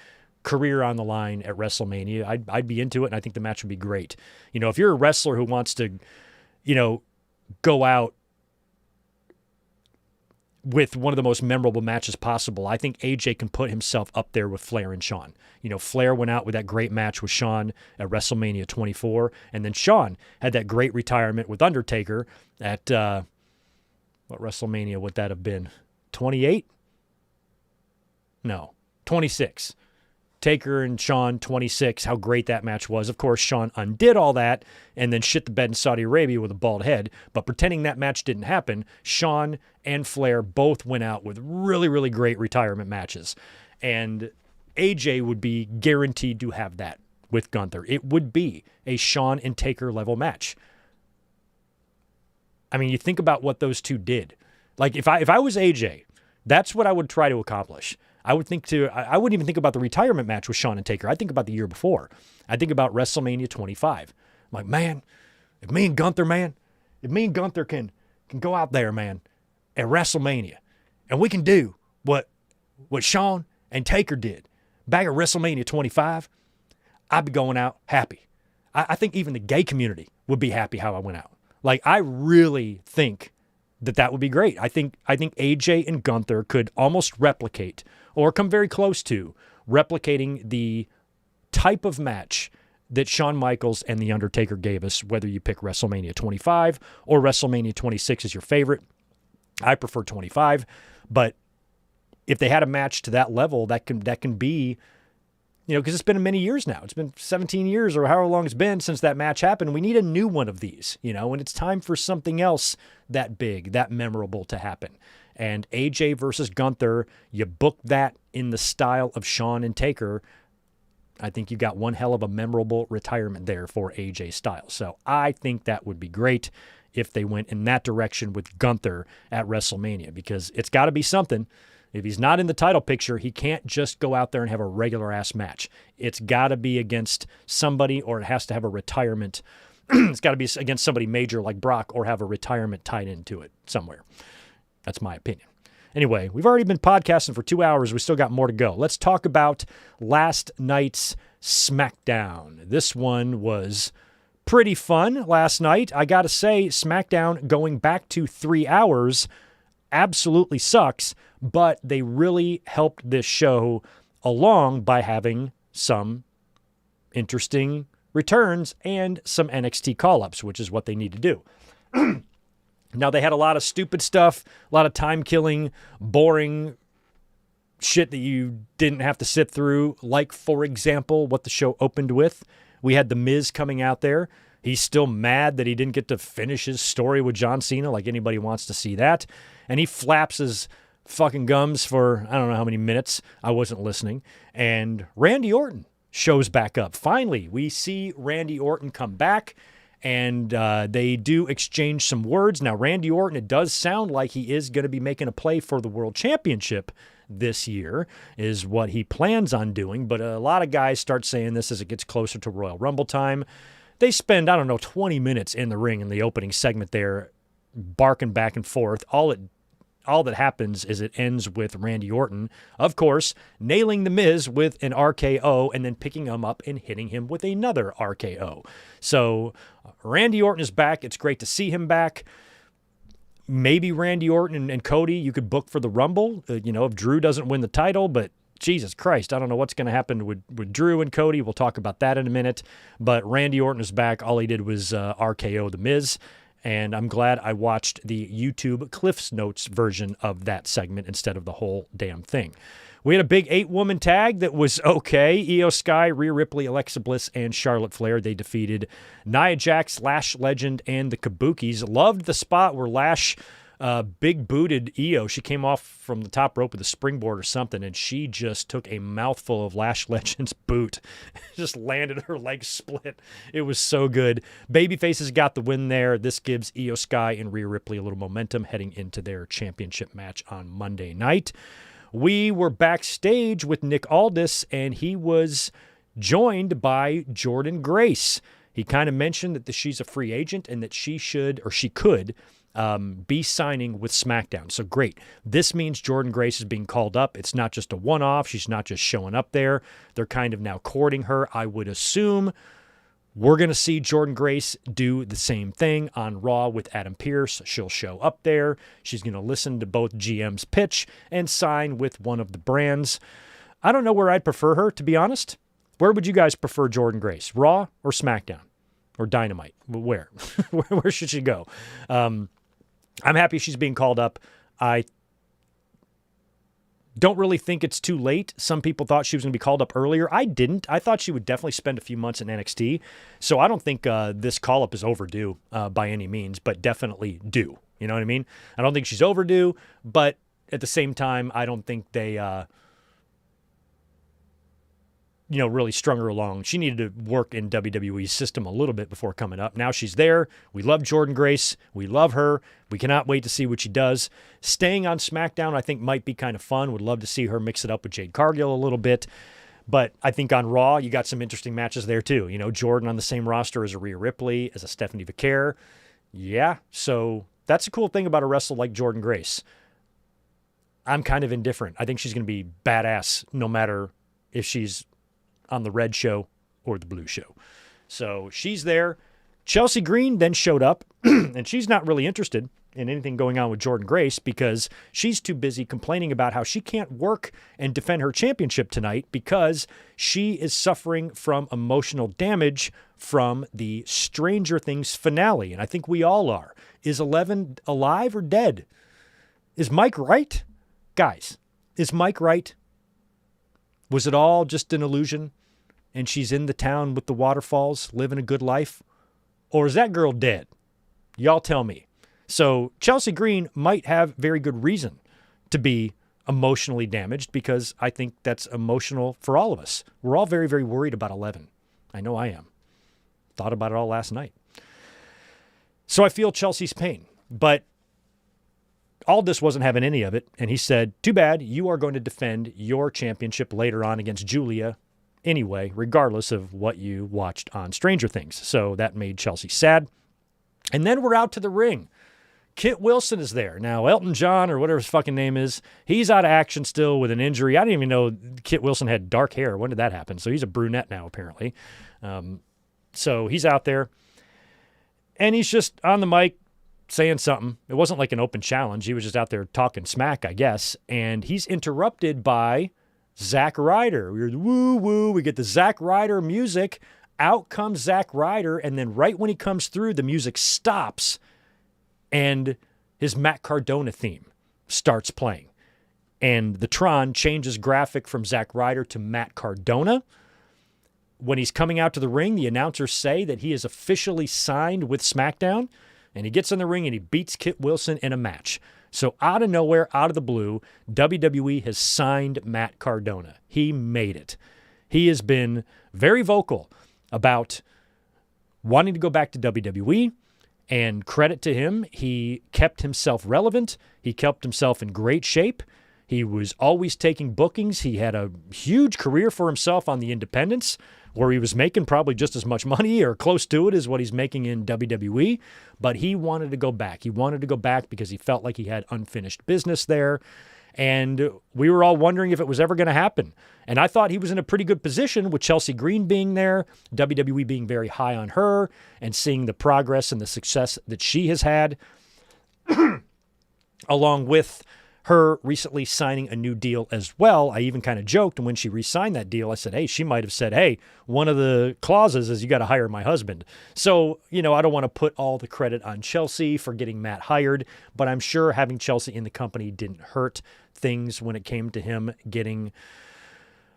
Speaker 1: career on the line at WrestleMania, I'd be into it, and I think the match would be great. You know, if you're a wrestler who wants to, you know, go out with one of the most memorable matches possible. I think AJ can put himself up there with Flair and Shawn. You know, Flair went out with that great match with Shawn at WrestleMania 24, and then Shawn had that great retirement with Undertaker at, what WrestleMania would that have been? 28? No, 26. Taker and Shawn 26, how great that match was. Of course, Shawn undid all that and then shit the bed in Saudi Arabia with a bald head. But pretending that match didn't happen, Shawn and Flair both went out with really, really great retirement matches. And AJ would be guaranteed to have that with Gunther. It would be a Shawn and Taker level match. I mean, you think about what those two did. Like, if I was AJ, that's what I would try to accomplish. I wouldn't even think about the retirement match with Shawn and Taker. I'd think about the year before. I'd think about WrestleMania 25. I'm like, man, if me and Gunther can go out there, man, at WrestleMania, and we can do what Shawn and Taker did back at WrestleMania 25, I'd be going out happy. I think even the gay community would be happy how I went out. Like, I really think that would be great. I think AJ and Gunther could almost replicate or come very close to replicating the type of match that Shawn Michaels and The Undertaker gave us, whether you pick WrestleMania 25 or WrestleMania 26 as your favorite. I prefer 25, but if they had a match to that level, that can be, you know, because it's been many years now. It's been 17 years or however long it's been since that match happened. We need a new one of these, you know, and it's time for something else that big, that memorable to happen. And AJ versus Gunther, you book that in the style of Shawn and Taker. I think you got one hell of a memorable retirement there for AJ Styles. So I think that would be great if they went in that direction with Gunther at WrestleMania, because it's got to be something. If he's not in the title picture, he can't just go out there and have a regular-ass match. It's got to be against somebody, or it has to have a retirement. It's got to be against somebody major like Brock, or have a retirement tied into it somewhere. That's my opinion. Anyway, we've already been podcasting for 2 hours. We still got more to go. Let's talk about last night's SmackDown. This one was pretty fun last night. I got to say, SmackDown going back to 3 hours absolutely sucks, but they really helped this show along by having some interesting returns and some NXT call-ups, which is what they need to do. Now, they had a lot of stupid stuff, a lot of time-killing, boring shit that you didn't have to sit through, like, for example, what the show opened with. We had The Miz coming out there. He's still mad that he didn't get to finish his story with John Cena, like anybody wants to see that. And he flaps his fucking gums for I don't know how many minutes. I wasn't listening. And Randy Orton shows back up. Finally, we see Randy Orton come back, and they do exchange some words. Now, Randy Orton, it does sound like he is going to be making a play for the World Championship this year, is what he plans on doing. But a lot of guys start saying this as it gets closer to Royal Rumble time. They spend, 20 minutes in the ring in the opening segment there, barking back and forth. All that happens is it ends with Randy Orton, of course, nailing The Miz with an RKO and then picking him up and hitting him with another RKO. So Randy Orton is back. It's great to see him back. Maybe Randy Orton and Cody you could book for the Rumble, if Drew doesn't win the title, but Jesus Christ, I don't know what's going to happen with Drew and Cody. We'll talk about that in a minute. But Randy Orton is back. All he did was RKO The Miz. And I'm glad I watched the YouTube Cliff's Notes version of that segment instead of the whole damn thing. We had a big 8-woman tag that was okay. Io Sky, Rhea Ripley, Alexa Bliss, and Charlotte Flair. They defeated Nia Jax, Lash Legend, and the Kabukis. Loved the spot where Lash big-booted Io. She came off from the top rope with a springboard or something, and she just took a mouthful of Lash Legend's boot. Just landed, her leg split. It was so good. Babyfaces got the win there. This gives Io Sky and Rhea Ripley a little momentum heading into their championship match on Monday night. We were backstage with Nick Aldis, and he was joined by Jordynne Grace. He kind of mentioned that she's a free agent and that she could be signing with SmackDown. So great. This means Jordynne Grace is being called up. It's not just a one-off. She's not just showing up there. They're kind of now courting her. I would assume We're going to see Jordynne Grace do the same thing on Raw with Adam Pearce. She'll show up there. She's going to listen to both GM's pitch and sign with one of the brands. I don't know where I'd prefer her, to be honest. Where would you guys prefer Jordynne Grace? Raw or SmackDown? Or Dynamite? Where? Where should she go? I'm happy she's being called up. I don't really think it's too late. Some people thought she was going to be called up earlier. I didn't. I thought she would definitely spend a few months in NXT. So I don't think this call-up is overdue by any means, but definitely due. You know what I mean? I don't think she's overdue, but at the same time, I don't think they, really strung her along. She needed to work in WWE's system a little bit before coming up. Now she's there. We love Jordynne Grace. We love her. We cannot wait to see what she does. Staying on SmackDown, I think, might be kind of fun. Would love to see her mix it up with Jade Cargill a little bit. But I think on Raw, you got some interesting matches there, too. Jordan on the same roster as a Rhea Ripley, as a Stephanie Vaquer. Yeah, so that's a cool thing about a wrestler like Jordynne Grace. I'm kind of indifferent. I think she's going to be badass no matter if she's on the red show or the blue show. So she's there. Chelsea Green then showed up, and she's not really interested in anything going on with Jordynne Grace because she's too busy complaining about how she can't work and defend her championship tonight because she is suffering from emotional damage from the Stranger Things finale. And I think we all are. Is Eleven alive or dead? Is Mike right? Guys, is Mike right? Was it all just an illusion and she's in the town with the waterfalls living a good life? Or is that girl dead? Y'all tell me. So Chelsea Green might have very good reason to be emotionally damaged because I think that's emotional for all of us. We're all very, very worried about 11. I know I am. Thought about it all last night. So I feel Chelsea's pain. But Aldis wasn't having any of it, and he said, too bad, you are going to defend your championship later on against Julia anyway, regardless of what you watched on Stranger Things. So that made Chelsea sad. And then we're out to the ring. Kit Wilson is there. Now, Elton John, or whatever his fucking name is, he's out of action still with an injury. I didn't even know Kit Wilson had dark hair. When did that happen? So he's a brunette now, apparently. So he's out there, and he's just on the mic, saying something. It wasn't like an open challenge. He was just out there talking smack, I guess. And he's interrupted by Zack Ryder. We hear woo woo. We get the Zack Ryder music. Out comes Zack Ryder. And then right when he comes through, the music stops and his Matt Cardona theme starts playing. And the Tron changes graphic from Zack Ryder to Matt Cardona. When he's coming out to the ring, the announcers say that he is officially signed with SmackDown. And he gets in the ring and he beats Kit Wilson in a match. So out of nowhere, out of the blue, WWE has signed Matt Cardona. He made it. He has been very vocal about wanting to go back to WWE. And credit to him, he kept himself relevant. He kept himself in great shape. He was always taking bookings. He had a huge career for himself on the independents, where he was making probably just as much money or close to it as what he's making in WWE. But he wanted to go back. He wanted to go back because he felt like he had unfinished business there. And we were all wondering if it was ever going to happen. And I thought he was in a pretty good position with Chelsea Green being there, WWE being very high on her, and seeing the progress and the success that she has had, along with her recently signing a new deal as well. I even kind of joked, and when she re-signed that deal, I said, hey, she might have said, hey, one of the clauses is you got to hire my husband. So, I don't want to put all the credit on Chelsea for getting Matt hired, but I'm sure having Chelsea in the company didn't hurt things when it came to him getting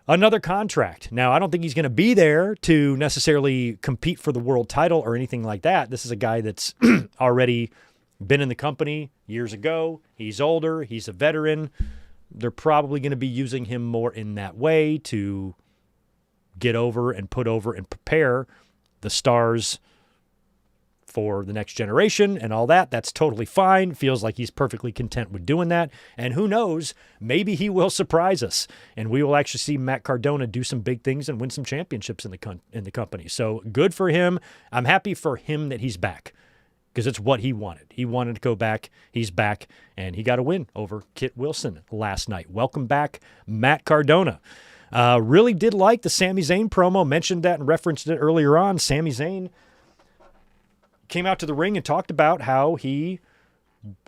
Speaker 1: another contract. Now, I don't think he's going to be there to necessarily compete for the world title or anything like that. This is a guy that's already been in the company years ago. He's older. He's a veteran. They're probably going to be using him more in that way to get over and put over and prepare the stars for the next generation and all that. That's totally fine. Feels like he's perfectly content with doing that. And who knows, maybe he will surprise us and we will actually see Matt Cardona do some big things and win some championships in the company. So good for him. I'm happy for him that he's back, because it's what he wanted. He wanted to go back. He's back, and he got a win over Kit Wilson last night. Welcome back, Matt Cardona. Really did like the Sami Zayn promo. Mentioned that and referenced it earlier on. Sami Zayn came out to the ring and talked about how he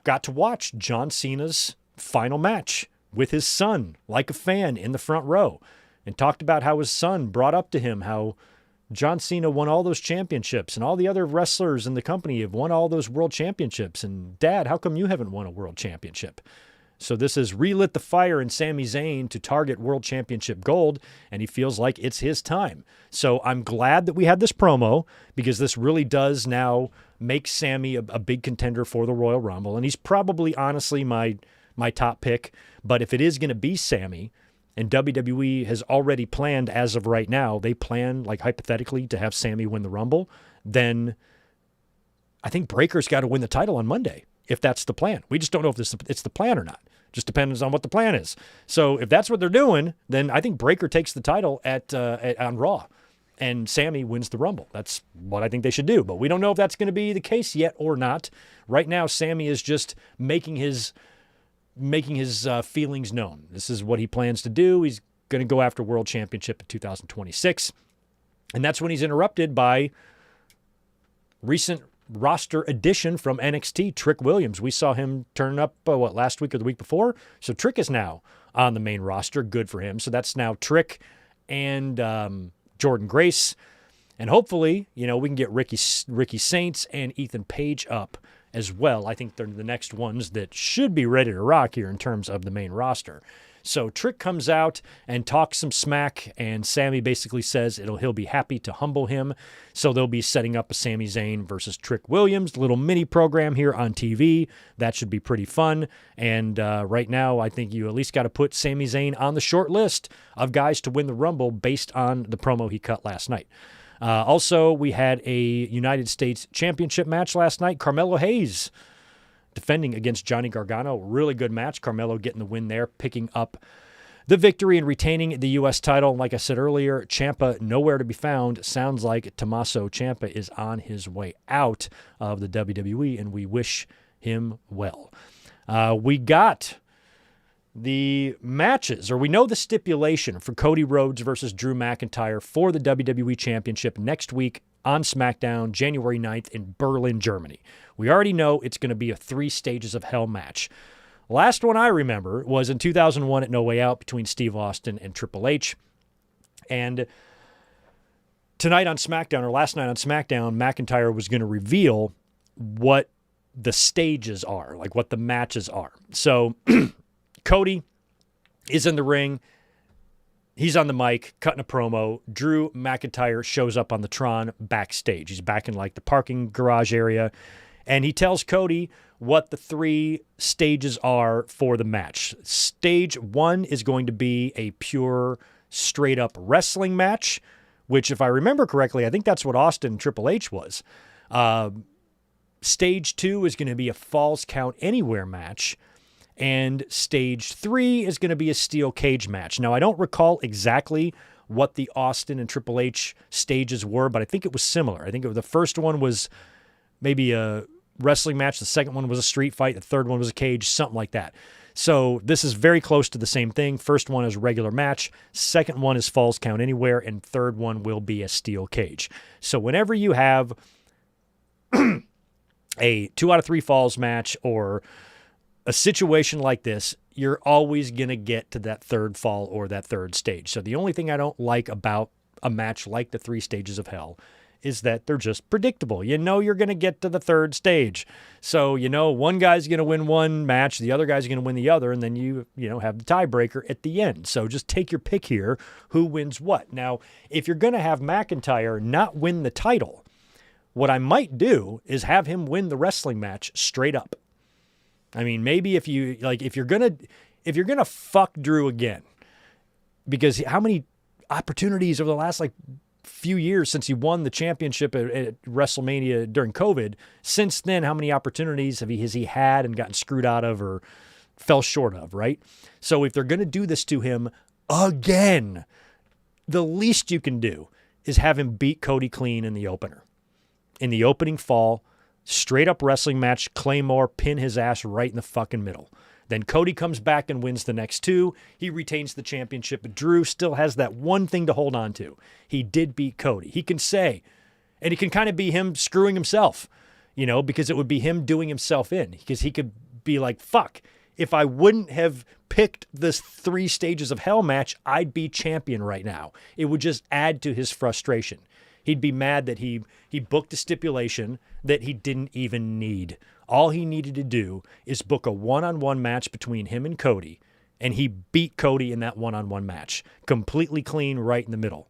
Speaker 1: got to watch John Cena's final match with his son, like a fan in the front row, and talked about how his son brought up to him how John Cena won all those championships and all the other wrestlers in the company have won all those world championships. And Dad, how come you haven't won a world championship? So this has relit the fire in Sami Zayn to target world championship gold, and he feels like it's his time. So I'm glad that we had this promo, because this really does now make Sami a big contender for the Royal Rumble. And he's probably, honestly, my top pick. But if it is going to be Sami, and WWE has already planned, as of right now, they plan, like hypothetically, to have Sami win the Rumble, then I think Breakker's got to win the title on Monday, if that's the plan. We just don't know if it's the plan or not. Just depends on what the plan is. So if that's what they're doing, then I think Breakker takes the title on Raw, and Sami wins the Rumble. That's what I think they should do. But we don't know if that's going to be the case yet or not. Right now, Sami is just making his feelings known. This is what he plans to do. He's going to go after World Championship in 2026. And that's when he's interrupted by recent roster addition from NXT, Trick Williams. We saw him turn up, last week or the week before? So Trick is now on the main roster. Good for him. So that's now Trick and Jordan Grace. And hopefully, we can get Ricky Saints and Ethan Page up as well. I think they're the next ones that should be ready to rock here in terms of the main roster. So Trick comes out and talks some smack, and Sami basically says he'll be happy to humble him. So they'll be setting up a Sami Zayn versus Trick Williams little mini program here on TV. That should be pretty fun. And right now, I think you at least got to put Sami Zayn on the short list of guys to win the Rumble based on the promo he cut last night. Also, we had a United States Championship match last night. Carmelo Hayes defending against Johnny Gargano. Really good match. Carmelo getting the win there, picking up the victory and retaining the U.S. title. Like I said earlier, Ciampa nowhere to be found. Sounds like Tommaso Ciampa is on his way out of the WWE, and we wish him well. We got the matches, or we know the stipulation for Cody Rhodes versus Drew McIntyre for the WWE Championship next week on SmackDown, January 9th in Berlin, Germany. We already know it's going to be a 3 Stages of Hell match. Last one I remember was in 2001 at No Way Out between Steve Austin and Triple H. And tonight on SmackDown, or last night on SmackDown, McIntyre was going to reveal what the stages are, like what the matches are. So Cody is in the ring. He's on the mic, cutting a promo. Drew McIntyre shows up on the Tron backstage. He's back in like the parking garage area. And he tells Cody what the 3 stages are for the match. Stage 1 is going to be a pure, straight-up wrestling match, which, if I remember correctly, I think that's what Austin and Triple H was. Stage 2 is going to be a Falls Count Anywhere match. And Stage 3 is going to be a steel cage match. Now, I don't recall exactly what the Austin and Triple H stages were, but I think it was similar. I think the first one was maybe a wrestling match. The second one was a street fight. The third one was a cage, something like that. So this is very close to the same thing. First one is regular match. Second one is Falls Count Anywhere. And third one will be a steel cage. So whenever you have a 2 out of 3 falls match or a situation like this, you're always going to get to that third fall or that third stage. So the only thing I don't like about a match like the 3 Stages of Hell is that they're just predictable. You know you're going to get to the third stage. So, one guy's going to win one match, the other guy's going to win the other, and then you have the tiebreaker at the end. So just take your pick here, who wins what. Now, if you're going to have McIntyre not win the title, what I might do is have him win the wrestling match straight up. I mean, maybe if you're gonna fuck Drew again, because how many opportunities over the last few years since he won the championship at WrestleMania during COVID, since then, how many opportunities has he had and gotten screwed out of or fell short of, right? So if they're gonna do this to him again, the least you can do is have him beat Cody clean in the opener, in the opening fall. Straight up wrestling match, Claymore, pin his ass right in the fucking middle. Then Cody comes back and wins the next two. He retains the championship, but Drew still has that one thing to hold on to. He did beat Cody. He can say, and it can kind of be him screwing himself, because it would be him doing himself in, because he could be like, fuck, if I wouldn't have picked this 3 stages of hell match, I'd be champion right now. It would just add to his frustration. He'd be mad that he booked a stipulation that he didn't even need. All he needed to do is book a one-on-one match between him and Cody, and he beat Cody in that one-on-one match, completely clean right in the middle.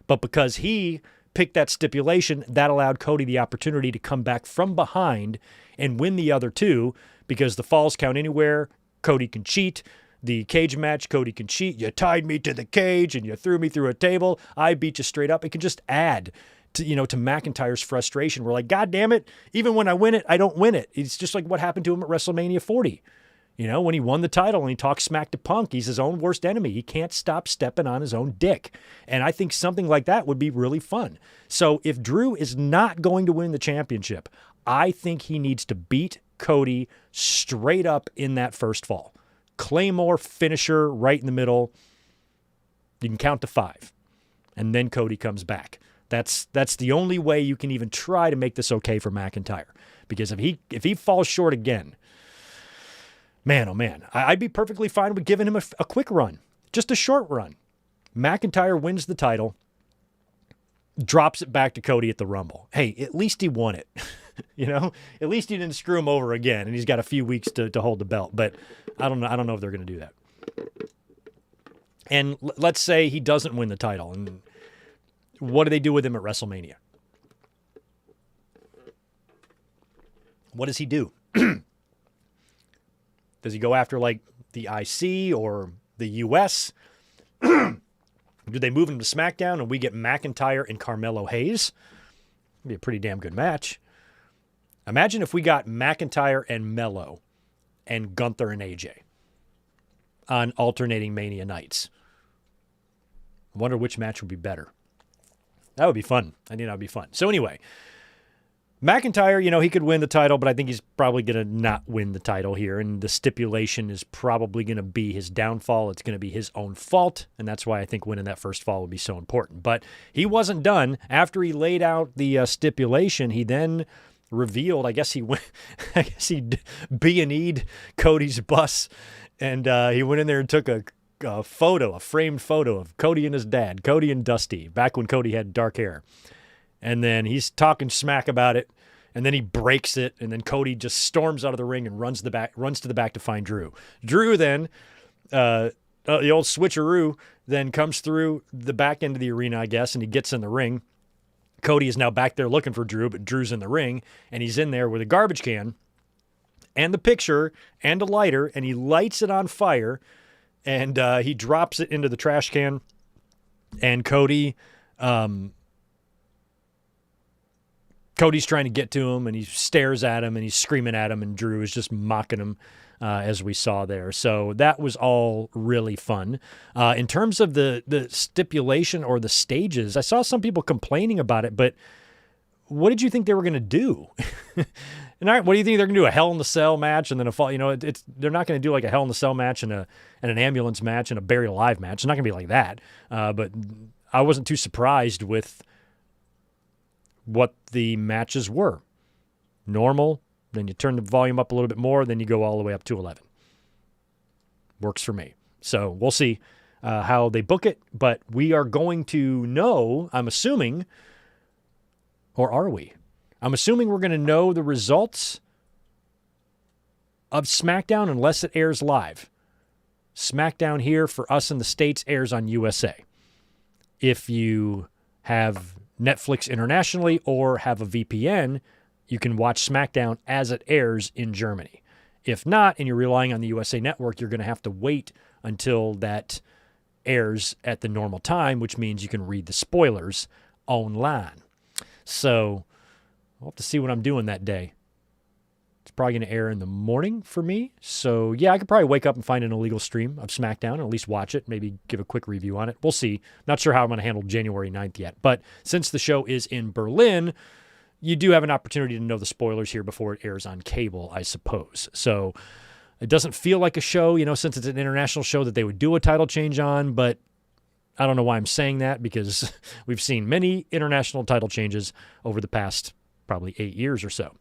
Speaker 1: But because he picked that stipulation, that allowed Cody the opportunity to come back from behind and win the other 2, because the falls count anywhere. Cody can cheat. The cage match, Cody can cheat. You tied me to the cage and you threw me through a table. I beat you straight up. It can just add to McIntyre's frustration. We're like, God damn it. Even when I win it, I don't win it. It's just like what happened to him at WrestleMania 40. When he won the title and he talks smack to Punk, he's his own worst enemy. He can't stop stepping on his own dick. And I think something like that would be really fun. So if Drew is not going to win the championship, I think he needs to beat Cody straight up in that first fall. Claymore finisher right in the middle. You can count to 5. And then Cody comes back. That's the only way you can even try to make this okay for McIntyre. Because if he falls short again, man, oh man, I'd be perfectly fine with giving him a quick run. Just a short run. McIntyre wins the title, drops it back to Cody at the Rumble. Hey, at least he won it. At least he didn't screw him over again, and he's got a few weeks to hold the belt. But I don't know if they're going to do that. And let's say he doesn't win the title, and what do they do with him at WrestleMania? What does he do? Does he go after like the IC or the US? Do they move him to SmackDown and we get McIntyre and Carmelo Hayes? It'd be a pretty damn good match. Imagine if we got McIntyre and Mello and Gunther and AJ on alternating Mania nights. I wonder which match would be better. That would be fun. I think that would be fun. So anyway, McIntyre, he could win the title, but I think he's probably going to not win the title here. And the stipulation is probably going to be his downfall. It's going to be his own fault. And that's why I think winning that first fall would be so important. But he wasn't done. After he laid out the stipulation, he then revealed, I guess he B&E'd Cody's bus. And he went in there and took a framed photo of Cody and his dad, Cody and Dusty, back when Cody had dark hair. And then he's talking smack about it, and then he breaks it, and then Cody just storms out of the ring and runs to the back to find Drew. Drew then, the old switcheroo, then comes through the back end of the arena, I guess, and he gets in the ring. Cody is now back there looking for Drew, but Drew's in the ring, and he's in there with a garbage can and the picture and a lighter, and he lights it on fire, and he drops it into the trash can, and Cody's trying to get to him, and he stares at him, and he's screaming at him, and Drew is just mocking him, as we saw there. So that was all really fun. In terms of the stipulation or the stages, I saw some people complaining about it, but what did you think they were going to do? And what do you think they're going to do? A Hell in a Cell match and then a fall? They're not going to do like a Hell in a Cell match and an ambulance match and a buried alive match. It's not going to be like that. But I wasn't too surprised with what the matches were. Normal, then you turn the volume up a little bit more, then you go all the way up to 11. Works for me. So we'll see how they book it, but we are going to know, I'm assuming, or are we? I'm assuming we're going to know the results of SmackDown unless it airs live. SmackDown here for us in the States airs on USA. If you have Netflix internationally or have a VPN, you can watch SmackDown as it airs in Germany. If not, and you're relying on the USA Network, you're going to have to wait until that airs at the normal time, which means you can read the spoilers online. So I'll have to see what I'm doing that day. It's probably going to air in the morning for me. So, yeah, I could probably wake up and find an illegal stream of SmackDown and at least watch it, maybe give a quick review on it. We'll see. Not sure how I'm going to handle January 9th yet. But since the show is in Berlin, you do have an opportunity to know the spoilers here before it airs on cable, I suppose. So It doesn't feel like a show, since it's an international show that they would do a title change on, but I don't know why I'm saying that because we've seen many international title changes over the past probably 8 years or so.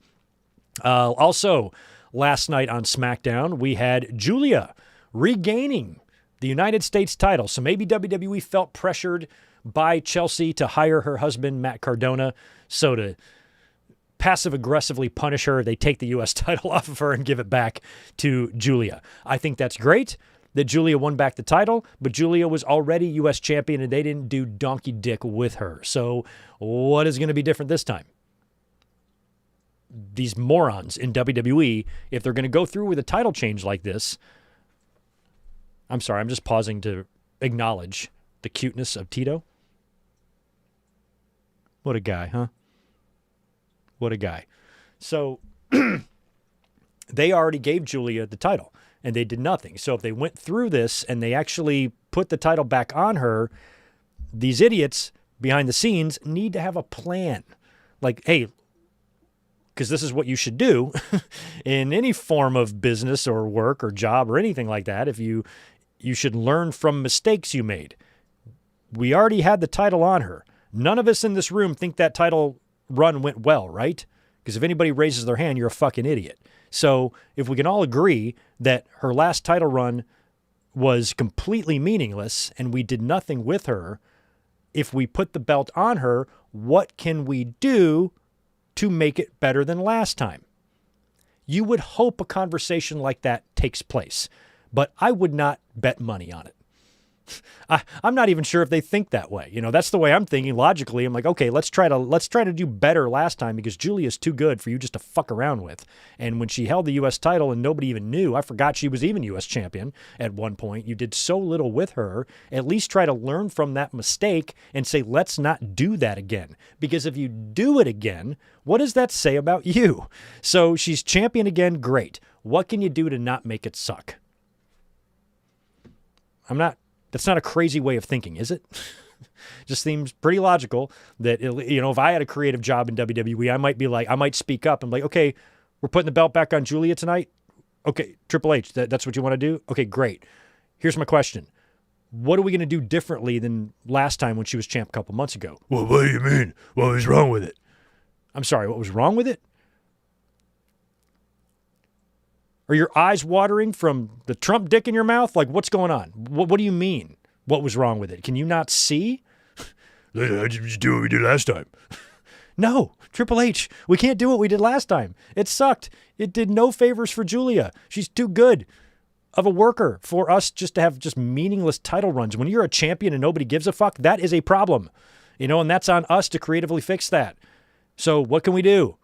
Speaker 1: Also, last night on SmackDown, we had Julia regaining the United States title. So maybe WWE felt pressured by Chelsea to hire her husband, Matt Cardona. So to passive-aggressively punish her, they take the U.S. title off of her and give it back to Julia. I think that's great that Julia won back the title, but Julia was already U.S. champion, and they didn't do donkey dick with her. So what is going to be different this time? These morons in WWE, if they're going to go through with a title change like this, I'm sorry, I'm just pausing to acknowledge the cuteness of Tito. What a guy, huh? What a guy. So they already gave Julia the title, and they did nothing. So if they went through this and they actually put the title back on her, these idiots behind the scenes need to have a plan. Like, hey, because this is what you should do in any form of business or work or job or anything like that. If you should learn from mistakes you made. We already had the title on her. None of us in this room think that title run went well, right? Because if anybody raises their hand, you're a fucking idiot. So if we can all agree that her last title run was completely meaningless and we did nothing with her, if we put the belt on her, what can we do to make it better than last time? You would hope a conversation like that takes place, but I would not bet money on it. I'm not even sure if they think that way. That's the way I'm thinking logically. I'm like, okay, let's try to do better last time because Julia's too good for you just to fuck around with. And when she held the U.S. title and nobody even knew, I forgot she was even U.S. champion at one point. You did so little with her. At least try to learn from that mistake and say, let's not do that again. Because if you do it again, what does that say about you? So she's champion again. Great. What can you do to not make it suck? That's not a crazy way of thinking, is it? Just seems pretty logical that, if I had a creative job in WWE, I might speak up and be like, okay, we're putting the belt back on Julia tonight. Okay, Triple H, that's what you want to do? Okay, great. Here's my question. What are we going to do differently than last time when she was champ a couple months ago? Well, what do you mean? What was wrong with it? I'm sorry, what was wrong with it? Are your eyes watering from the Trump dick in your mouth? Like, what's going on? What do you mean? What was wrong with it? Can you not see? Just do what we did last time. No, Triple H, we can't do what we did last time. It sucked. It did no favors for Julia. She's too good of a worker for us just to have just meaningless title runs. When you're a champion and nobody gives a fuck, that is a problem. And that's on us to creatively fix that. So what can we do?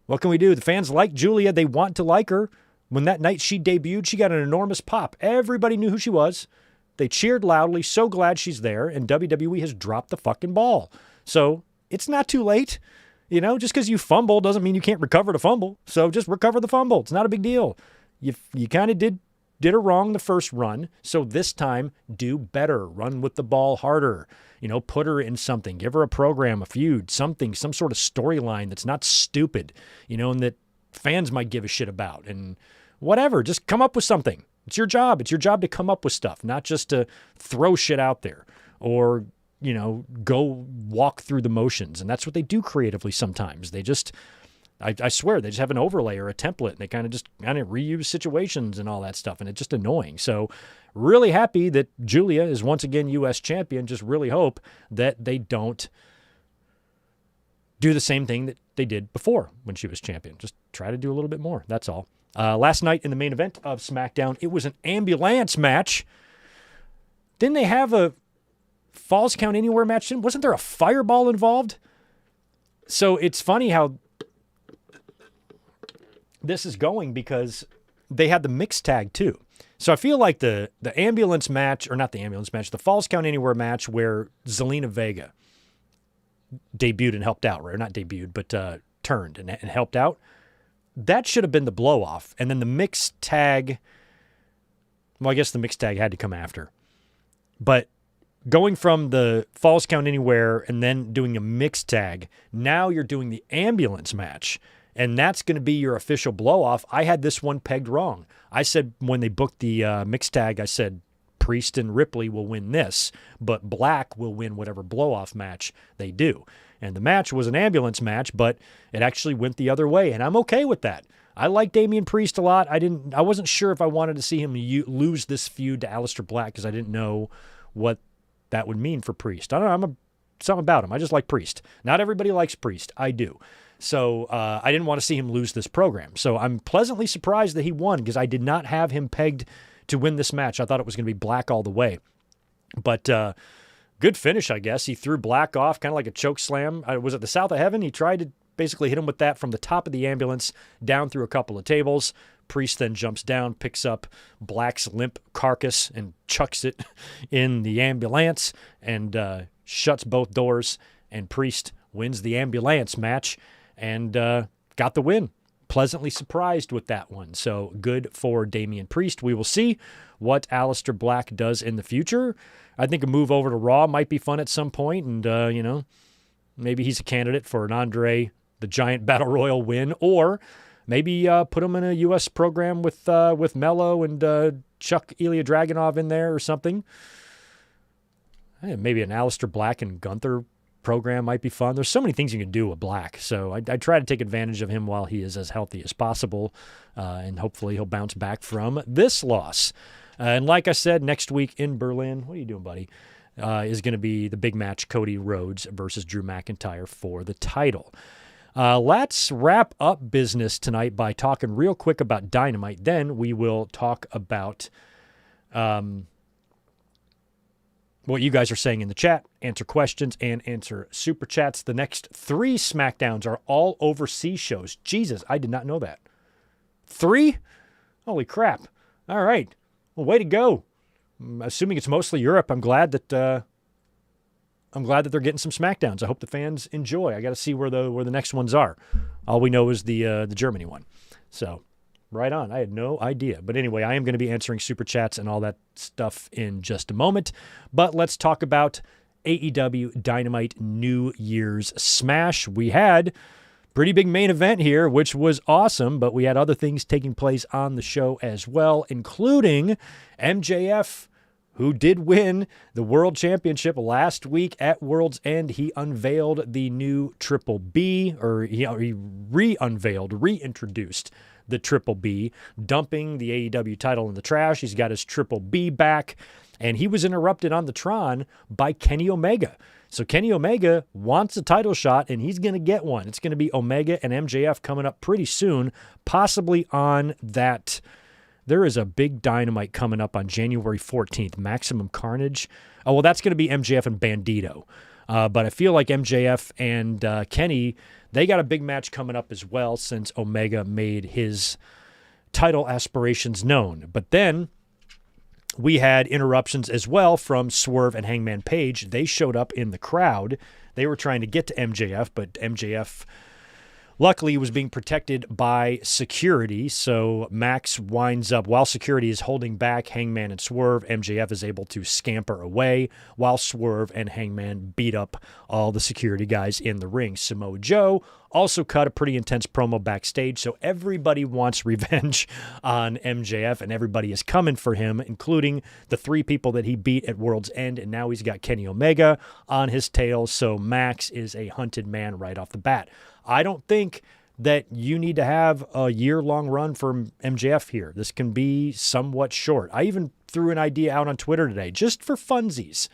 Speaker 1: What can we do? The fans like Julia. They want to like her. When that night she debuted, she got an enormous pop. Everybody knew who she was. They cheered loudly, so glad she's there, and WWE has dropped the fucking ball. So it's not too late. Just because you fumble doesn't mean you can't recover the fumble. So just recover the fumble. It's not a big deal. You kind of did her wrong the first run, so this time do better. Run with the ball harder. Put her in something. Give her a program, a feud, something, some sort of storyline that's not stupid, and that fans might give a shit about. And whatever, just come up with something. It's your job. It's your job to come up with stuff, not just to throw shit out there or, go walk through the motions. And that's what they do creatively sometimes. They just, I swear, they just have an overlay or a template and they kind of reuse situations and all that stuff. And it's just annoying. So really happy that Julia is once again U.S. champion. Just really hope that they don't do the same thing that they did before when she was champion. Just try to do a little bit more. That's all. Last night in the main event of SmackDown, it was an ambulance match. Didn't they have a Falls Count Anywhere match? Wasn't there a fireball involved? So it's funny how this is going because they had the mixed tag too. So I feel like the ambulance match, or not the ambulance match, the Falls Count Anywhere match where Zelina Vega debuted and helped out, or not debuted, but turned and helped out. That should have been the blow-off. And then the mixed tag, well, I guess the mixed tag had to come after. But going from the Falls Count Anywhere and then doing a mixed tag, now you're doing the ambulance match. And that's going to be your official blow-off. I had this one pegged wrong. I said when they booked the mixed tag, I said Priest and Ripley will win this, but Black will win whatever blow-off match they do. And the match was an ambulance match, but it actually went the other way, and I'm okay with that. I like Damian Priest a lot. I wasn't sure if I wanted to see him lose this feud to Aleister Black because I didn't know what that would mean for Priest. I don't know. Something about him. I just like Priest. Not everybody likes Priest. I do. So I didn't want to see him lose this program. So I'm pleasantly surprised that he won because I did not have him pegged to win this match. I thought it was going to be Black all the way. But good finish, I guess. He threw Black off kind of like a choke slam. Was it the South of Heaven? He tried to basically hit him with that from the top of the ambulance down through a couple of tables. Priest then jumps down, picks up Black's limp carcass and chucks it in the ambulance and shuts both doors. And Priest wins the ambulance match and got the win. Pleasantly surprised with that one. So good for Damian Priest. We will see what Aleister Black does in the future. I think a move over to Raw might be fun at some point. And, maybe he's a candidate for an Andre the Giant Battle Royal win. Or maybe put him in a U.S. program with Mello and Chuck Ilya Dragunov in there or something. Maybe an Aleister Black and Gunther program might be fun. There's so many things you can do with Black, so I try to take advantage of him while he is as healthy as possible, and hopefully he'll bounce back from this loss. And like I said, next week in Berlin, what are you doing, buddy, is going to be the big match, Cody Rhodes versus Drew McIntyre for the title. Let's wrap up business tonight by talking real quick about Dynamite. Then we will talk about what you guys are saying in the chat, answer questions, and answer super chats. The next 3 SmackDowns are all overseas shows. Jesus, I did not know that. 3? Holy crap. All right. Well, way to go. I'm assuming it's mostly Europe. I'm glad that they're getting some SmackDowns. I hope the fans enjoy. I got to see where the next ones are. All we know is the Germany one. So, right on. I had no idea. But anyway, I am going to be answering super chats and all that stuff in just a moment. But let's talk about AEW Dynamite New Year's Smash. We had pretty big main event here, which was awesome, but we had other things taking place on the show as well, including MJF, who did win the World Championship last week at World's End. He unveiled the new Triple B, or he reintroduced the Triple B, dumping the AEW title in the trash. He's got his Triple B back, and he was interrupted on the Tron by Kenny Omega. So Kenny Omega wants a title shot, and he's going to get one. It's going to be Omega and MJF coming up pretty soon, possibly on that. There is a big Dynamite coming up on January 14th, Maximum Carnage. Oh, well, that's going to be MJF and Bandito. But I feel like MJF and Kenny, they got a big match coming up as well since Omega made his title aspirations known. But then we had interruptions as well from Swerve and Hangman Page. They showed up in the crowd. They were trying to get to MJF, but MJF luckily was being protected by security. So Max winds up, while security is holding back Hangman and Swerve, MJF is able to scamper away while Swerve and Hangman beat up all the security guys in the ring. Samoa Joe also cut a pretty intense promo backstage, so everybody wants revenge on MJF, and everybody is coming for him, including the 3 people that he beat at World's End, and now he's got Kenny Omega on his tail, so Max is a hunted man right off the bat. I don't think that you need to have a year-long run for MJF here. This can be somewhat short. I even threw an idea out on Twitter today, just for funsies.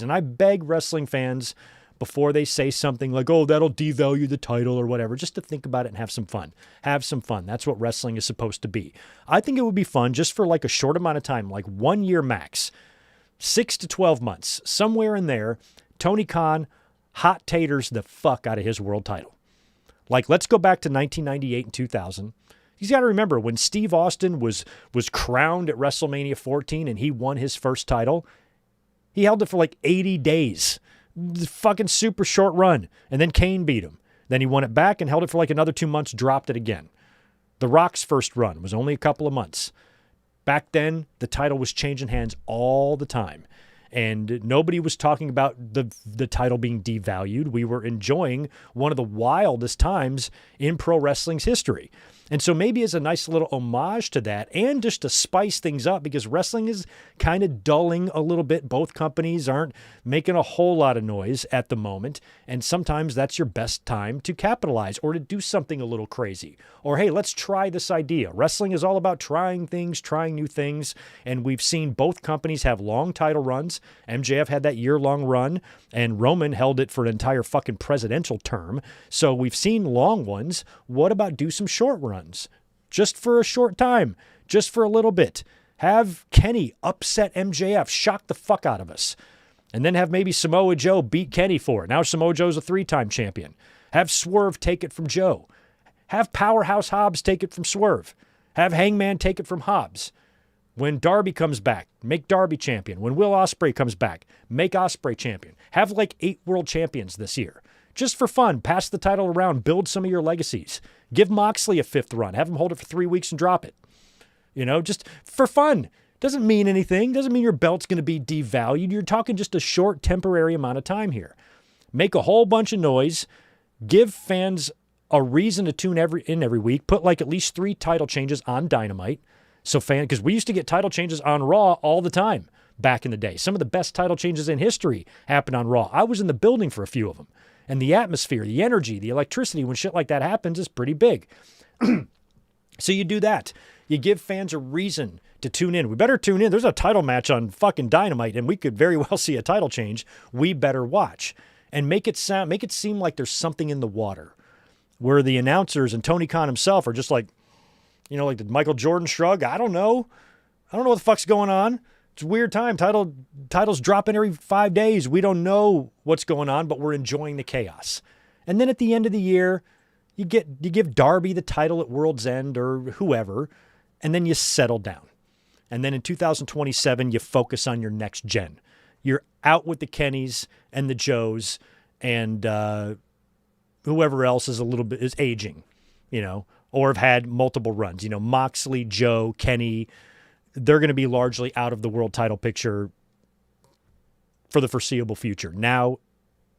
Speaker 1: And I beg wrestling fans, before they say something like, oh, that'll devalue the title or whatever, just to think about it and have some fun. That's what wrestling is supposed to be. I think it would be fun just for like a short amount of time, like 1 year max, 6 to 12 months, somewhere in there, Tony Khan hot taters the fuck out of his world title. Like, let's go back to 1998 and 2000. He's got to remember when Steve Austin was crowned at WrestleMania 14 and he won his first title, he held it for like 80 days. Fucking super short run. And then Kane beat him. Then he won it back and held it for like another 2 months, dropped it again. The Rock's first run was only a couple of months. Back then, the title was changing hands all the time. And nobody was talking about the title being devalued. We were enjoying one of the wildest times in pro wrestling's history. And so maybe as a nice little homage to that, and just to spice things up, because wrestling is kind of dulling a little bit. Both companies aren't making a whole lot of noise at the moment. And sometimes that's your best time to capitalize or to do something a little crazy. Or, hey, let's try this idea. Wrestling is all about trying things, trying new things. And we've seen both companies have long title runs. MJF had that year-long run, and Roman held it for an entire fucking presidential term. So we've seen long ones. What about do some short runs? Just for a short time, just for a little bit. Have Kenny upset MJF, shock the fuck out of us. And then have maybe Samoa Joe beat Kenny for it. Now Samoa Joe's a 3-time champion. Have Swerve take it from Joe. Have Powerhouse Hobbs take it from Swerve. Have Hangman take it from Hobbs. When Darby comes back, make Darby champion. When Will Ospreay comes back, make Ospreay champion. Have like 8 world champions this year. Just for fun, pass the title around, build some of your legacies. Give Moxley a 5th run. Have him hold it for 3 weeks and drop it. Just for fun. Doesn't mean anything. Doesn't mean your belt's going to be devalued. You're talking just a short, temporary amount of time here. Make a whole bunch of noise. Give fans a reason to tune in every week. Put like at least 3 title changes on Dynamite. Because we used to get title changes on Raw all the time back in the day. Some of the best title changes in history happened on Raw. I was in the building for a few of them. And the atmosphere, the energy, the electricity, when shit like that happens, is pretty big. So you do that. You give fans a reason to tune in. We better tune in. There's a title match on fucking Dynamite, and we could very well see a title change. We better watch. And make it seem like there's something in the water. Where the announcers and Tony Khan himself are just like, like the Michael Jordan shrug. I don't know what the fuck's going on. It's a weird time. Titles dropping every 5 days. We don't know what's going on, but we're enjoying the chaos. And then at the end of the year, you give Darby the title at World's End or whoever, and then you settle down. And then in 2027, you focus on your next gen. You're out with the Kennys and the Joes and whoever else is aging, or have had multiple runs. Moxley, Joe, Kenny. They're going to be largely out of the world title picture for the foreseeable future. Now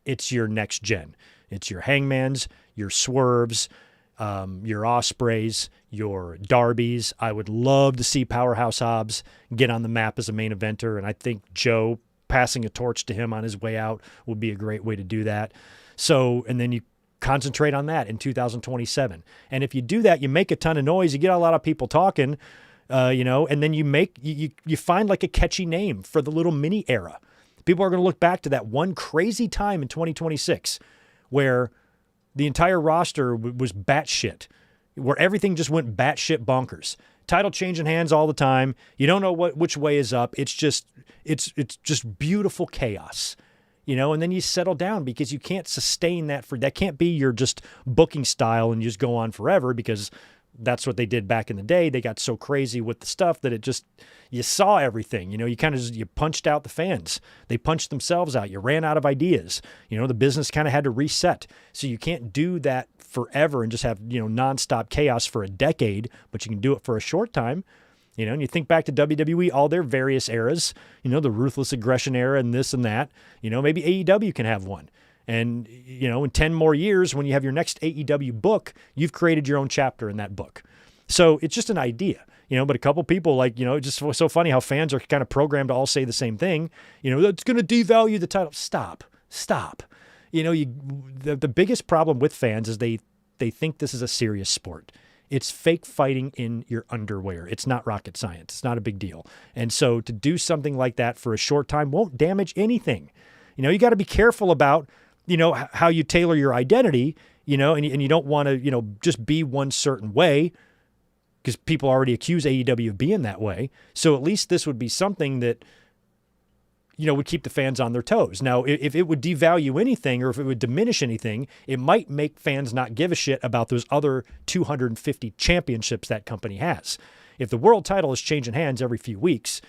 Speaker 1: it's your next gen. It's your Hangmans, your Swerves, your Ospreys, your Darbys. I would love to see Powerhouse Hobbs get on the map as a main eventer, and I think Joe passing a torch to him on his way out would be a great way to do that. So, and then you concentrate on that in 2027. And if you do that, you make a ton of noise, you get a lot of people talking, and then you find like a catchy name for the little mini era. People are going to look back to that one crazy time in 2026 where the entire roster was batshit, where everything just went batshit bonkers. Title changing hands all the time. You don't know which way is up. It's just beautiful chaos, and then you settle down because you can't sustain that that can't be your just booking style and you just go on forever, because that's what they did back in the day. They got so crazy with the stuff that you saw everything. You kind of you punched out the fans. They punched themselves out. You ran out of ideas. The business kind of had to reset. So you can't do that forever and just have, nonstop chaos for a decade, but you can do it for a short time. And you think back to WWE, all their various eras, the ruthless aggression era and this and that, maybe AEW can have one. And, in 10 more years, when you have your next AEW book, you've created your own chapter in that book. So it's just an idea, but a couple people it's just so funny how fans are kind of programmed to all say the same thing. That's going to devalue the title. Stop. The biggest problem with fans is they think this is a serious sport. It's fake fighting in your underwear. It's not rocket science. It's not a big deal. And so to do something like that for a short time won't damage anything. You got to be careful about, how you tailor your identity, and you don't want to, just be one certain way, because people already accuse AEW of being that way. So at least this would be something that, would keep the fans on their toes. Now, if it would devalue anything or if it would diminish anything, it might make fans not give a shit about those other 250 championships that company has. If the world title is changing hands every few weeks,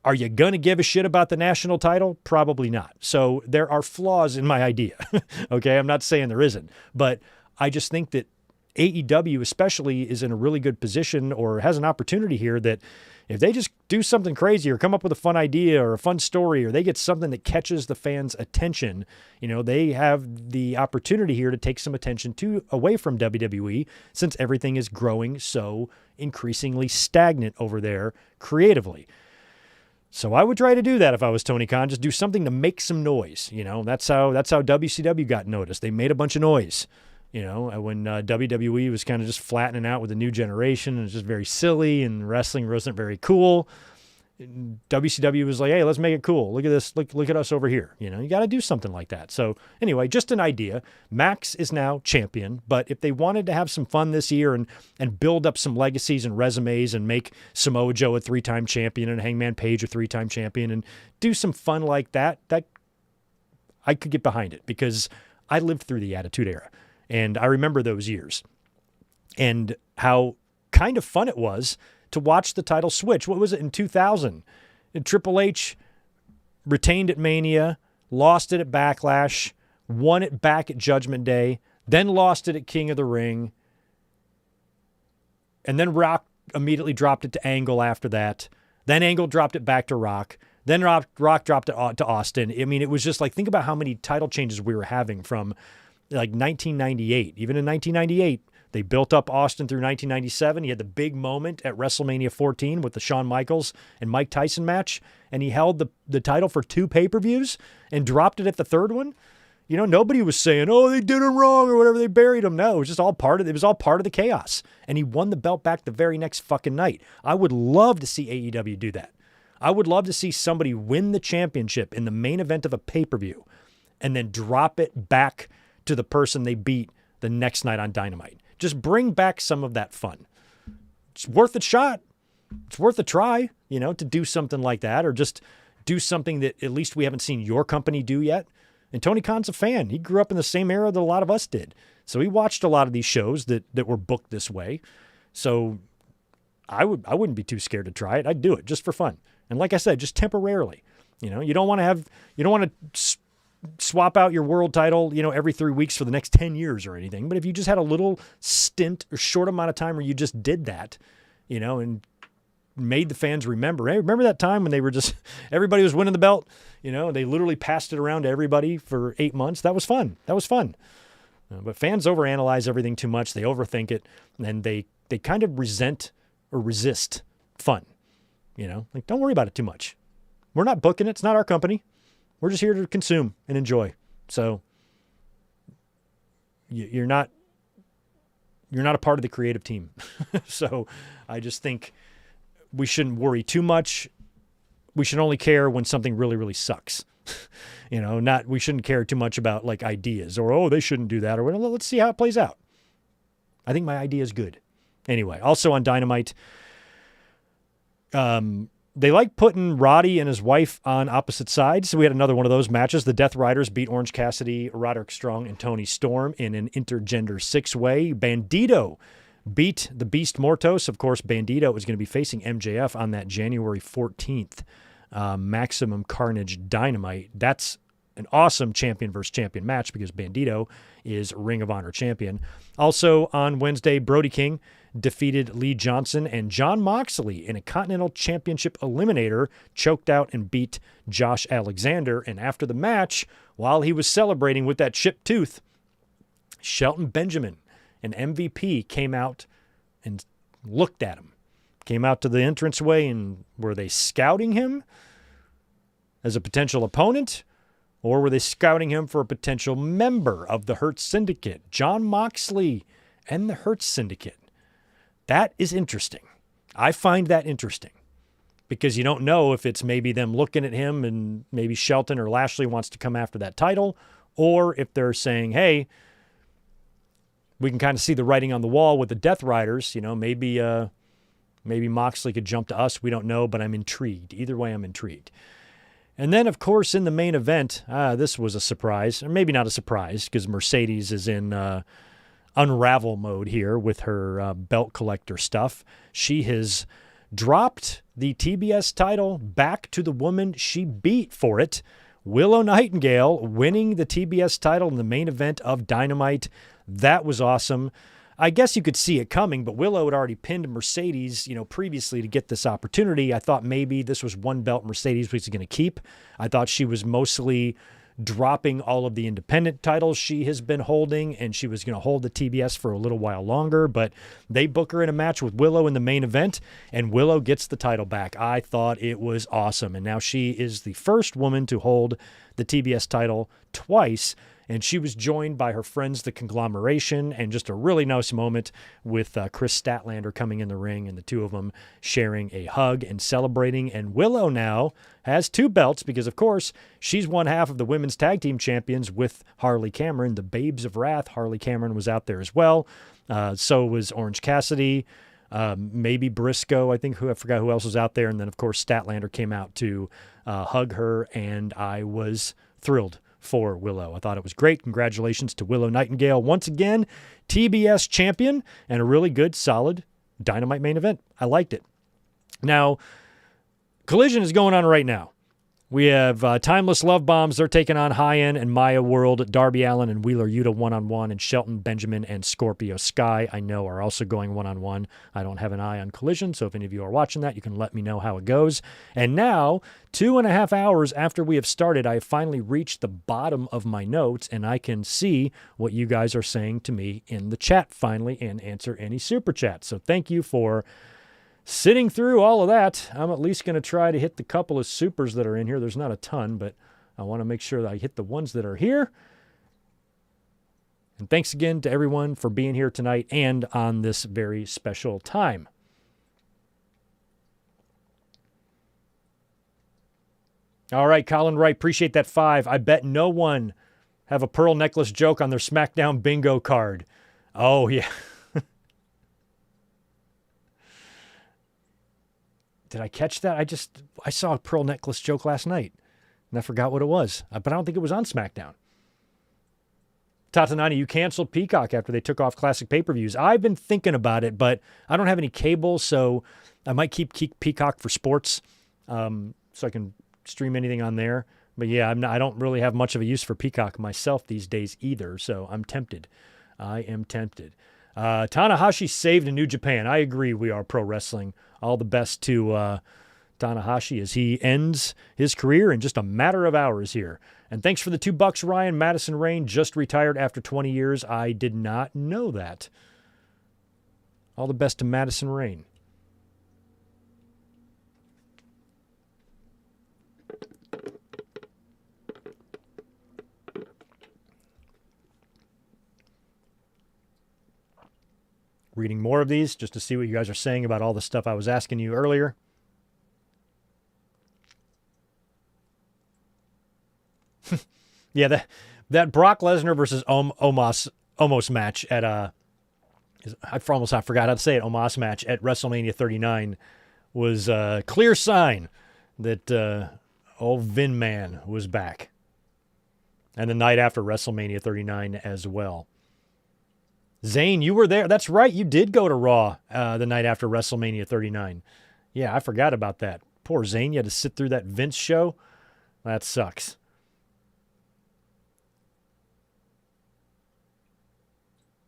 Speaker 1: are you going to give a shit about the national title? Probably not. So there are flaws in my idea. Okay, I'm not saying there isn't, but I just think that AEW especially is in a really good position or has an opportunity here that if they just do something crazy or come up with a fun idea or a fun story or they get something that catches the fans' attention, they have the opportunity here to take some attention away from WWE since everything is growing so increasingly stagnant over there creatively. So I would try to do that if I was Tony Khan, just do something to make some noise. That's how WCW got noticed. They made a bunch of noise. When WWE was kind of just flattening out with the new generation and it was just very silly and wrestling wasn't very cool. WCW was like, hey, let's make it cool. Look at this. Look at us over here. You got to do something like that. So anyway, just an idea. Max is now champion, but if they wanted to have some fun this year and build up some legacies and resumes and make Samoa Joe a 3-time champion and Hangman Page a 3-time champion and do some fun like that I could get behind it because I lived through the Attitude Era. And I remember those years and how kind of fun it was to watch the title switch. What was it in 2000? And Triple H retained at Mania, lost it at Backlash, won it back at Judgment Day, then lost it at King of the Ring. And then Rock immediately dropped it to Angle after that. Then Angle dropped it back to Rock. Then Rock dropped it to Austin. I mean, it was just like, think about how many title changes we were having from like 1998. Even in 1998, they built up Austin through 1997. He had the big moment at WrestleMania 14 with the Shawn Michaels and Mike Tyson match, and he held the title for 2 pay-per-views and dropped it at the third one. Nobody was saying, oh, they did him wrong or whatever, they buried him. No, it was just all part of the chaos. And he won the belt back the very next fucking night. I would love to see AEW do that. I would love to see somebody win the championship in the main event of a pay-per-view and then drop it back to the person they beat the next night on Dynamite. Just bring back some of that fun. It's worth a shot. It's worth a try, to do something like that or just do something that at least we haven't seen your company do yet. And Tony Khan's a fan. He grew up in the same era that a lot of us did. So he watched a lot of these shows that were booked this way. So I wouldn't be too scared to try it. I'd do it just for fun. And like I said, just temporarily. You don't want to swap out your world title, every 3 weeks for the next 10 years or anything. But if you just had a little stint or short amount of time where you just did that, and made the fans remember, hey, remember that time when they were just, everybody was winning the belt, they literally passed it around to everybody for 8 months. That was fun. But fans overanalyze everything too much. They overthink it and they kind of resent or resist fun, like don't worry about it too much. We're not booking it. It's not our company. We're just here to consume and enjoy. So you're not a part of the creative team. So I just think we shouldn't worry too much. We should only care when something really, really sucks. We shouldn't care too much about like ideas or, oh, they shouldn't do that or whatever. Let's see how it plays out. I think my idea is good. Anyway, also on Dynamite, they like putting Roddy and his wife on opposite sides. So we had another one of those matches. The Death Riders beat Orange Cassidy, Roderick Strong, and Tony Storm in an intergender 6-way. Bandito beat the Beast Mortos. Of course, Bandito is going to be facing MJF on that January 14th Maximum Carnage Dynamite. That's an awesome champion versus champion match because Bandito is Ring of Honor champion. Also on Wednesday, Brody King defeated Lee Johnson and Jon Moxley in a Continental Championship eliminator, choked out and beat Josh Alexander. And after the match, while he was celebrating with that chipped tooth, Shelton Benjamin, an MVP, came out and looked at him. Came out to the entranceway and were they scouting him as a potential opponent? Or were they scouting him for a potential member of the Hurt Syndicate? Jon Moxley and the Hurt Syndicate. That is interesting. I find that interesting because you don't know if it's maybe them looking at him and maybe Shelton or Lashley wants to come after that title, or if they're saying, hey, we can kind of see the writing on the wall with the Death Riders. Maybe Moxley could jump to us. We don't know, but I'm intrigued. Either way, I'm intrigued. And then, of course, in the main event, this was a surprise, or maybe not a surprise because Mercedes is in unravel mode here with her belt collector stuff. She has dropped the TBS title back to the woman she beat for it, Willow Nightingale, winning the TBS title in the main event of Dynamite. That was awesome. I guess you could see it coming, but Willow had already pinned Mercedes, previously to get this opportunity. I thought maybe this was one belt Mercedes was going to keep. I thought she was mostly dropping all of the independent titles she has been holding, and she was going to hold the TBS for a little while longer, but they book her in a match with Willow in the main event, and Willow gets the title back. I thought it was awesome, and now she is the first woman to hold the TBS title twice, and she was joined by her friends, the Conglomeration, and just a really nice moment with Chris Statlander coming in the ring and the two of them sharing a hug and celebrating. And Willow now has 2 belts because, of course, she's one half of the women's tag team champions with Harley Cameron. The Babes of Wrath, Harley Cameron was out there as well. So was Orange Cassidy, maybe Briscoe, I forgot who else was out there. And then, of course, Statlander came out to hug her, and I was thrilled for Willow. I thought it was great. Congratulations to Willow Nightingale. Once again, TBS champion and a really good, solid Dynamite main event. I liked it. Now, Collision is going on right now. We have Timeless Love Bombs. They're taking on High End and Maya World. Darby Allin and Wheeler Yuta one-on-one, and Shelton Benjamin and Scorpio Sky, I know, are also going one-on-one. I don't have an eye on Collision, so if any of you are watching that, you can let me know how it goes. And now, 2.5 hours after we have started, I have finally reached the bottom of my notes, and I can see what you guys are saying to me in the chat finally and answer any super chats. So thank you for sitting through all of that. I'm at least going to try to hit the couple of supers that are in here. There's not a ton, but I want to make sure that I hit the ones that are here. And thanks again to everyone for being here tonight and on this very special time. All right, Colin Wright, appreciate that 5. I bet no one have a pearl necklace joke on their SmackDown bingo card. Oh, yeah. Did I catch that? I saw a pearl necklace joke last night, and I forgot what it was. But I don't think it was on SmackDown. Tatanani, you canceled Peacock after they took off classic pay-per-views. I've been thinking about it, but I don't have any cable, so I might keep Peacock for sports, so I can stream anything on there. But yeah, I don't really have much of a use for Peacock myself these days either, so I'm tempted. I am tempted. Tanahashi saved in New Japan. I agree, We Are Pro Wrestling. All the best to Tanahashi as he ends his career in just a matter of hours here. And thanks for the $2, Ryan. Madison Rain just retired after 20 years. I did not know that. All the best to Madison Rain. Reading more of these just to see what you guys are saying about all the stuff I was asking you earlier. Yeah, that Brock Lesnar versus Omos match at I forgot how to say it. Omos match at WrestleMania 39 was a clear sign that old Vin Man was back. And the night after WrestleMania 39 as well. Zane, you were there. That's right. You did go to Raw the night after WrestleMania 39. Yeah, I forgot about that. Poor Zane. You had to sit through that Vince show. That sucks.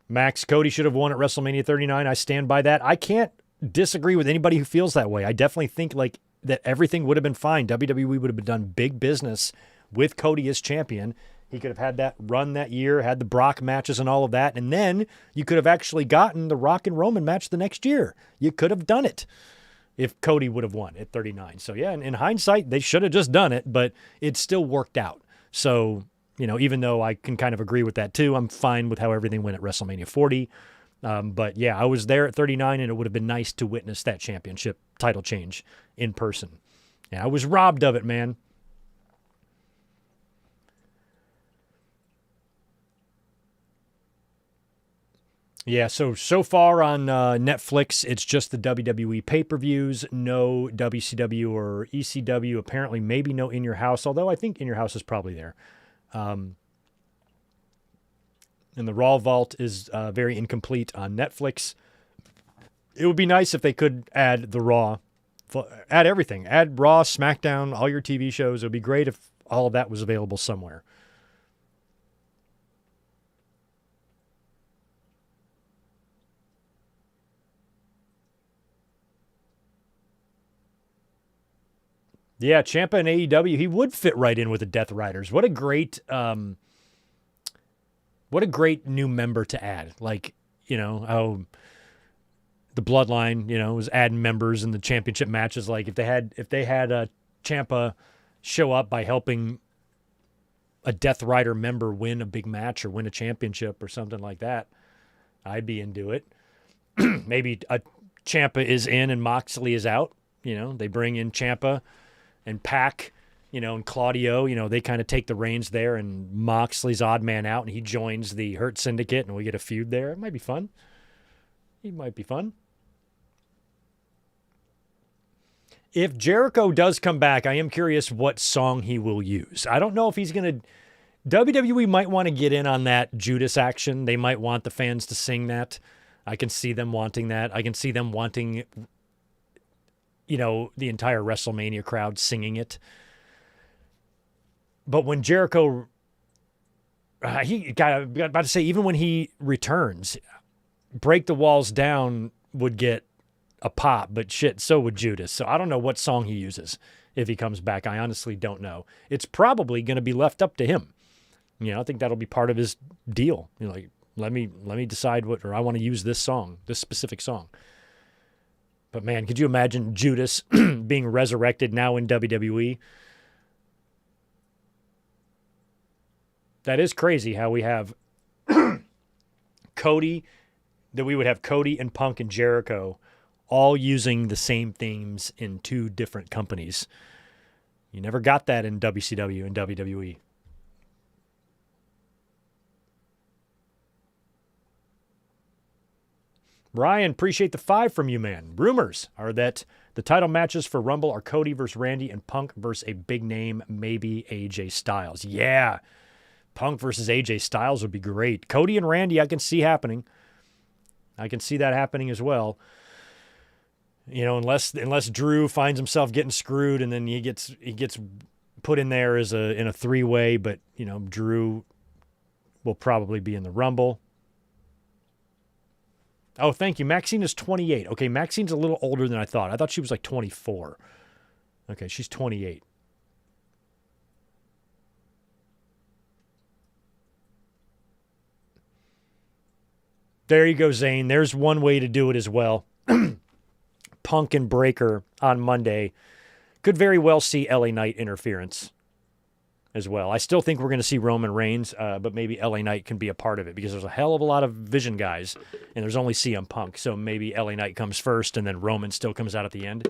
Speaker 1: Max, Cody should have won at WrestleMania 39. I stand by that. I can't disagree with anybody who feels that way. I definitely think like that everything would have been fine. WWE would have done big business with Cody as champion. He could have had that run that year, had the Brock matches and all of that, and then you could have actually gotten the Rock and Roman match the next year. You could have done it if Cody would have won at 39. So, yeah, in hindsight, they should have just done it, but it still worked out. So, even though I can kind of agree with that too, I'm fine with how everything went at WrestleMania 40. But, yeah, I was there at 39, and it would have been nice to witness that championship title change in person. And I was robbed of it, man. Yeah, so far on Netflix, it's just the WWE pay-per-views, no WCW or ECW, apparently maybe no In Your House, although I think In Your House is probably there. And the Raw Vault is very incomplete on Netflix. It would be nice if they could add the Raw, add everything, add Raw, SmackDown, all your TV shows. It would be great if all of that was available somewhere. Yeah, Ciampa in AEW, he would fit right in with the Death Riders. What a great new member to add. Like, how the Bloodline, was adding members in the championship matches. Like if they had Ciampa show up by helping a Death Rider member win a big match or win a championship or something like that, I'd be into it. Maybe a Ciampa is in and Moxley is out. They bring in Ciampa and Pac, and Claudio. They kind of take the reins there, and Moxley's odd man out, and he joins the Hurt Syndicate, and we get a feud there. It might be fun. He might be fun. If Jericho does come back, I am curious what song he will use. I don't know if he's going to... WWE might want to get in on that Judas action. They might want the fans to sing that. I can see them wanting that. I can see them wanting, the entire WrestleMania crowd singing it. But when Jericho... about to say, even when he returns, Break the Walls Down would get a pop, but shit, so would Judas. So I don't know what song he uses if he comes back. I honestly don't know. It's probably going to be left up to him. I think that'll be part of his deal. Like, let me decide or I want to use this song, this specific song. But man, could you imagine Judas being resurrected now in WWE? That is crazy how we have Cody, that we would have Cody and Punk and Jericho all using the same themes in two different companies. You never got that in WCW and WWE. Ryan, appreciate the 5 from you, man. Rumors are that the title matches for Rumble are Cody versus Randy and Punk versus a big name, maybe AJ Styles. Yeah, Punk versus AJ Styles would be great. Cody and Randy, I can see happening. I can see that happening as well. Unless Drew finds himself getting screwed and then he gets put in there as in a 3-way, but Drew will probably be in the Rumble. Oh, thank you. Maxine is 28. Okay, Maxine's a little older than I thought. I thought she was like 24. Okay, she's 28. There you go, Zane. There's one way to do it as well. Punk and Breaker on Monday. Could very well see LA Knight interference as well. I still think we're going to see Roman Reigns, but maybe LA Knight can be a part of it because there's a hell of a lot of Vision guys, and there's only CM Punk. So maybe LA Knight comes first, and then Roman still comes out at the end.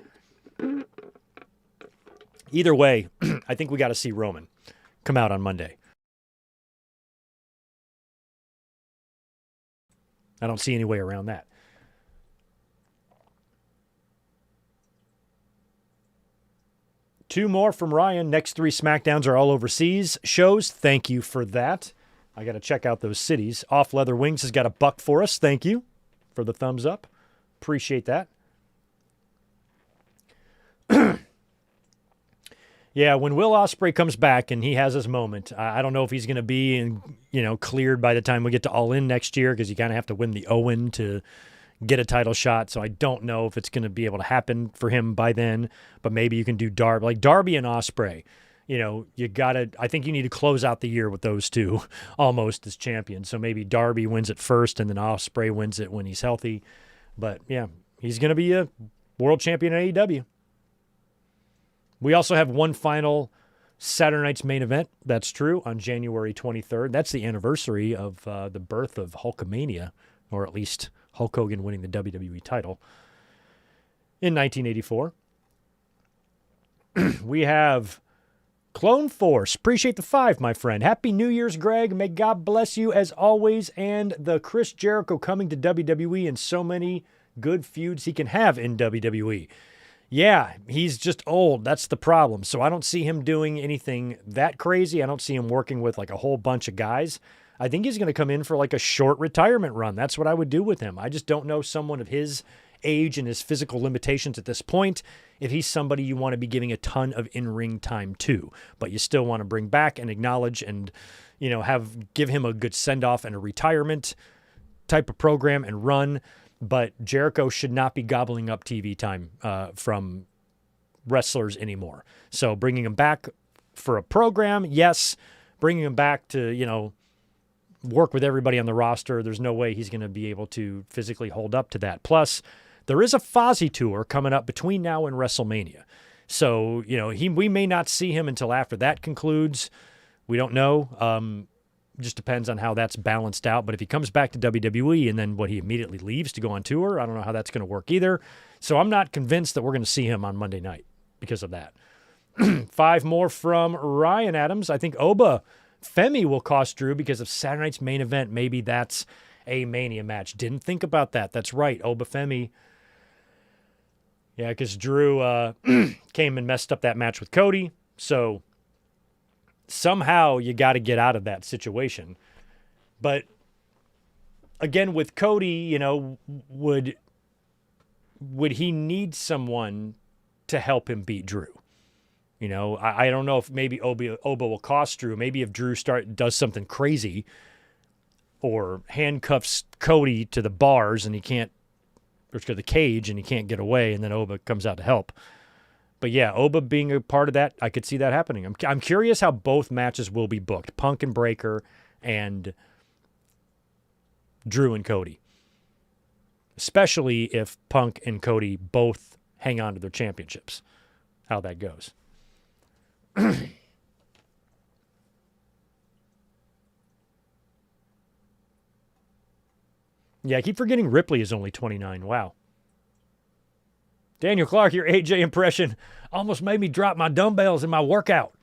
Speaker 1: Either way, I think we got to see Roman come out on Monday. I don't see any way around that. Two more from Ryan. Next 3 SmackDowns are all overseas shows. Thank you for that. I got to check out those cities. Off Leather Wings has got a buck for us. Thank you for the thumbs up. Appreciate that. Yeah, when Will Ospreay comes back and he has his moment, I don't know if he's going to be cleared by the time we get to All In next year because you kind of have to win the Owen to get a title shot. So I don't know if it's going to be able to happen for him by then, but maybe you can do Darby. Like Darby and Ospreay, I think you need to close out the year with those two almost as champions. So maybe Darby wins it first and then Ospreay wins it when he's healthy. But yeah, he's going to be a world champion in AEW. We also have one final Saturday night's main event. That's true, on January 23rd. That's the anniversary of the birth of Hulkamania, or at least Hulk Hogan winning the WWE title in 1984. We have Clone Force. Appreciate the 5, my friend. Happy New Year's, Greg. May God bless you as always. And the Chris Jericho coming to WWE and so many good feuds he can have in WWE. Yeah, he's just old. That's the problem. So I don't see him doing anything that crazy. I don't see him working with like a whole bunch of guys. I think he's going to come in for like a short retirement run. That's what I would do with him. I just don't know someone of his age and his physical limitations at this point if he's somebody you want to be giving a ton of in-ring time to, but you still want to bring back and acknowledge and, give him a good send-off and a retirement type of program and run. But Jericho should not be gobbling up TV time from wrestlers anymore. So bringing him back for a program, yes. Bringing him back to, work with everybody on the roster, there's no way he's going to be able to physically hold up to that. Plus, there is a Fozzy tour coming up between now and WrestleMania. So, we may not see him until after that concludes. We don't know. Just depends on how that's balanced out. But if he comes back to WWE and then he immediately leaves to go on tour, I don't know how that's going to work either. So I'm not convinced that we're going to see him on Monday night because of that. 5 more from Ryan Adams. I think Oba Femi will cost Drew because of Saturday night's main event. Maybe that's a Mania match. Didn't think about that. That's right. Oba Femi. Yeah, because Drew came and messed up that match with Cody. So somehow you got to get out of that situation. But again, with Cody, would he need someone to help him beat Drew? I don't know if maybe Oba will cost Drew. Maybe if Drew does something crazy or handcuffs Cody to the bars and he can't, or to the cage and he can't get away, and then Oba comes out to help. But yeah, Oba being a part of that, I could see that happening. I'm curious how both matches will be booked. Punk and Breaker and Drew and Cody. Especially if Punk and Cody both hang on to their championships. How that goes. Yeah, I keep forgetting Ripley is only 29. Wow. Daniel Clark, your AJ impression almost made me drop my dumbbells in my workout.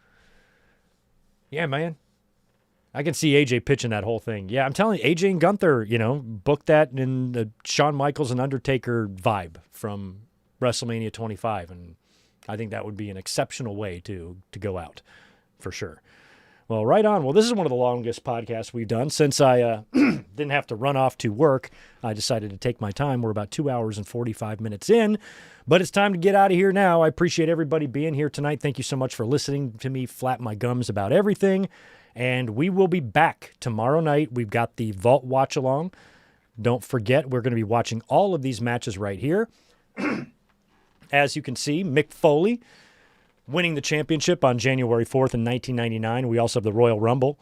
Speaker 1: Yeah, man. I can see AJ pitching that whole thing. Yeah, I'm telling you, AJ and Gunther, booked that in the Shawn Michaels and Undertaker vibe from WrestleMania 25. And I think that would be an exceptional way to go out, for sure. Well, right on. Well, this is one of the longest podcasts we've done. Since I didn't have to run off to work, I decided to take my time. We're about 2 hours and 45 minutes in, but it's time to get out of here now. I appreciate everybody being here tonight. Thank you so much for listening to me flap my gums about everything, and we will be back tomorrow night. We've got the Vault Watch Along. Don't forget, we're going to be watching all of these matches right here. As you can see, Mick Foley winning the championship on January 4th in 1999. We also have the Royal Rumble.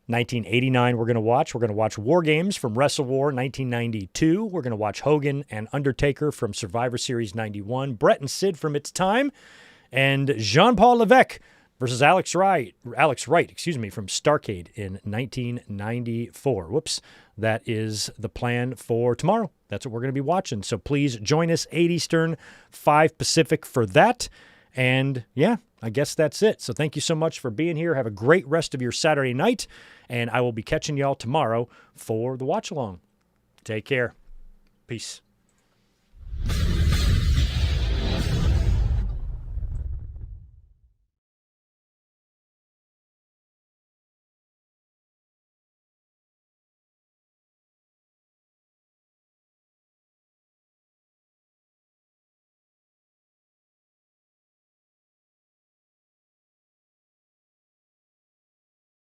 Speaker 1: 1989 we're going to watch. We're going to watch War Games from Wrestle War 1992. We're going to watch Hogan and Undertaker from Survivor Series 91. Brett and Sid from Its Time. And Jean-Paul Levesque versus Alex Wright, from Starrcade in 1994. Whoops. That is the plan for tomorrow. That's what we're going to be watching. So please join us 8 Eastern, 5 Pacific for that. And yeah, I guess that's it. So thank you so much for being here. Have a great rest of your Saturday night. And I will be catching y'all tomorrow for the watch along. Take care. Peace.